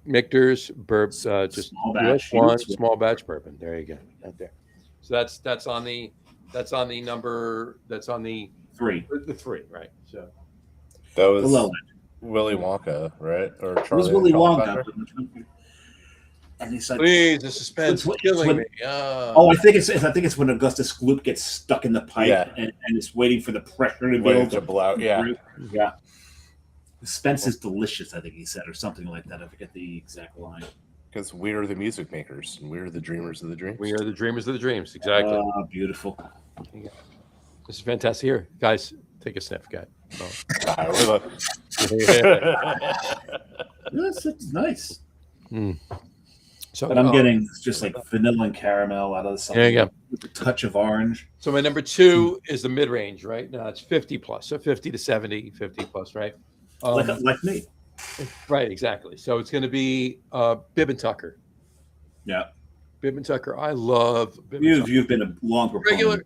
Michter's bourbon, just small batch. one small batch bourbon. There you go, right there. So that's on the number. That's on the 3. The 3, right? So That was Below Willy Wonka, right? Or it was Charlie Willy and the Chocolate Wonka. Factory? And he's like, please, the suspense is killing me. I think it's when Augustus Gloop gets stuck in the pipe and it's waiting for the pressure to Waiting build to blow out. Yeah. Yeah. Suspense is delicious, I think he said, or something like that. I forget the exact line. Because we are the music makers and we are the dreamers of the dreams. We are the dreamers of the dreams. Exactly. Beautiful. This is fantastic. Here, guys, take a sniff, guy. Yes, it's nice. So But I'm getting just like vanilla and caramel out of something. there you go. With a touch of orange. So my number 2 is the mid range, right? Now it's 50 plus, so 50 to 70, 50 plus, right? Like me. Right, exactly. So it's going to be Bib and Tucker. Yeah. Bib and Tucker. I love Bib and Tucker. You've been a long proponent.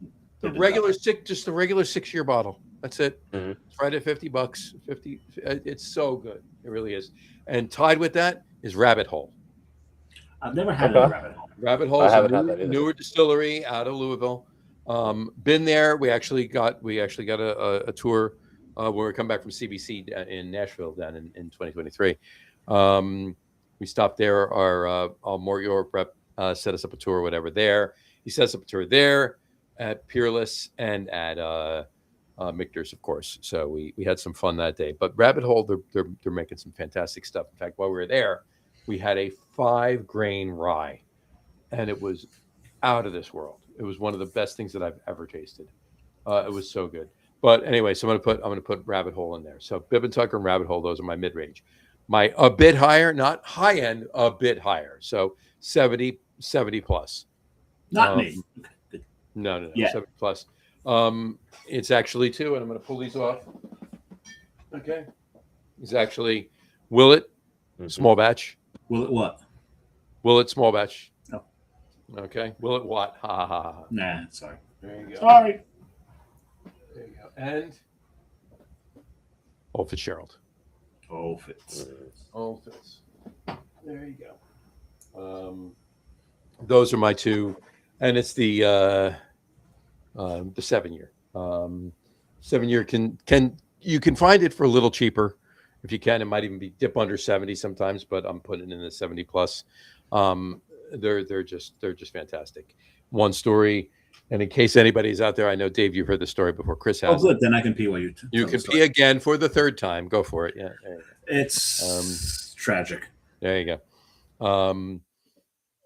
Just the regular 6-year bottle. That's it. Mhm. It's right at $50. 50. It's so good. It really is. And tied with that is Rabbit Hole. I've never had Okay. a rabbit hole. Rabbit Hole I is a haven't had that either. newer distillery out of Louisville. Been there. We actually got a tour when we come back from CBC in Nashville down in 2023. We stopped there. Our Mort York rep set us up a tour or whatever there. He set us up a tour there at Peerless and at Michter's, of course. So we had some fun that day. But Rabbit Hole, they're making some fantastic stuff. In fact, while we were there, we had a 5-grain rye, and it was out of this world. It was one of the best things that I've ever tasted. It was so good. But anyway, so I'm gonna put Rabbit Hole in there. So Bib and Tucker and Rabbit Hole, those are my mid range. My a bit higher, not high end, a bit higher. So 70 plus. Not me. No. Yeah. 70 plus. It's actually 2, and I'm gonna pull these off. Okay. It's actually Willet small batch. Will it what? Willet small batch. Oh. Okay. Willet what? Ha ha ha ha. Nah, sorry. There you go. Sorry. There you go. And Old Fitzgerald. Oh, Fitz. Old Fitz. There you go. Those are my 2, and it's the 7-year. 7-year can you can find it for a little cheaper if you can. It might even be dip under 70 sometimes, but I'm putting it in the 70 plus. They're just fantastic. One story. And in case anybody's out there, I know, Dave, you've heard the story before. Chris has. Oh, good. Then I can pee while you. You can pee again for the 3rd time. Go for it. Yeah. It's tragic. There you go.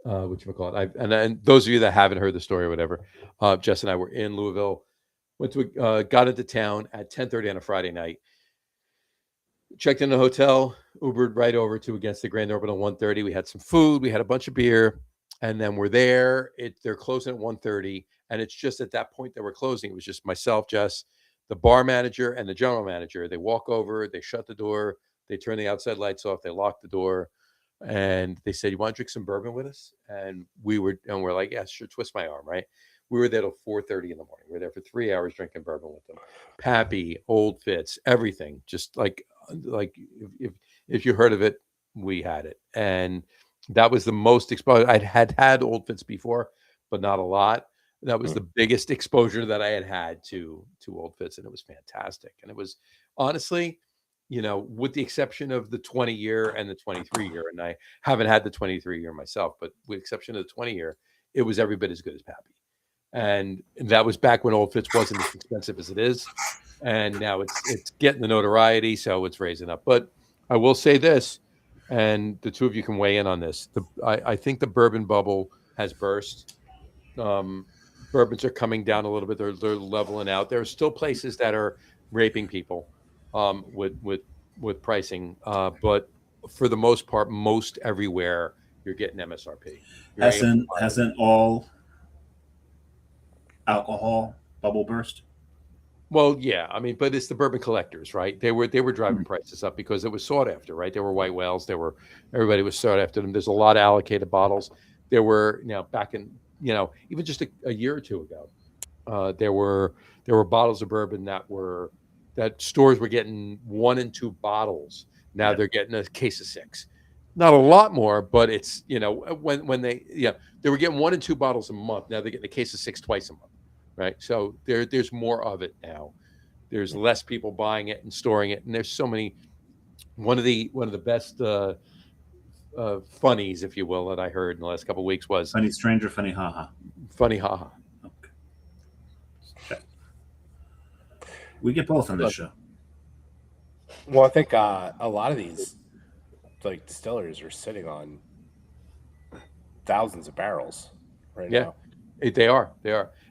Whatchamacallit? And those of you that haven't heard the story or whatever, Jess and I were in Louisville, got into town at 10:30 on a Friday night, checked in the hotel, Ubered right over to against the Grand Open at 1:30. We had some food, we had a bunch of beer, and then we're there. They're closing at 1:30, and it's just at that point that we're closing. It was just myself, Jess, the bar manager, and the general manager. They walk over, they shut the door, they turn the outside lights off, they lock the door, and they said, "You want to drink some bourbon with us?" And we're like, "Yeah, sure." Twist my arm, right? We were there till 4:30 in the morning. We were there for 3 hours drinking bourbon with them. Pappy, Old Fitz, everything. Just like if you heard of it, we had it. And that was the most exposure. I had Old Fitz before, but not a lot. That was the biggest exposure that I had to Old Fitz, and it was fantastic. And it was honestly, with the exception of the 20-year and the 23-year, and I haven't had the 23-year myself, but with the exception of the 20-year, it was every bit as good as Pappy. And that was back when Old Fitz wasn't as expensive as it is. And now it's getting the notoriety, so it's raising up. But I will say this, and the two of you can weigh in on this. I think the bourbon bubble has burst. Bourbons are coming down a little bit. They're leveling out. There are still places that are raping people with pricing, but for the most part, most everywhere you're getting MSRP. Hasn't all alcohol bubble burst? Well, yeah, I mean, but it's the bourbon collectors, right? They were driving prices up because it was sought after, right? There were white whales. Everybody was sought after them. There's a lot of allocated bottles. There were back in even just a year or two ago, there were bottles of bourbon that stores were getting 1 and 2 bottles. Now they're getting a case of 6. Not a lot more, but it's when they were getting 1 and 2 bottles a month. Now they're getting a case of 6 twice a month. Right. So there's more of it now. There's less people buying it and storing it. And there's so many. One of the best funnies, if you will, that I heard in the last couple of weeks was Funny stranger, funny haha. Funny haha. Okay. We get both on this show. Well, I think a lot of these distilleries are sitting on thousands of barrels right now. They are.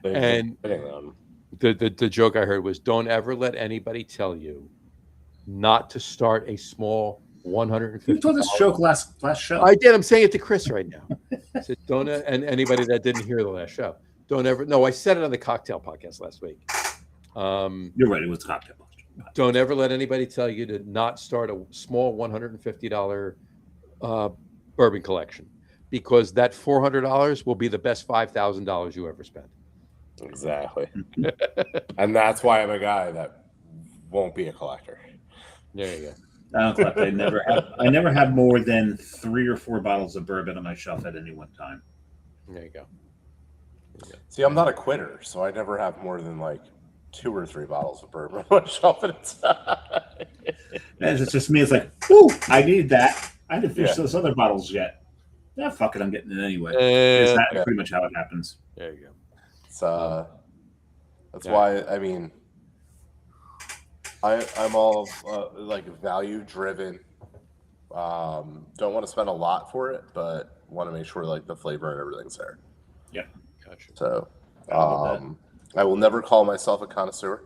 And them. The joke I heard was, don't ever let anybody tell you not to start a small $150. You told this joke last show. I did. I'm saying it to Chris right now. I said, don't, and anybody that didn't hear the last show, don't ever. No, I said it on the cocktail podcast last week. You're right. It was cocktail. Don't ever let anybody tell you to not start a small $150 bourbon collection, because that $400 will be the best $5,000 you ever spent. Exactly. And that's why I'm a guy that won't be a collector. There you go. I don't collect. I never have more than 3 or 4 bottles of bourbon on my shelf at any one time. There you go. See, I'm not a quitter, so I never have more than like 2 or 3 bottles of bourbon on my shelf at a time. And it's just me. It's like, ooh, I need that. I didn't finish those other bottles yet. Yeah, fuck it. I'm getting it anyway. That's pretty much how it happens. There you go. So that's why, I mean, I'm all like value driven. Don't want to spend a lot for it, but want to make sure like the flavor and everything's there. Yeah, gotcha. So I will never call myself a connoisseur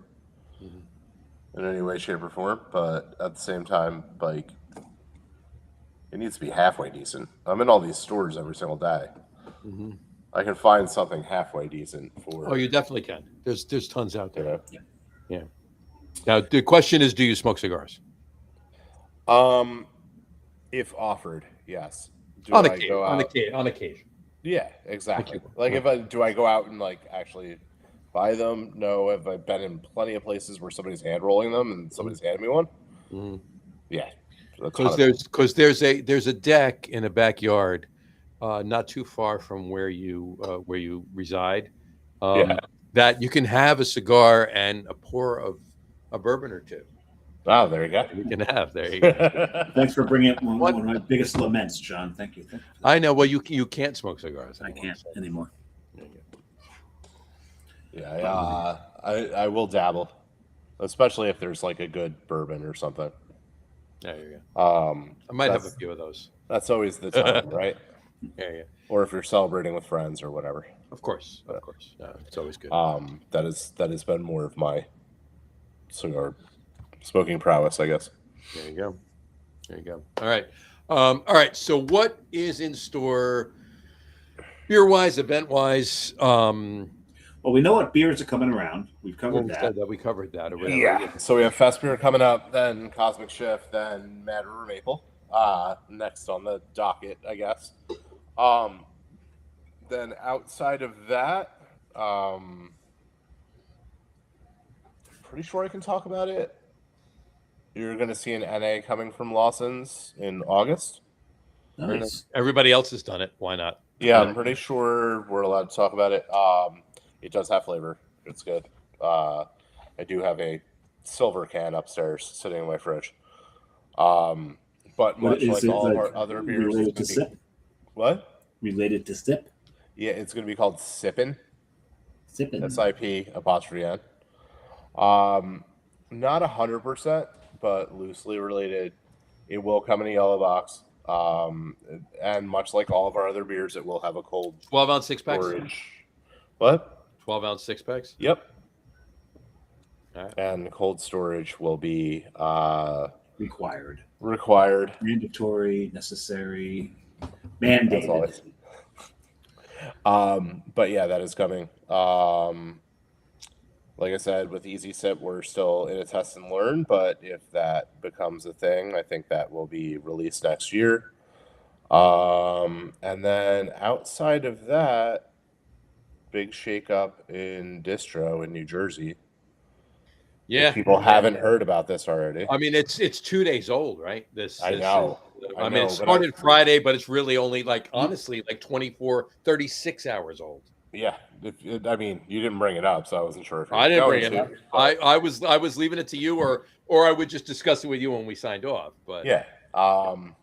in any way, shape, or form, but at the same time, like, it needs to be halfway decent. I'm in all these stores every single day. Mm-hmm. I can find something halfway decent for. Oh, you definitely can. There's tons out there. Yeah. Now the question is, do you smoke cigars? If offered, yes. On occasion. Yeah, exactly. Like, if I go out and like actually buy them? No. Have I been in plenty of places where somebody's hand rolling them and somebody's handed me one? Mm-hmm. Yeah. Because there's a deck in a backyard, not too far from where you reside, that you can have a cigar and a pour of a bourbon or two. Oh, there you go. You can have. There you go. Thanks for bringing up one of my biggest laments, John. Thank you. I know. Well, you can't smoke cigars anymore. I can't anymore. Yeah, I will dabble, especially if there's like a good bourbon or something. There you go. I might have a few of those. That's always the time, right? Yeah. Or if you're celebrating with friends or whatever. Of course. It's always good. That has been more of my cigar smoking prowess, I guess. There you go. All right. So what is in store, beer wise, event wise? Well, we know what beers are coming around. We've covered that. We covered that already. Yeah. So we have Fest Beer coming up, then Cosmic Shift, then Mad River Maple. Next on the docket, I guess. Then outside of that, pretty sure I can talk about it. You're going to see an NA coming from Lawson's in August. Nice. Everybody else has done it. Why not? Yeah, I'm pretty sure we're allowed to talk about it. It does have flavor. It's good. I do have a silver can upstairs sitting in my fridge. But much like all of our other beers, related to sip. What? Related to sip? Yeah, it's going to be called Sippin'. Sippin'. SIP''. Not 100%, but loosely related. It will come in a yellow box. And much like all of our other beers, it will have a cold 12-ounce six-packs. storage. What? 12-ounce six-packs? Yep. All right. And cold storage will be required, mandatory, necessary, mandated. But yeah, that is coming. Like I said, with Easy Sip, we're still in a test and learn, but if that becomes a thing, I think that will be released next year. And then outside of that, big shakeup in distro in New Jersey. Yeah, if people haven't heard about this already. I mean, it's 2 days old, right? I know. I mean, it started Friday, but it's really only honestly 36 hours old. Yeah, I mean, you didn't bring it up, so I wasn't sure. I didn't bring it up. I was leaving it to you, or I would just discuss it with you when we signed off. But yeah, so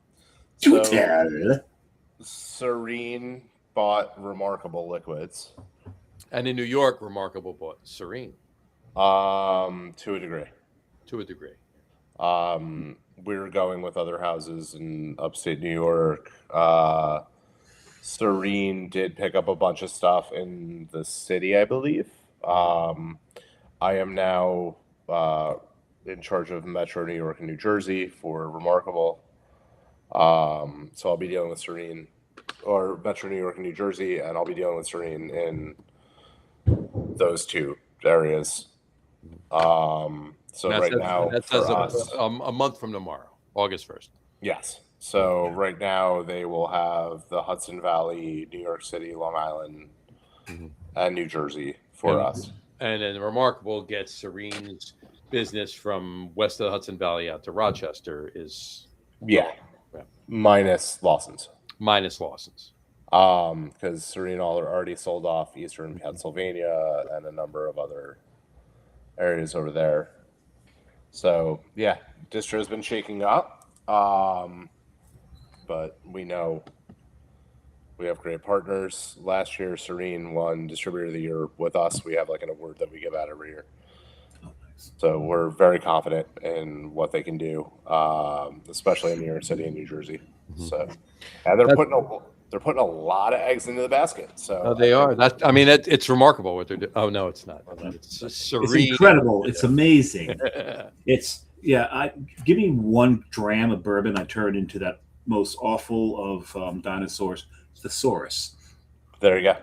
Serene bought Remarkable Liquids, and in New York, Remarkable bought Serene. To a degree. We were going with other houses in upstate New York. Serene did pick up a bunch of stuff in the city, I believe. I am now in charge of Metro New York and New Jersey for Remarkable. So I'll be dealing with Serene or Metro New York and New Jersey, and I'll be dealing with Serene in those two areas. So right now that's for as us, a month from tomorrow, August 1st. yes. So right now they will have the Hudson Valley, New York City, Long Island, and New Jersey for us. And then Remarkable gets Serene's business from west of the Hudson Valley out to Rochester is minus Lawson's. Minus Lawson's. Because Serene already sold off Eastern Pennsylvania and a number of other areas over there. So yeah, distro's been shaking up. But we know we have great partners. Last year, Serene won Distributor of the Year with us. We have like an award that we give out every year. So we're very confident in what they can do, especially in New York City and New Jersey. So, and they're putting a lot of eggs into the basket. So they are. It's remarkable what they're doing. Oh no, it's not. It's Serene. It's incredible. It's amazing. Give me 1 dram of bourbon, I turn into that most awful of dinosaurs, thesaurus. There you go.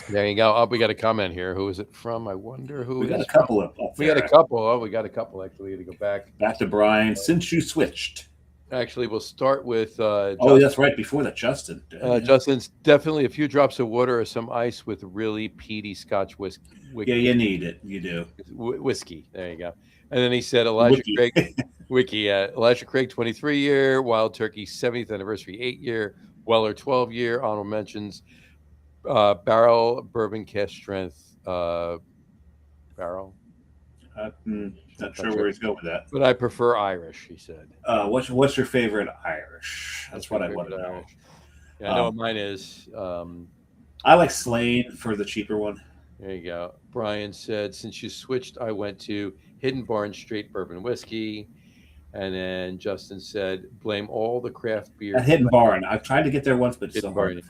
There you go. Oh, we got a comment here. Who is it from? I wonder who. We got a couple of. We got a couple. Oh, we got a couple. Actually, we got to go back to Brian. Since you switched. Actually, we'll start with. That's right. Before that, Justin. Justin's definitely a few drops of water or some ice with really peaty Scotch whiskey. Yeah, you need it. You do. Whiskey. There you go. And then he said, Elijah Craig, Elijah Craig, 23-year, Wild Turkey, 70th anniversary, 8-year, Weller, 12-year, honorable mentions, Barrel, Bourbon, Cask Strength, Barrel. Not sure where he's going with that. But I prefer Irish, he said. What's your favorite Irish? That's what I want to know. Yeah, I know what mine is. I like Slane for the cheaper one. There you go. Brian said, since you switched, I went to Hidden Barn Straight Bourbon Whiskey. And then Justin said, blame all the craft beer. At Hidden Barn. I've tried to get there once, but it's so hard to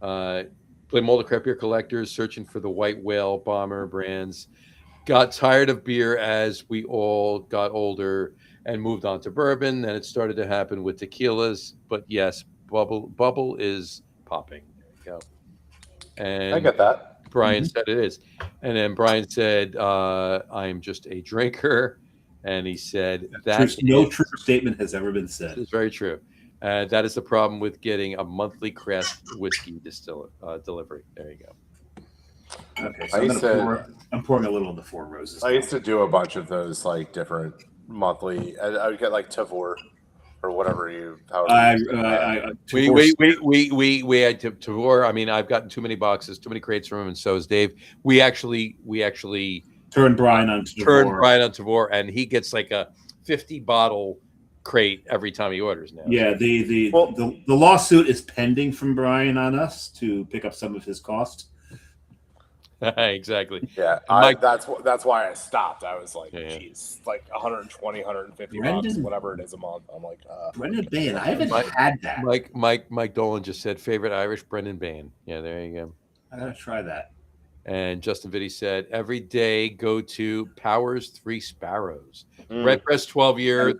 find. Blame all the craft beer collectors searching for the White Whale, Bomber brands. Got tired of beer as we all got older and moved on to bourbon. Then it started to happen with tequilas. But yes, bubble is popping. There you go. And I get that. Brian said it is. And then Brian said, I'm just a drinker. And he said that no true statement has ever been said. It's very true. That is the problem with getting a monthly craft whiskey delivery. There you go. Okay, so I'm pouring a little of the Four Roses. I used to do a bunch of those like different monthly. I would get like Tavor or whatever we had Tavor. I mean, I've gotten too many boxes, too many crates from him, and so is Dave. We actually turned Brian on Tavor, and he gets like a 50 bottle crate every time he orders now. Yeah, the lawsuit is pending from Brian on us to pick up some of his costs. Exactly. Yeah, that's why I stopped. I was like, geez, like 120, 150 bucks, whatever it is a month. I'm like, Brendan Bain. I haven't had that. Mike Dolan just said favorite Irish, Brendan Bain. Yeah, there you go. I gotta try that. And Justin Vitti said every day go to Powers 3 Sparrows. Redbreast 12-year.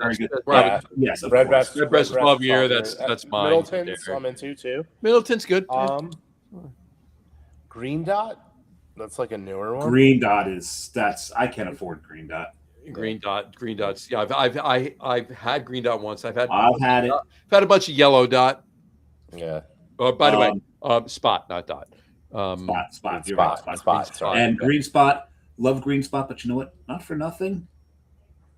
Yes, Redbreast 12-year. That's mine. Middleton's I'm into too. Middleton's good. Green Dot. That's like a newer one. Green Dot I can't afford Green Dot. Green Dots. Yeah, I've had Green Dot once. I've had it. I've had a bunch of Yellow Dot. Yeah. Oh, by the way, Spot, not Dot. Spot. You're right. Spot. And Green Spot. Love Green Spot, but you know what? Not for nothing.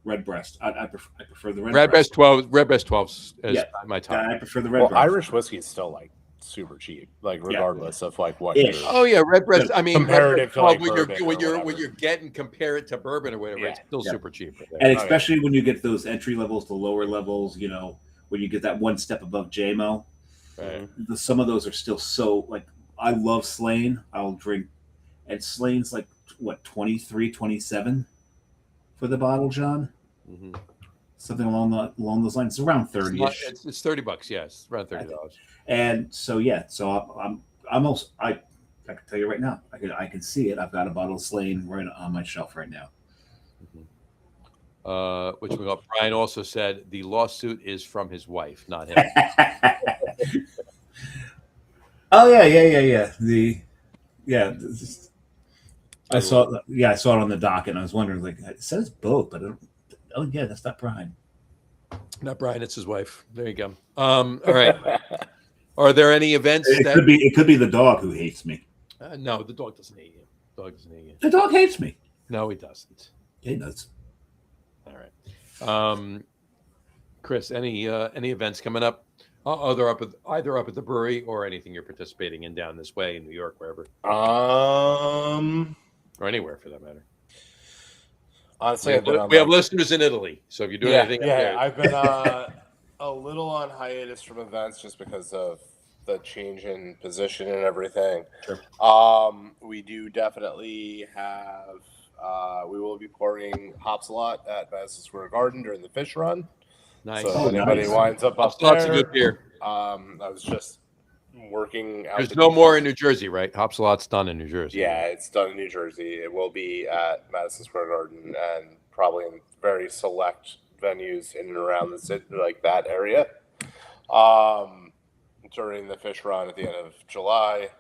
Redbreast. I prefer the Redbreast 12. Redbreast 12 is my top. I prefer the Redbreast. Irish whiskey is still like super cheap, like regardless of like what. Oh yeah, Redbreast. I mean, comparative to like when you're getting compare it to bourbon or whatever, it's still super cheap. And especially when you get those entry levels, the lower levels, you know, when you get that one step above JMO, some of those are still so like. I love Slane. I'll drink, and Slane's like what 23, 27 for the bottle, John. Something along those lines. It's around 30-ish. It's $30. Yes, around $30. And so I'm almost. I can tell you right now. I can see it. I've got a bottle of Slane right on my shelf right now. which we got. Brian also said the lawsuit is from his wife, not him. Oh yeah. I saw it on the docket, and I was wondering, like, it says both, but I don't, oh yeah, that's not Brian. Not Brian, it's his wife. There you go. All right. Are there any events It could be the dog who hates me. No, the dog doesn't hate you. The dog doesn't hate you. The dog hates me. No, he doesn't. He does. All right. Chris, any events coming up? Either up at the brewery or anything you're participating in down this way in New York, wherever. Or anywhere for that matter. Honestly, we have listeners in Italy, so if you're doing anything, I've been a little on hiatus from events just because of the change in position and everything. Sure. We do definitely have. We will be pouring hops a lot at Madison Square Garden during the fish run. Nice. So if anybody winds up there, lots of good beer. I was just working out. There's no more in New Jersey, right? Hopsalot's done in New Jersey. Yeah, it's done in New Jersey. It will be at Madison Square Garden and probably in very select venues in and around the city, like that area. During the fish run at the end of July.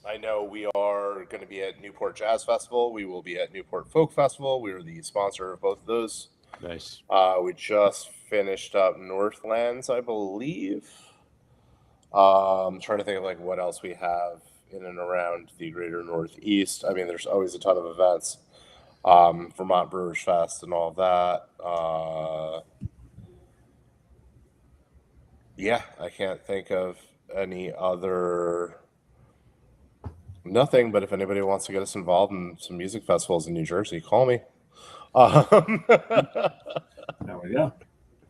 I know we are going to be at Newport Jazz Festival. We will be at Newport Folk Festival. We are the sponsor of both of those. Nice. We just finished up Northlands, I believe. I'm trying to think of like what else we have in and around the greater Northeast. I mean, there's always a ton of events. Vermont Brewers Fest and all of that. Yeah, I can't think of any other... Nothing, but if anybody wants to get us involved in some music festivals in New Jersey, call me. There we go.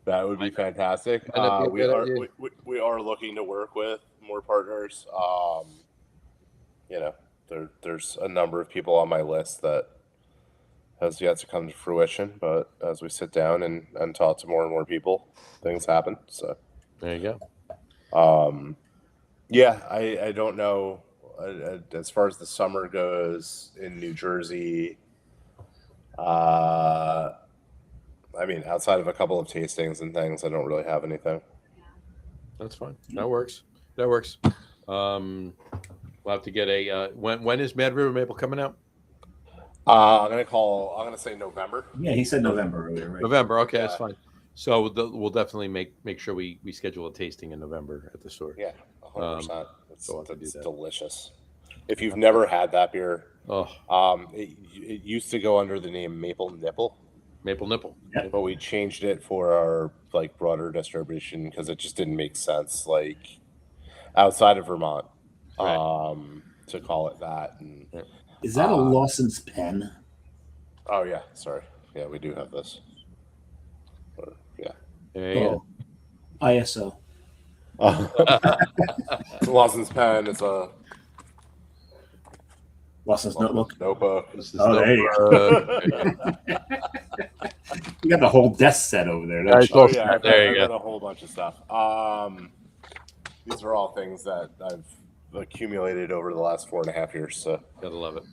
That would be fantastic. We are looking to work with more partners. There's a number of people on my list that has yet to come to fruition, but as we sit down and talk to more and more people, things happen. So there you go. I don't know. As far as the summer goes in New Jersey, I mean, outside of a couple of tastings and things, I don't really have anything. That's fine. That works. We'll have to get a when is Mad River Maple coming out? I'm gonna say November. Yeah, he said November earlier, right? November. Okay, that's fine. So we'll definitely make sure we schedule a tasting in November at the store. Yeah, 100%. It's that. Delicious. If you've never had that beer, it used to go under the name Maple Nipple. Maple Nipple. Yeah. But we changed it for our like broader distribution because it just didn't make sense, like outside of Vermont, to call it that. And is that a Lawson's pen? Oh yeah, sorry. Yeah, we do have this. There you go. ISO. It's a Lawson's pen. It's a Lawson's notebook. Notebook. There you go. You got the whole desk set over there. There you go. Got a whole bunch of stuff. These are all things that I've accumulated over the last 4.5 years. So gotta love it.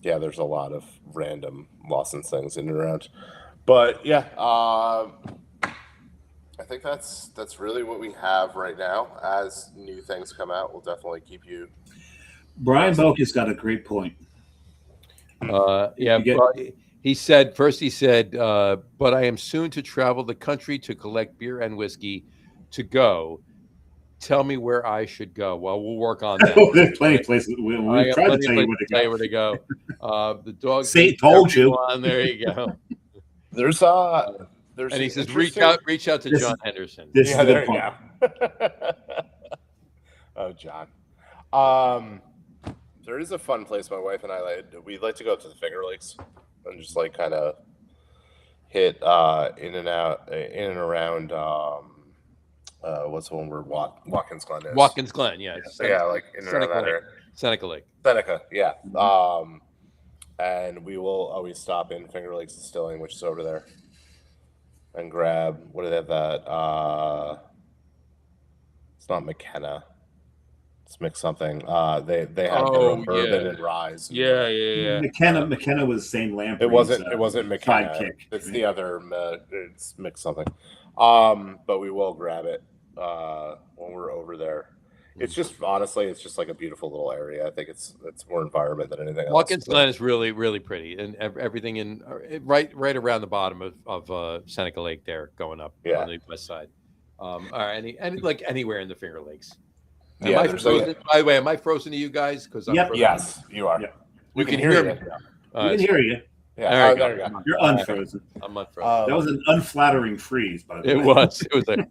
There's a lot of random Lawson's things in and around, but I think that's really what we have right now. As new things come out, we'll definitely keep you. Brian Bokus got a great point. He said, but I am soon to travel the country to collect beer and whiskey to go. Tell me where I should go. Well, we'll work on that. There's plenty of places. We tried to tell you where to go. The dog told you. There you go. There's and he says, reach out to John Henderson. This is a good point. Oh, John. There is a fun place my wife and I we like to go up to the Finger Lakes and just like kind of hit in and around what's the one where Watkins Glen is? Watkins Glen, yeah. Like in and around that area. Seneca Lake. Seneca, yeah. And we will always stop in Finger Lakes Distilling, which is over there, and grab, what do they have that? It's not McKenna. Let's mix something. They had their own bourbon and rye. Yeah. McKenna was St. Lampre's. It wasn't McKenna. Sidekick. It's the other. It's mix something. But we will grab it when we're over there. It's just honestly, it's just like a beautiful little area. I think it's more environment than anything else. Watkins Glen is really, really pretty, and everything in right around the bottom of Seneca Lake there, going up on the west side. Like anywhere in the Finger Lakes. Am I frozen? By the way, am I frozen to you guys? Because yes, you are. Yep. We can hear me. We can hear you. Yeah, there you go. You're unfrozen. I'm unfrozen. That was an unflattering freeze, by the way. It was. It was like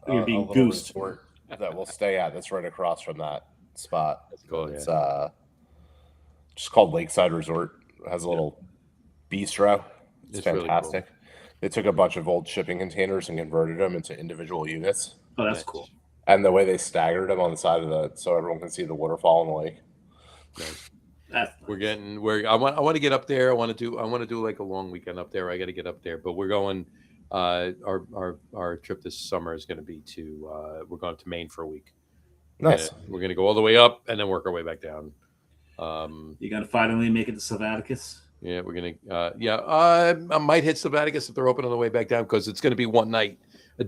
you're being a goosed. resort that we'll stay at. That's right across from that spot. That's cool. It's just called Lakeside Resort. It has a little bistro. It's fantastic. Really cool. They took a bunch of old shipping containers and converted them into individual units. Oh, that's cool. And the way they staggered them on the side of so everyone can see the waterfall in the lake. Nice. I want to get up there. I want to do like a long weekend up there. I got to get up there, but we're going. Our trip this summer is going to be we're going to Maine for a week. Nice. We're going to go all the way up and then work our way back down. You got to finally make it to Sylvaticus. Yeah, we're gonna. I might hit Sylvaticus if they're open on the way back down, because it's going to be one night, a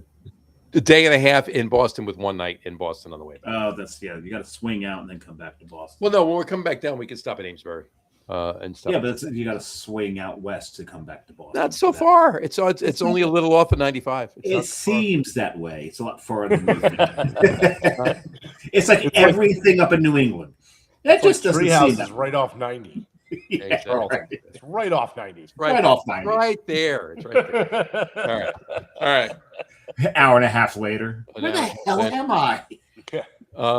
day and a half in Boston with one night in Boston on the way back. Oh, you got to swing out and then come back to Boston. Well, no, when we're coming back down, we can stop at Amesbury and stuff. Yeah, but you got to swing out west to come back to Boston. Not so far. It's only a little off of 95. It seems that way. It's a lot farther than you think. It's like everything up in New England. That just doesn't seem that right off 90. Yeah, Exactly. right. It's right off 90. Right off 90. Right there. It's right there. All right. Hour and a half later. Where the hell am I?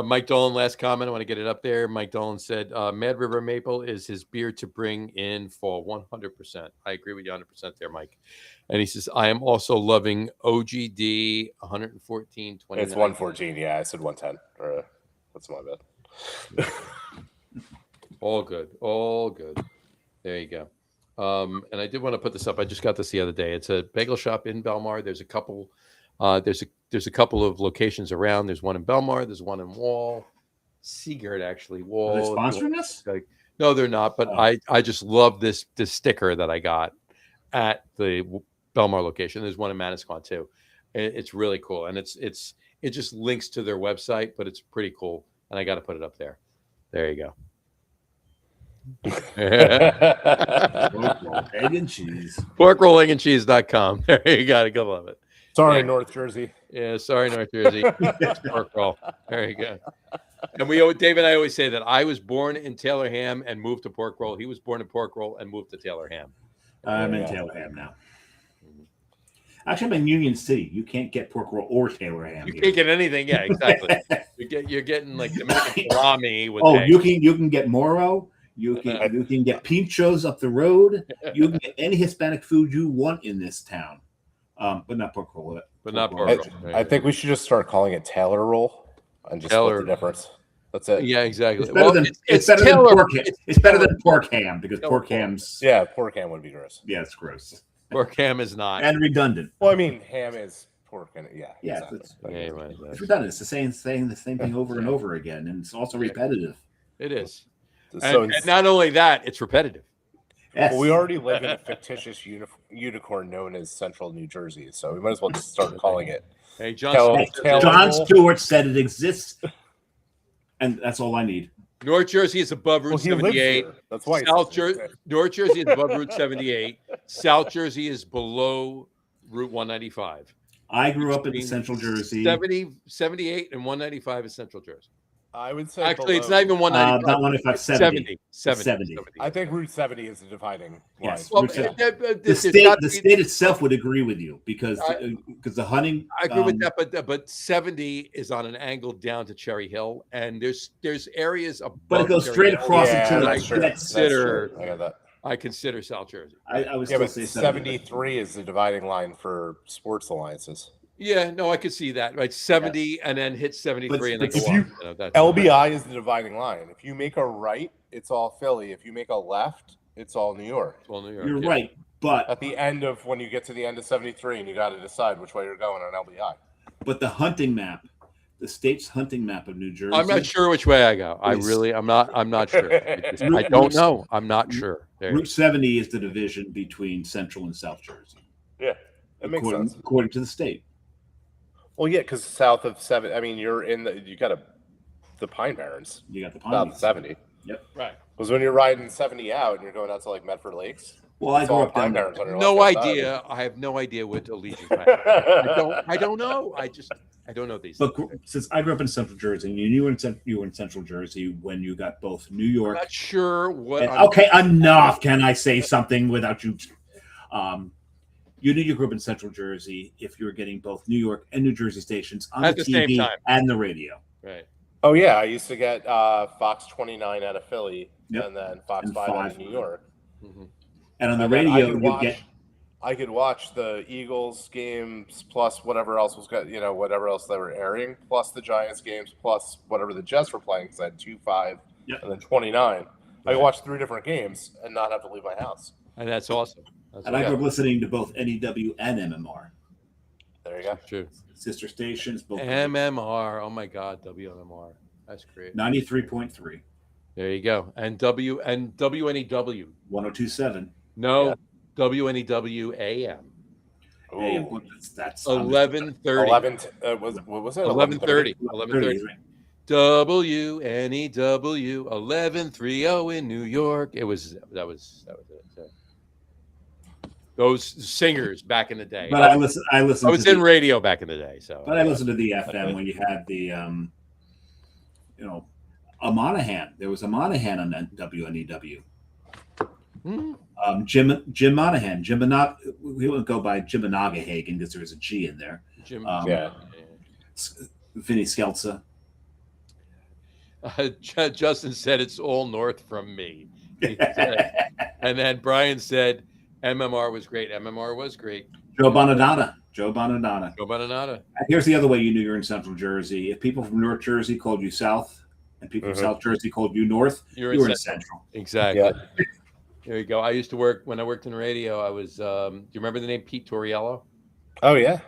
Mike Dolan, last comment. I want to get it up there. Mike Dolan said, Mad River Maple is his beer to bring in fall 100%. I agree with you 100% there, Mike. And he says, I am also loving OGD 114. It's 114. Yeah, I said 110. That's my bad. All good. There you go. And I did want to put this up. I just got this the other day. It's a bagel shop in Belmar. There's a couple. There's a couple of locations around. There's one in Belmar. There's one in Wall. Seagard, actually. Wall. Are they sponsoring us? No, they're not. But I just love this sticker that I got at the Belmar location. There's one in Manasquan too. It's really cool, and it just links to their website, but it's pretty cool. And I got to put it up there. There you go. Egg and cheese. Porkrolleggandcheese.com. There you got a couple of it. Sorry, North Jersey. Yeah, sorry, North Jersey. It's pork roll. There you go. And Dave and I always say that I was born in Taylor Ham and moved to Pork Roll. He was born in Pork Roll and moved to Taylor Ham. I'm in Taylor Ham now. Actually, I'm in Union City. You can't get pork roll or Taylor Ham. You can't get anything. Yeah, exactly. You're getting like Dominican salami with eggs. You can get Moro. You can get pinchos up the road. You can get any Hispanic food you want in this town, but not pork roll. I think we should just start calling it Taylor roll and just split the difference. That's it. Yeah, exactly. It's better than pork ham. It's better than pork ham because pork ham's pork ham would be gross. Yeah, it's gross. Pork ham is not and redundant. Well, I mean, ham is pork and exactly. It's redundant. It's saying the same thing over and over again, and it's also repetitive. It is. So and not only that, it's repetitive. Yes. Well, we already live in a fictitious unicorn known as Central New Jersey, so we might as well just start calling it. Hey, John Stewart said it exists, and that's all I need. North Jersey is above Route 78. That's why North Jersey is above Route 78. South Jersey is below Route 195. I grew up in Central Jersey. 78 and 195 is Central Jersey. I would say actually it's not even 195. Not 195. 70. I think Route 70 is the dividing line. Yes. Well, the state itself would agree with you because the hunting. I agree with that, but 70 is on an angle down to Cherry Hill, and there's areas above. But it goes straight across into I consider South Jersey. I would still say 73 is the dividing line for sports alliances. Yeah, no, I could see that. Right, 70 and then hit 73 and then go on. LBI is the dividing line. If you make a right, it's all Philly. If you make a left, it's all New York. It's all New York. You're right, but at the end of when you get to the end of 73, and you got to decide which way you're going on LBI. But the hunting map the state's hunting map of New Jersey. I'm not sure which way I go. I'm not sure. I don't know. I'm not sure. Route 70 is the division between Central and South Jersey. Yeah, that makes sense. According to the state. Well, yeah, because south of 7, I mean, you got the Pine Barrens. You got the South Pine. of 70. Yep. Right. Because when you're riding 70 out and you're going out to like Medford Lakes, well, I grew up Pine down Barrens there. on your No left idea. side. I have no idea what Allegiance. I don't know. I don't know these. But since I grew up in Central Jersey, and you were in Central Jersey when you got both New York. I'm not sure what. Okay, enough. Can I say something without you? You knew you grew up in Central Jersey if you were getting both New York and New Jersey stations on At the the TV same time. and the radio. Right. Oh, yeah. I used to get Fox 29 out of Philly Yep. and then Fox And 5 out 5. of New York. Mm-hmm. And on the And then radio, I could watch the Eagles games plus whatever else whatever else they were airing, plus the Giants games, plus whatever the Jets were playing, because I had 2-5 and then 29. I could watch 3 different games and not have to leave my house. And that's awesome. I grew up listening to both NEW and MMR. There you go. True. Sister stations, both MMR. Oh my God, WMMR. That's great. 93.3. There you go. And WNEW. 102.7. No, WNEW AM. Hey, that's 11:30. What was it? 11:30. 11:30. WNEW 11:30 in New York. That was it. Those singers back in the day. But I listened. I was in radio back in the day, so. But I listened to the FM when you had the, a Monahan. There was a Monahan on WNEW. Mm-hmm. Jim Monahan. We wouldn't go by Jim Monagahagan because there was a G in there. Jim. Vinny Skelza. Justin said it's all north from me. And then Brian said MMR was great. MMR was great. Joe Bonadonna. Here's the other way you knew you're in Central Jersey. If people from North Jersey called you South and people from South Jersey called you North, you were in Central. Exactly. Yeah. There you go. I used to when I worked in radio, I was, do you remember the name Pete Torriello? Oh, yeah.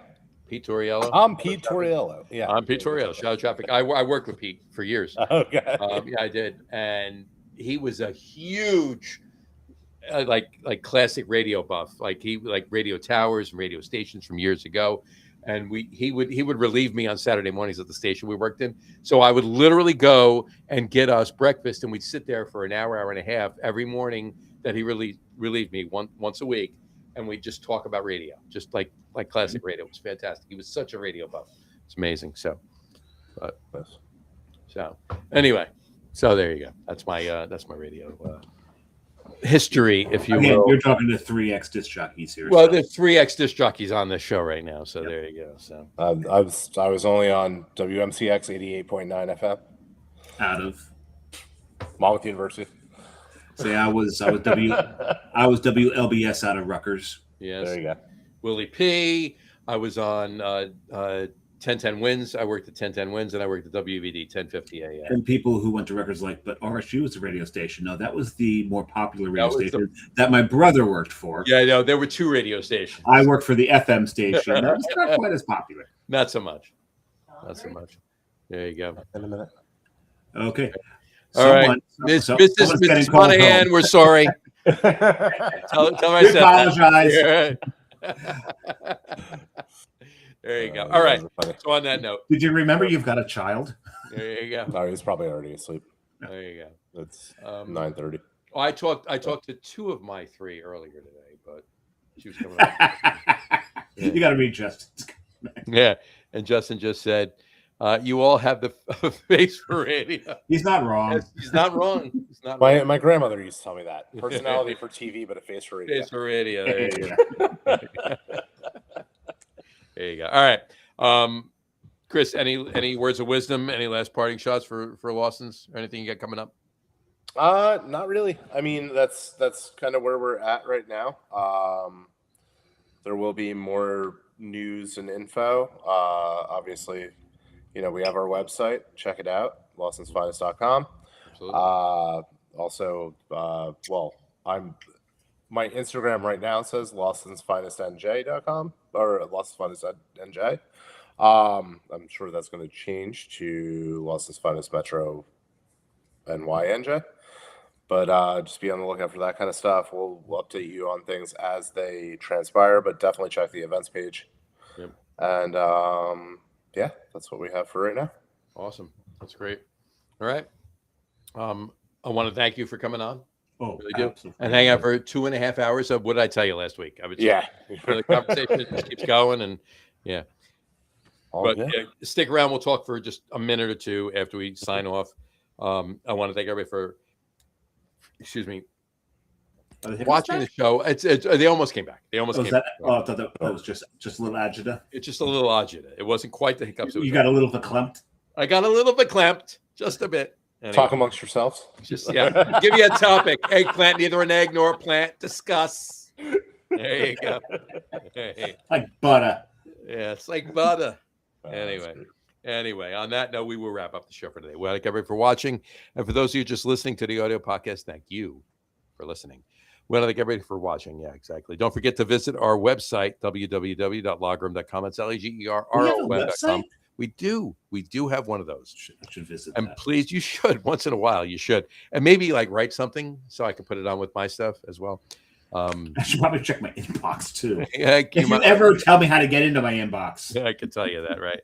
Pete Torriello. I'm Pete Torriello. Yeah. I'm Pete Torriello, Shout Out Traffic. I worked with Pete for years. Okay. Yeah, I did. And he was a huge, like classic radio buff. Like radio towers and radio stations from years ago. And he would relieve me on Saturday mornings at the station we worked in. So I would literally go and get us breakfast, and we'd sit there for an hour and a half every morning that he relieved me once a week, and we'd just talk about radio, just like classic radio. It was fantastic. He was such a radio buff. It's amazing. So anyway, so there you go. That's my radio history, if you will. You're talking to 3X disc jockeys here. Well, there's 3X disc jockeys on this show right now, so there you go. So I was only on WMCX 88.9 FM out of Monmouth University. See, I was WLBS out of Rutgers. Yes, there you go. Willie P. I was on 1010 Wins. I worked at 1010 Wins, and I worked at WVD 1050 AM. And people who went to Rutgers but RSU was a radio station. No, that was the more popular radio station that my brother worked for. Yeah, no, there were 2 radio stations. I worked for the FM station. That was not quite as popular. Not so much. There you go. In a minute. Okay. All right. Mrs. Monahan, we're sorry. tell her I said apologize. That. There you go. All right. So on that note, did you remember you've got a child? There you go. No, he's probably already asleep. There you go. It's 9:30. Oh, I talked to 2 of my 3 earlier today, but she was coming up. Yeah. You got to read Justin. Yeah, and Justin just said, "You all have the face for radio." He's not wrong. He's not wrong. My grandmother used to tell me that. Personality for TV, but a face for radio. Face for radio. There you go. There you go. All right, Chris. Any words of wisdom? Any last parting shots for Lawson's or anything you got coming up? Not really. I mean, that's kind of where we're at right now. There will be more news and info. Obviously, we have our website. Check it out, lawsonsfinest.com. Absolutely. Also, my Instagram right now says lawsonsfinestnj.com or lawsonsfinestnj. I'm sure that's going to change to Lawson's Finest Metro NYNJ. But just be on the lookout for that kind of stuff. We'll update you on things as they transpire, but definitely check the events page. Yep. And yeah, that's what we have for right now. Awesome. That's great. All right. I want to thank you for coming on. Oh, Really do. absolutely. And hang out for 2.5 hours of what did I tell you last week? I was Yeah. the conversation just keeps going, and yeah. But stick around. We'll talk for just a minute or two after we sign off. I want to thank everybody for, watching the show. It's they almost came back. They almost came back. Oh, I thought that was just a little agita. It's just a little agita. It wasn't quite the hiccups. You got a little verklempt? I got a little bit clamped, just a bit. Anyway, talk amongst yourselves. Just give you a topic. Eggplant, neither an egg nor a plant. Discuss. There you go. Hey. Like butter. Yeah, it's like butter. Anyway, on that note, we will wrap up the show for today. Well, thank everybody for watching. And for those of you just listening to the audio podcast, thank you for listening. Well, thank everybody for watching. Yeah, exactly. Don't forget to visit our website, www.lagerum.com. It's LAGERROM.com. We do have one of those. I should visit and that. Please, you should. Once in a while, you should. And maybe like write something so I can put it on with my stuff as well. I should probably check my inbox too. If you ever tell me how to get into my inbox. Yeah, I can tell you that, right?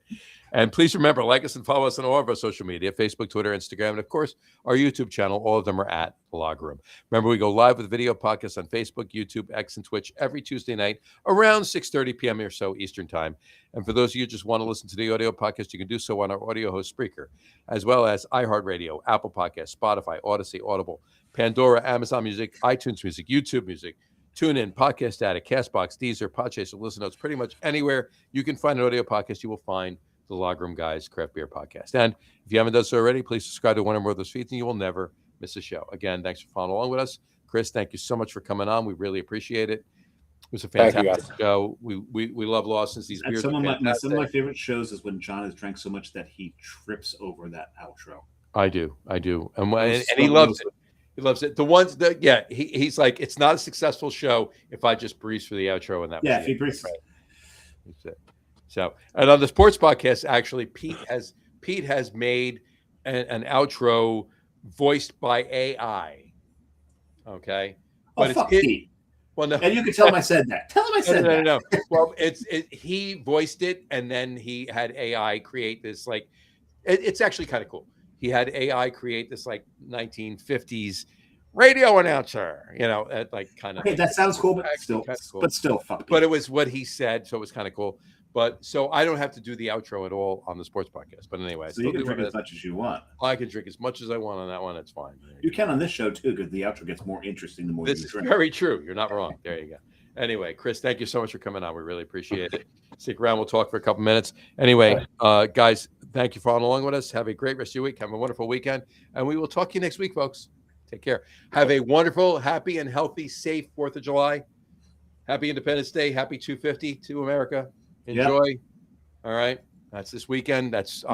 And please remember, like us and follow us on all of our social media, Facebook, Twitter, Instagram, and of course, our YouTube channel. All of them are at The Log Room. Remember, we go live with video podcasts on Facebook, YouTube, X, and Twitch every Tuesday night around 6:30 p.m. or so Eastern time. And for those of you who just want to listen to the audio podcast, you can do so on our audio host Spreaker, as well as iHeartRadio, Apple Podcasts, Spotify, Odyssey, Audible, Pandora, Amazon Music, iTunes Music, YouTube Music, TuneIn, Podcast Addict, CastBox, Deezer, Podchaser, Listen Notes, pretty much anywhere you can find an audio podcast, you will find the Log Room Guys Craft Beer Podcast. And if you haven't done so already, please subscribe to one or more of those feeds and you will never miss a show. Again, thanks for following along with us. Chris, thank you so much for coming on. We really appreciate it. It was a fantastic show. We love Lawson's. These beers some of my favorite shows is when John has drank so much that he trips over that outro. I do. And he loves it. He loves it. The ones that, he's like, it's not a successful show if I just breeze for the outro and that. Yeah, if he breezes. Right. That's it. So, and on the sports podcast, actually, Pete has made an outro voiced by AI. Okay, but fuck Pete. Well, no, and you can tell him I said that. Tell him I said that. No. Well, he voiced it, and then he had AI create this like. It's actually kind of cool. He had AI create this like 1950s radio announcer, like kind of. Okay, that sounds cool, but still, fuck. Pete. But it was what he said, so it was kind of cool. But so I don't have to do the outro at all on the sports podcast. But anyway, so you can drink as much as you want. I can drink as much as I want on that one. It's fine. You can on this show too, because the outro gets more interesting the more you drink. This is very true. You're not wrong. There you go. Anyway, Chris, thank you so much for coming on. We really appreciate it. Stick around. We'll talk for a couple minutes. Anyway, guys, thank you for following along with us. Have a great rest of your week. Have a wonderful weekend. And we will talk to you next week, folks. Take care. Have a wonderful, happy, and healthy, safe 4th of July. Happy Independence Day. Happy 250 to America. Enjoy. Yep. All right. That's this weekend. It's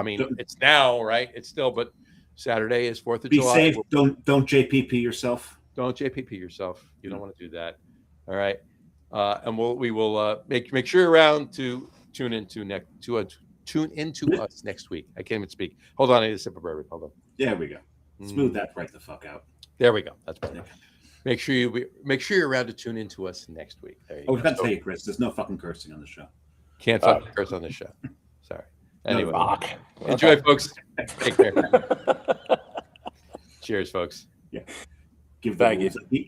now, right? It's still, but Saturday is 4th of July. Be safe. Don't JPP yourself. Don't JPP yourself. You don't want to do that. All right. And we will make sure you're around to tune into us next week. I can't even speak. Hold on, I need a sip of bourbon. Hold on. There we go. Smooth that right the fuck out. There we go. That's better. Make sure you're around to tune into us next week. There you go. I was about to tell you, Chris, there's no fucking cursing on the show. Can't fucking curse on this show. Sorry. Anyway, enjoy, folks. Take care. Cheers, folks. Yeah. Give the